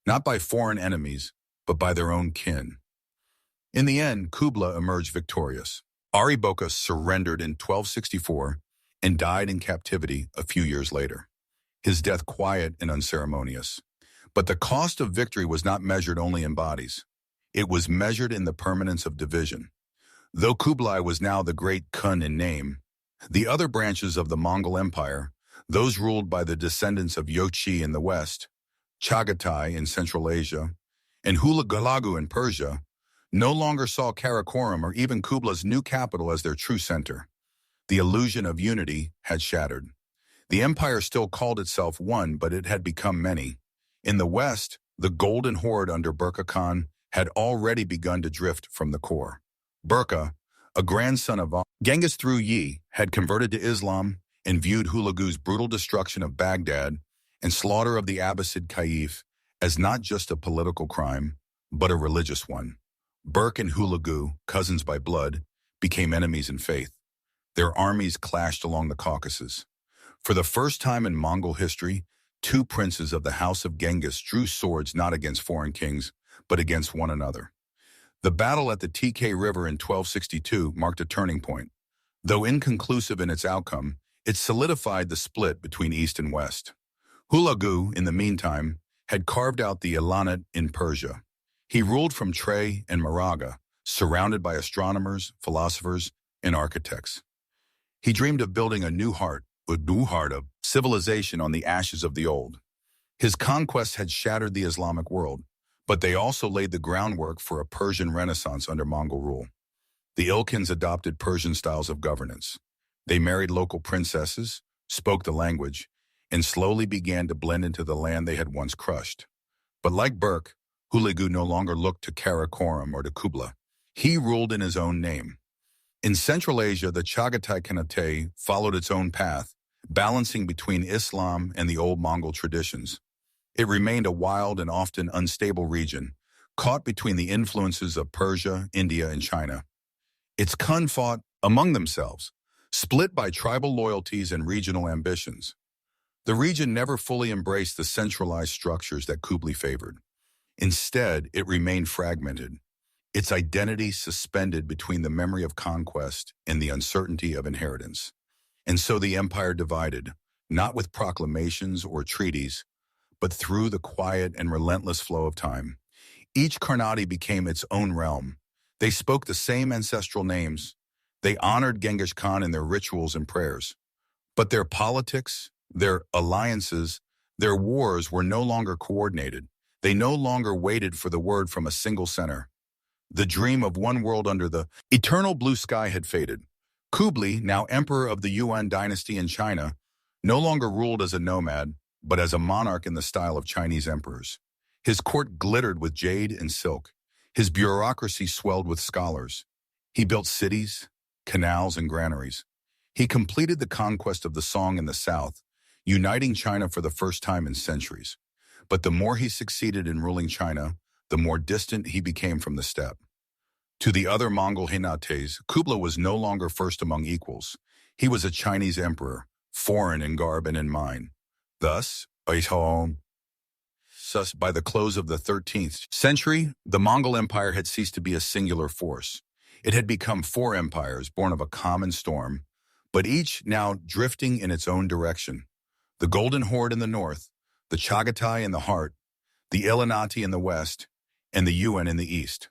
not by foreign enemies, but by their own kin. In the end, Kublai emerged victorious. Ariboka surrendered in 1264 and died in captivity a few years later, his death quiet and unceremonious. But the cost of victory was not measured only in bodies. It was measured in the permanence of division. Though Kublai was now the great Khan in name, the other branches of the Mongol Empire, those ruled by the descendants of Yochi in the west, Chagatai in Central Asia, and Hulagu in Persia, no longer saw Karakorum or even Kublai's new capital as their true center. The illusion of unity had shattered. The empire still called itself one, but it had become many. In the west, the Golden Horde under Burqa Khan had already begun to drift from the core. Burqa, a grandson of Genghis Yi, had converted to Islam and viewed Hulagu's brutal destruction of Baghdad and slaughter of the Abbasid Caliph as not just a political crime, but a religious one. Burq and Hulagu, cousins by blood, became enemies in faith. Their armies clashed along the Caucasus. For the first time in Mongol history, two princes of the House of Genghis drew swords not against foreign kings, but against one another. The battle at the TK River in 1262 marked a turning point. Though inconclusive in its outcome, it solidified the split between East and West. Hulagu, in the meantime, had carved out the Elanat in Persia. He ruled from Trey and Maraga, surrounded by astronomers, philosophers, and architects. He dreamed of building a new heart of civilization on the ashes of the old. His conquests had shattered the Islamic world, but they also laid the groundwork for a Persian renaissance under Mongol rule. The Ilkhans adopted Persian styles of governance. They married local princesses, spoke the language, and slowly began to blend into the land they had once crushed. But like Burq, Hulagu no longer looked to Karakorum or to Kublai. He ruled in his own name. In Central Asia, the Chagatai Khanate followed its own path, balancing between Islam and the old Mongol traditions. It remained a wild and often unstable region, caught between the influences of Persia, India, and China. Its Khan fought among themselves, split by tribal loyalties and regional ambitions. The region never fully embraced the centralized structures that Kublai favored. Instead, it remained fragmented, its identity suspended between the memory of conquest and the uncertainty of inheritance. And so the empire divided, not with proclamations or treaties, but through the quiet and relentless flow of time. Each Khanate became its own realm. They spoke the same ancestral names. They honored Genghis Khan in their rituals and prayers. But their politics, their alliances, their wars were no longer coordinated. They no longer waited for the word from a single center. The dream of one world under the eternal blue sky had faded. Kublai, now emperor of the Yuan dynasty in China, no longer ruled as a nomad, but as a monarch in the style of Chinese emperors. His court glittered with jade and silk. His bureaucracy swelled with scholars. He built cities, canals, and granaries. He completed the conquest of the Song in the south, uniting China for the first time in centuries. But the more he succeeded in ruling China, the more distant he became from the steppe. To the other Mongol Khanates, Kublai was no longer first among equals. He was a Chinese emperor, foreign in garb and in mind. Thus, by the close of the 13th century, the Mongol Empire had ceased to be a singular force. It had become four empires born of a common storm, but each now drifting in its own direction. The Golden Horde in the north, the Chagatai in the heart, the Ilkhanate in the west, and the Yuan in the east.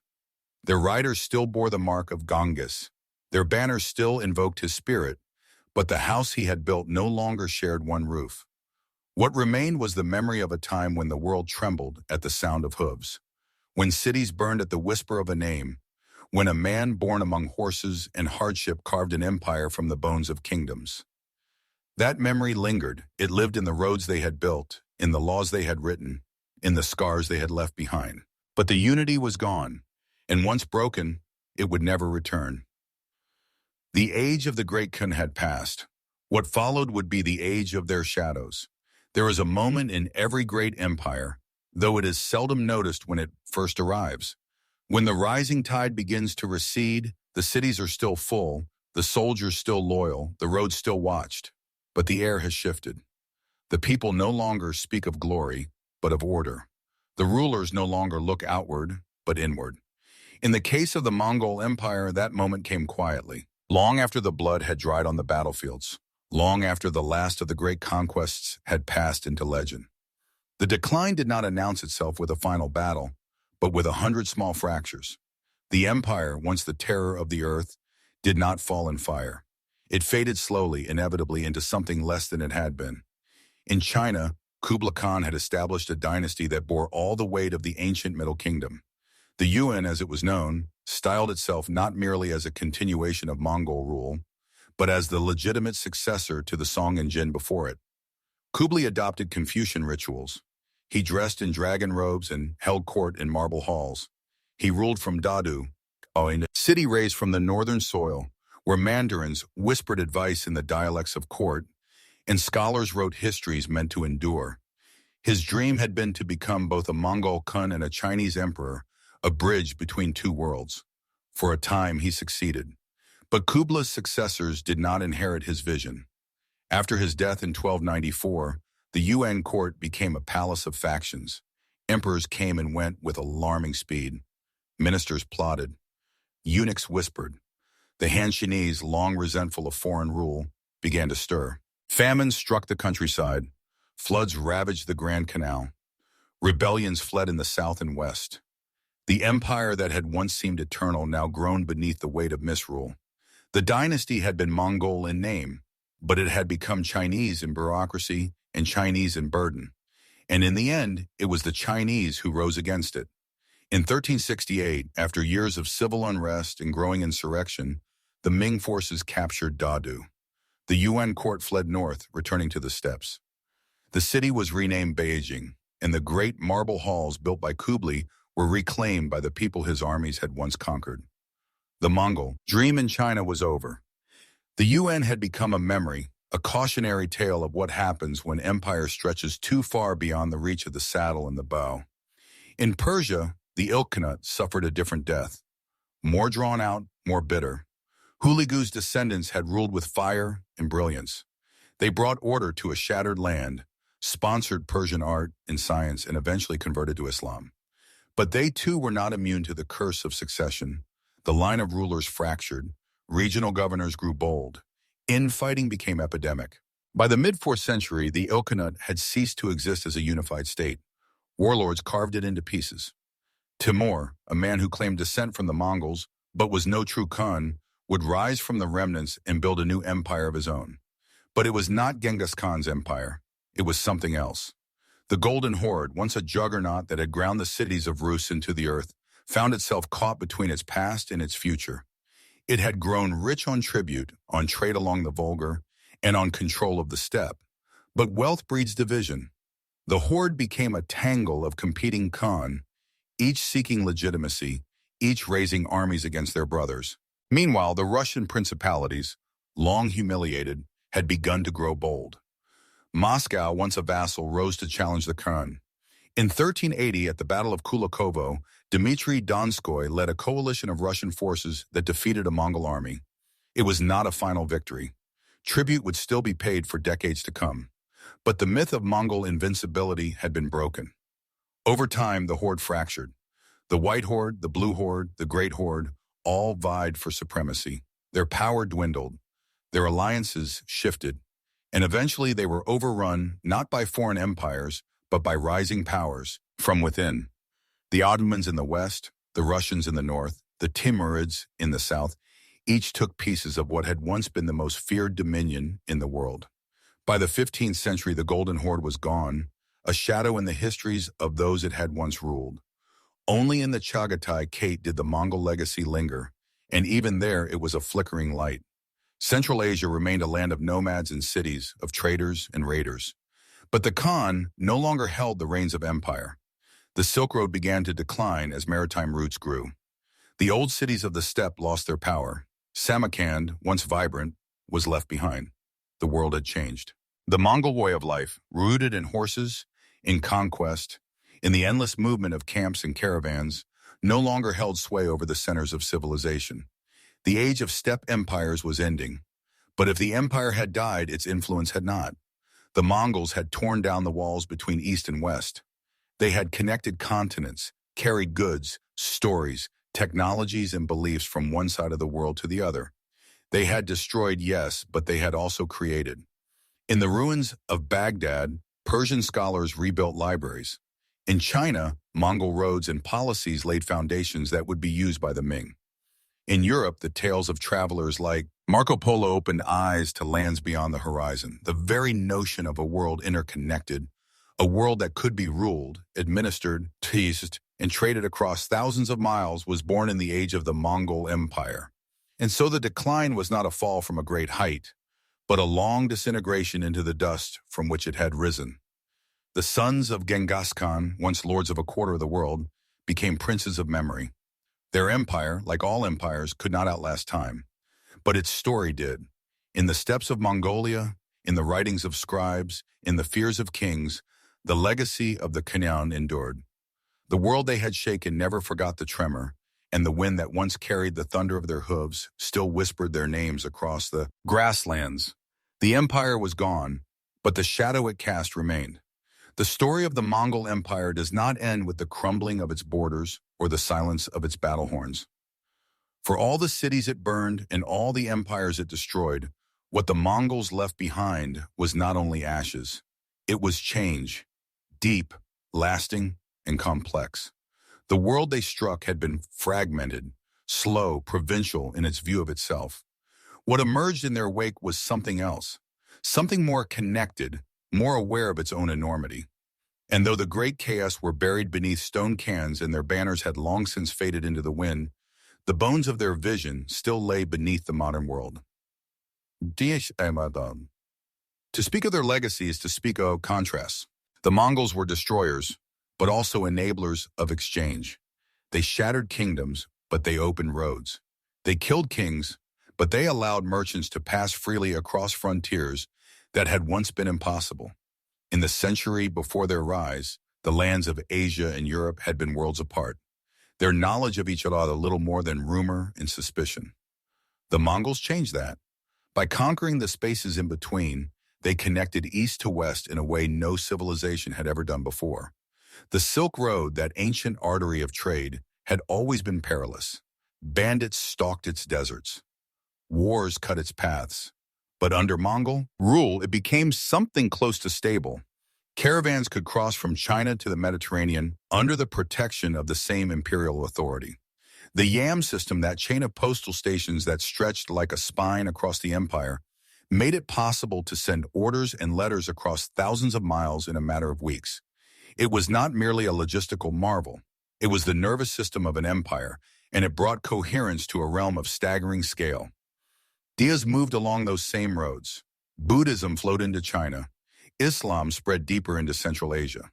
Their riders still bore the mark of Genghis. Their banners still invoked his spirit, but the house he had built no longer shared one roof. What remained was the memory of a time when the world trembled at the sound of hooves, when cities burned at the whisper of a name, when a man born among horses and hardship carved an empire from the bones of kingdoms. That memory lingered. It lived in the roads they had built, in the laws they had written, in the scars they had left behind. But the unity was gone, and once broken, it would never return. The age of the great Khan had passed. What followed would be the age of their shadows. There is a moment in every great empire, though it is seldom noticed when it first arrives. When the rising tide begins to recede, the cities are still full, the soldiers still loyal, the roads still watched. But the air has shifted. The people no longer speak of glory, but of order. The rulers no longer look outward, but inward. In the case of the Mongol Empire, that moment came quietly, long after the blood had dried on the battlefields, long after the last of the great conquests had passed into legend. The decline did not announce itself with a final battle, but with 100 small fractures. The empire, once the terror of the earth, did not fall in fire. It faded slowly, inevitably, into something less than it had been. In China, Kublai Khan had established a dynasty that bore all the weight of the ancient Middle Kingdom. The Yuan, as it was known, styled itself not merely as a continuation of Mongol rule, but as the legitimate successor to the Song and Jin before it. Kublai adopted Confucian rituals. He dressed in dragon robes and held court in marble halls. He ruled from Dadu, a city raised from the northern soil, where mandarins whispered advice in the dialects of court, and scholars wrote histories meant to endure. His dream had been to become both a Mongol Khan and a Chinese emperor, a bridge between two worlds. For a time, he succeeded. But Kublai's successors did not inherit his vision. After his death in 1294, the Yuan court became a palace of factions. Emperors came and went with alarming speed. Ministers plotted. Eunuchs whispered. The Han Chinese, long resentful of foreign rule, began to stir. Famines struck the countryside. Floods ravaged the Grand Canal. Rebellions fled in the south and west. The empire that had once seemed eternal now groaned beneath the weight of misrule. The dynasty had been Mongol in name, but it had become Chinese in bureaucracy and Chinese in burden. And in the end, it was the Chinese who rose against it. In 1368, after years of civil unrest and growing insurrection, the Ming forces captured Dadu. The Yuan court fled north, returning to the steppes. The city was renamed Beijing, and the great marble halls built by Kublai were reclaimed by the people his armies had once conquered. The Mongol dream in China was over. The Yuan had become a memory, a cautionary tale of what happens when empire stretches too far beyond the reach of the saddle and the bow. In Persia, the Ilkhanate suffered a different death. More drawn out, more bitter. Huligu's descendants had ruled with fire and brilliance. They brought order to a shattered land, sponsored Persian art and science, and eventually converted to Islam. But they too were not immune to the curse of succession. The line of rulers fractured. Regional governors grew bold. Infighting became epidemic. By the mid-4th century, the Ilkhanate had ceased to exist as a unified state. Warlords carved it into pieces. Timur, a man who claimed descent from the Mongols, but was no true Khan, would rise from the remnants and build a new empire of his own. But it was not Genghis Khan's empire. It was something else. The Golden Horde, once a juggernaut that had ground the cities of Rus into the earth, found itself caught between its past and its future. It had grown rich on tribute, on trade along the Volga, and on control of the steppe. But wealth breeds division. The horde became a tangle of competing Khan, each seeking legitimacy, each raising armies against their brothers. Meanwhile, the Russian principalities, long humiliated, had begun to grow bold. Moscow, once a vassal, rose to challenge the Khan. In 1380, at the Battle of Kulikovo, Dmitry Donskoy led a coalition of Russian forces that defeated a Mongol army. It was not a final victory. Tribute would still be paid for decades to come. But the myth of Mongol invincibility had been broken. Over time, the horde fractured. The White Horde, the Blue Horde, the Great Horde, all vied for supremacy. Their power dwindled. Their alliances shifted. And eventually they were overrun not by foreign empires, but by rising powers from within. The Ottomans in the west, the Russians in the north, the Timurids in the south, each took pieces of what had once been the most feared dominion in the world. By the 15th century, the Golden Horde was gone, a shadow in the histories of those it had once ruled. Only in the Chagatai Kate did the Mongol legacy linger, and even there it was a flickering light. Central Asia remained a land of nomads and cities, of traders and raiders. But the Khan no longer held the reins of empire. The Silk Road began to decline as maritime routes grew. The old cities of the steppe lost their power. Samarkand, once vibrant, was left behind. The world had changed. The Mongol way of life, rooted in horses, in conquest, in the endless movement of camps and caravans, no longer held sway over the centers of civilization. The age of steppe empires was ending. But if the empire had died, its influence had not. The Mongols had torn down the walls between east and west. They had connected continents, carried goods, stories, technologies, and beliefs from one side of the world to the other. They had destroyed, yes, but they had also created. In the ruins of Baghdad, Persian scholars rebuilt libraries. In China, Mongol roads and policies laid foundations that would be used by the Ming. In Europe, the tales of travelers like Marco Polo opened eyes to lands beyond the horizon. The very notion of a world interconnected, a world that could be ruled, administered, teased, and traded across thousands of miles was born in the age of the Mongol Empire. And so the decline was not a fall from a great height, but a long disintegration into the dust from which it had risen. The sons of Genghis Khan, once lords of a quarter of the world, became princes of memory. Their empire, like all empires, could not outlast time. But its story did. In the steppes of Mongolia, in the writings of scribes, in the fears of kings, the legacy of the Khanan endured. The world they had shaken never forgot the tremor, and the wind that once carried the thunder of their hooves still whispered their names across the grasslands. The empire was gone, but the shadow it cast remained. The story of the Mongol Empire does not end with the crumbling of its borders or the silence of its battle horns. For all the cities it burned and all the empires it destroyed, what the Mongols left behind was not only ashes. It was change, deep, lasting, and complex. The world they struck had been fragmented, slow, provincial in its view of itself. What emerged in their wake was something else, something more connected, more aware of its own enormity. And though the great chaos were buried beneath stone cans and their banners had long since faded into the wind, the bones of their vision still lay beneath the modern world. To speak of their legacy is to speak of contrasts. The Mongols were destroyers, but also enablers of exchange. They shattered kingdoms, but they opened roads. They killed kings, but they allowed merchants to pass freely across frontiers that had once been impossible. In the century before their rise, the lands of Asia and Europe had been worlds apart. Their knowledge of each other little more than rumor and suspicion. The Mongols changed that. By conquering the spaces in between, they connected east to west in a way no civilization had ever done before. The Silk Road, that ancient artery of trade, had always been perilous. Bandits stalked its deserts. Wars cut its paths. But under Mongol rule, it became something close to stable. Caravans could cross from China to the Mediterranean under the protection of the same imperial authority. The Yam system, that chain of postal stations that stretched like a spine across the empire, made it possible to send orders and letters across thousands of miles in a matter of weeks. It was not merely a logistical marvel. It was the nervous system of an empire, and it brought coherence to a realm of staggering scale. Ideas moved along those same roads. Buddhism flowed into China. Islam spread deeper into Central Asia.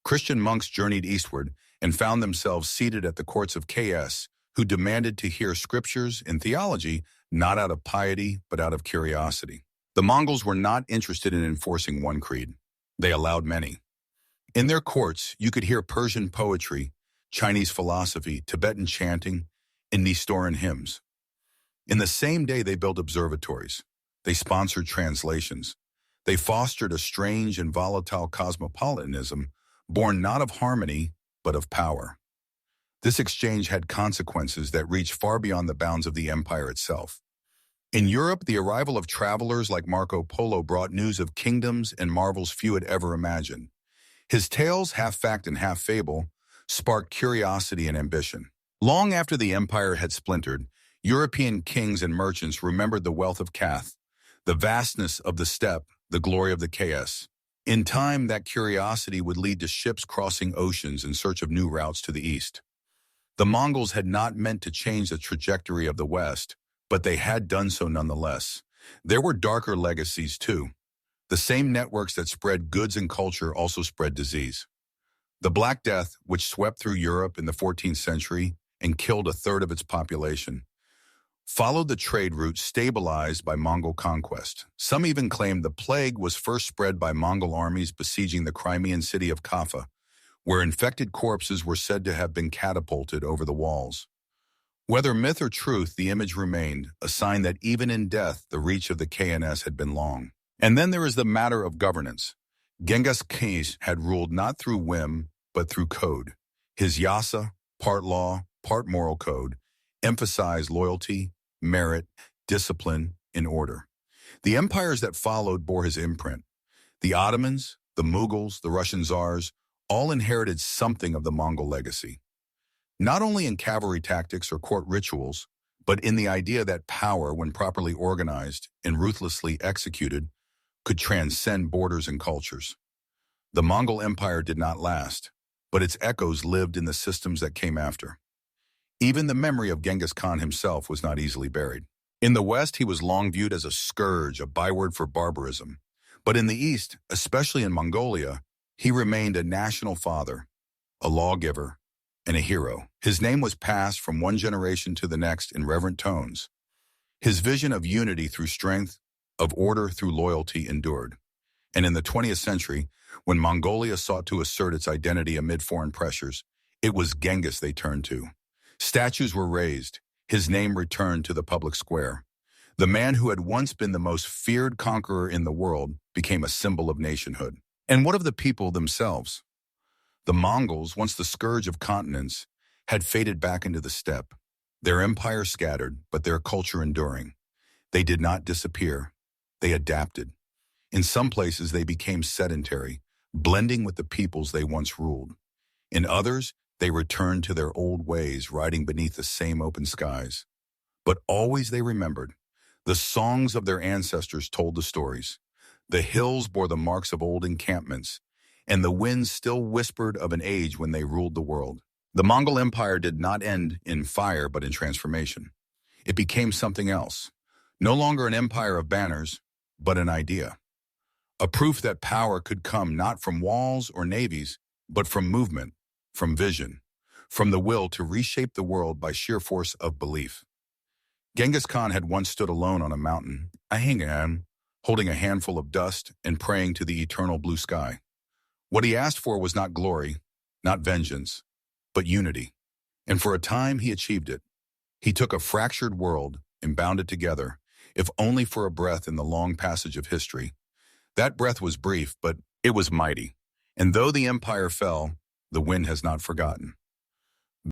Christian monks journeyed eastward and found themselves seated at the courts of KS, who demanded to hear scriptures and theology not out of piety but out of curiosity. The Mongols were not interested in enforcing one creed. They allowed many. In their courts, you could hear Persian poetry, Chinese philosophy, Tibetan chanting, and Nestorian hymns. In the same day, they built observatories. They sponsored translations. They fostered a strange and volatile cosmopolitanism born not of harmony, but of power. This exchange had consequences that reached far beyond the bounds of the empire itself. In Europe, the arrival of travelers like Marco Polo brought news of kingdoms and marvels few had ever imagined. His tales, half fact and half fable, sparked curiosity and ambition. Long after the empire had splintered, European kings and merchants remembered the wealth of Kath, the vastness of the steppe, the glory of the chaos. In time, that curiosity would lead to ships crossing oceans in search of new routes to the east. The Mongols had not meant to change the trajectory of the West, but they had done so nonetheless. There were darker legacies, too. The same networks that spread goods and culture also spread disease. The Black Death, which swept through Europe in the 14th century and killed a third of its population, followed the trade route stabilized by Mongol conquest. Some even claimed the plague was first spread by Mongol armies besieging the Crimean city of Kaffa, where infected corpses were said to have been catapulted over the walls. Whether myth or truth, the image remained, a sign that even in death, the reach of the KNS had been long. And then there is the matter of governance. Genghis Khan had ruled not through whim, but through code. His yasa, part law, part moral code, emphasized loyalty, merit, discipline, and order. The empires that followed bore his imprint. The Ottomans, the Mughals, the Russian Tsars, all inherited something of the Mongol legacy. Not only in cavalry tactics or court rituals, but in the idea that power, when properly organized and ruthlessly executed, could transcend borders and cultures. The Mongol Empire did not last, but its echoes lived in the systems that came after. Even the memory of Genghis Khan himself was not easily buried. In the West, he was long viewed as a scourge, a byword for barbarism. But in the East, especially in Mongolia, he remained a national father, a lawgiver, and a hero. His name was passed from one generation to the next in reverent tones. His vision of unity through strength, of order through loyalty endured. And in the 20th century, when Mongolia sought to assert its identity amid foreign pressures, it was Genghis they turned to. Statues were raised, his name returned to the public square. The man who had once been the most feared conqueror in the world became a symbol of nationhood. And what of the people themselves? The Mongols, once the scourge of continents, had faded back into the steppe. Their empire scattered, but their culture enduring. They did not disappear. They adapted. In some places, they became sedentary, blending with the peoples they once ruled. In others, they returned to their old ways, riding beneath the same open skies. But always they remembered. The songs of their ancestors told the stories. The hills bore the marks of old encampments, and the winds still whispered of an age when they ruled the world. The Mongol Empire did not end in fire, but in transformation. It became something else. No longer an empire of banners, but an idea. A proof that power could come not from walls or navies, but from movement, from vision, from the will to reshape the world by sheer force of belief. Genghis Khan had once stood alone on a mountain, holding a handful of dust and praying to the eternal blue sky. What he asked for was not glory, not vengeance, but unity. And for a time he achieved it. He took a fractured world and bound it together, if only for a breath in the long passage of history. That breath was brief, but it was mighty. And though the empire fell, the wind has not forgotten.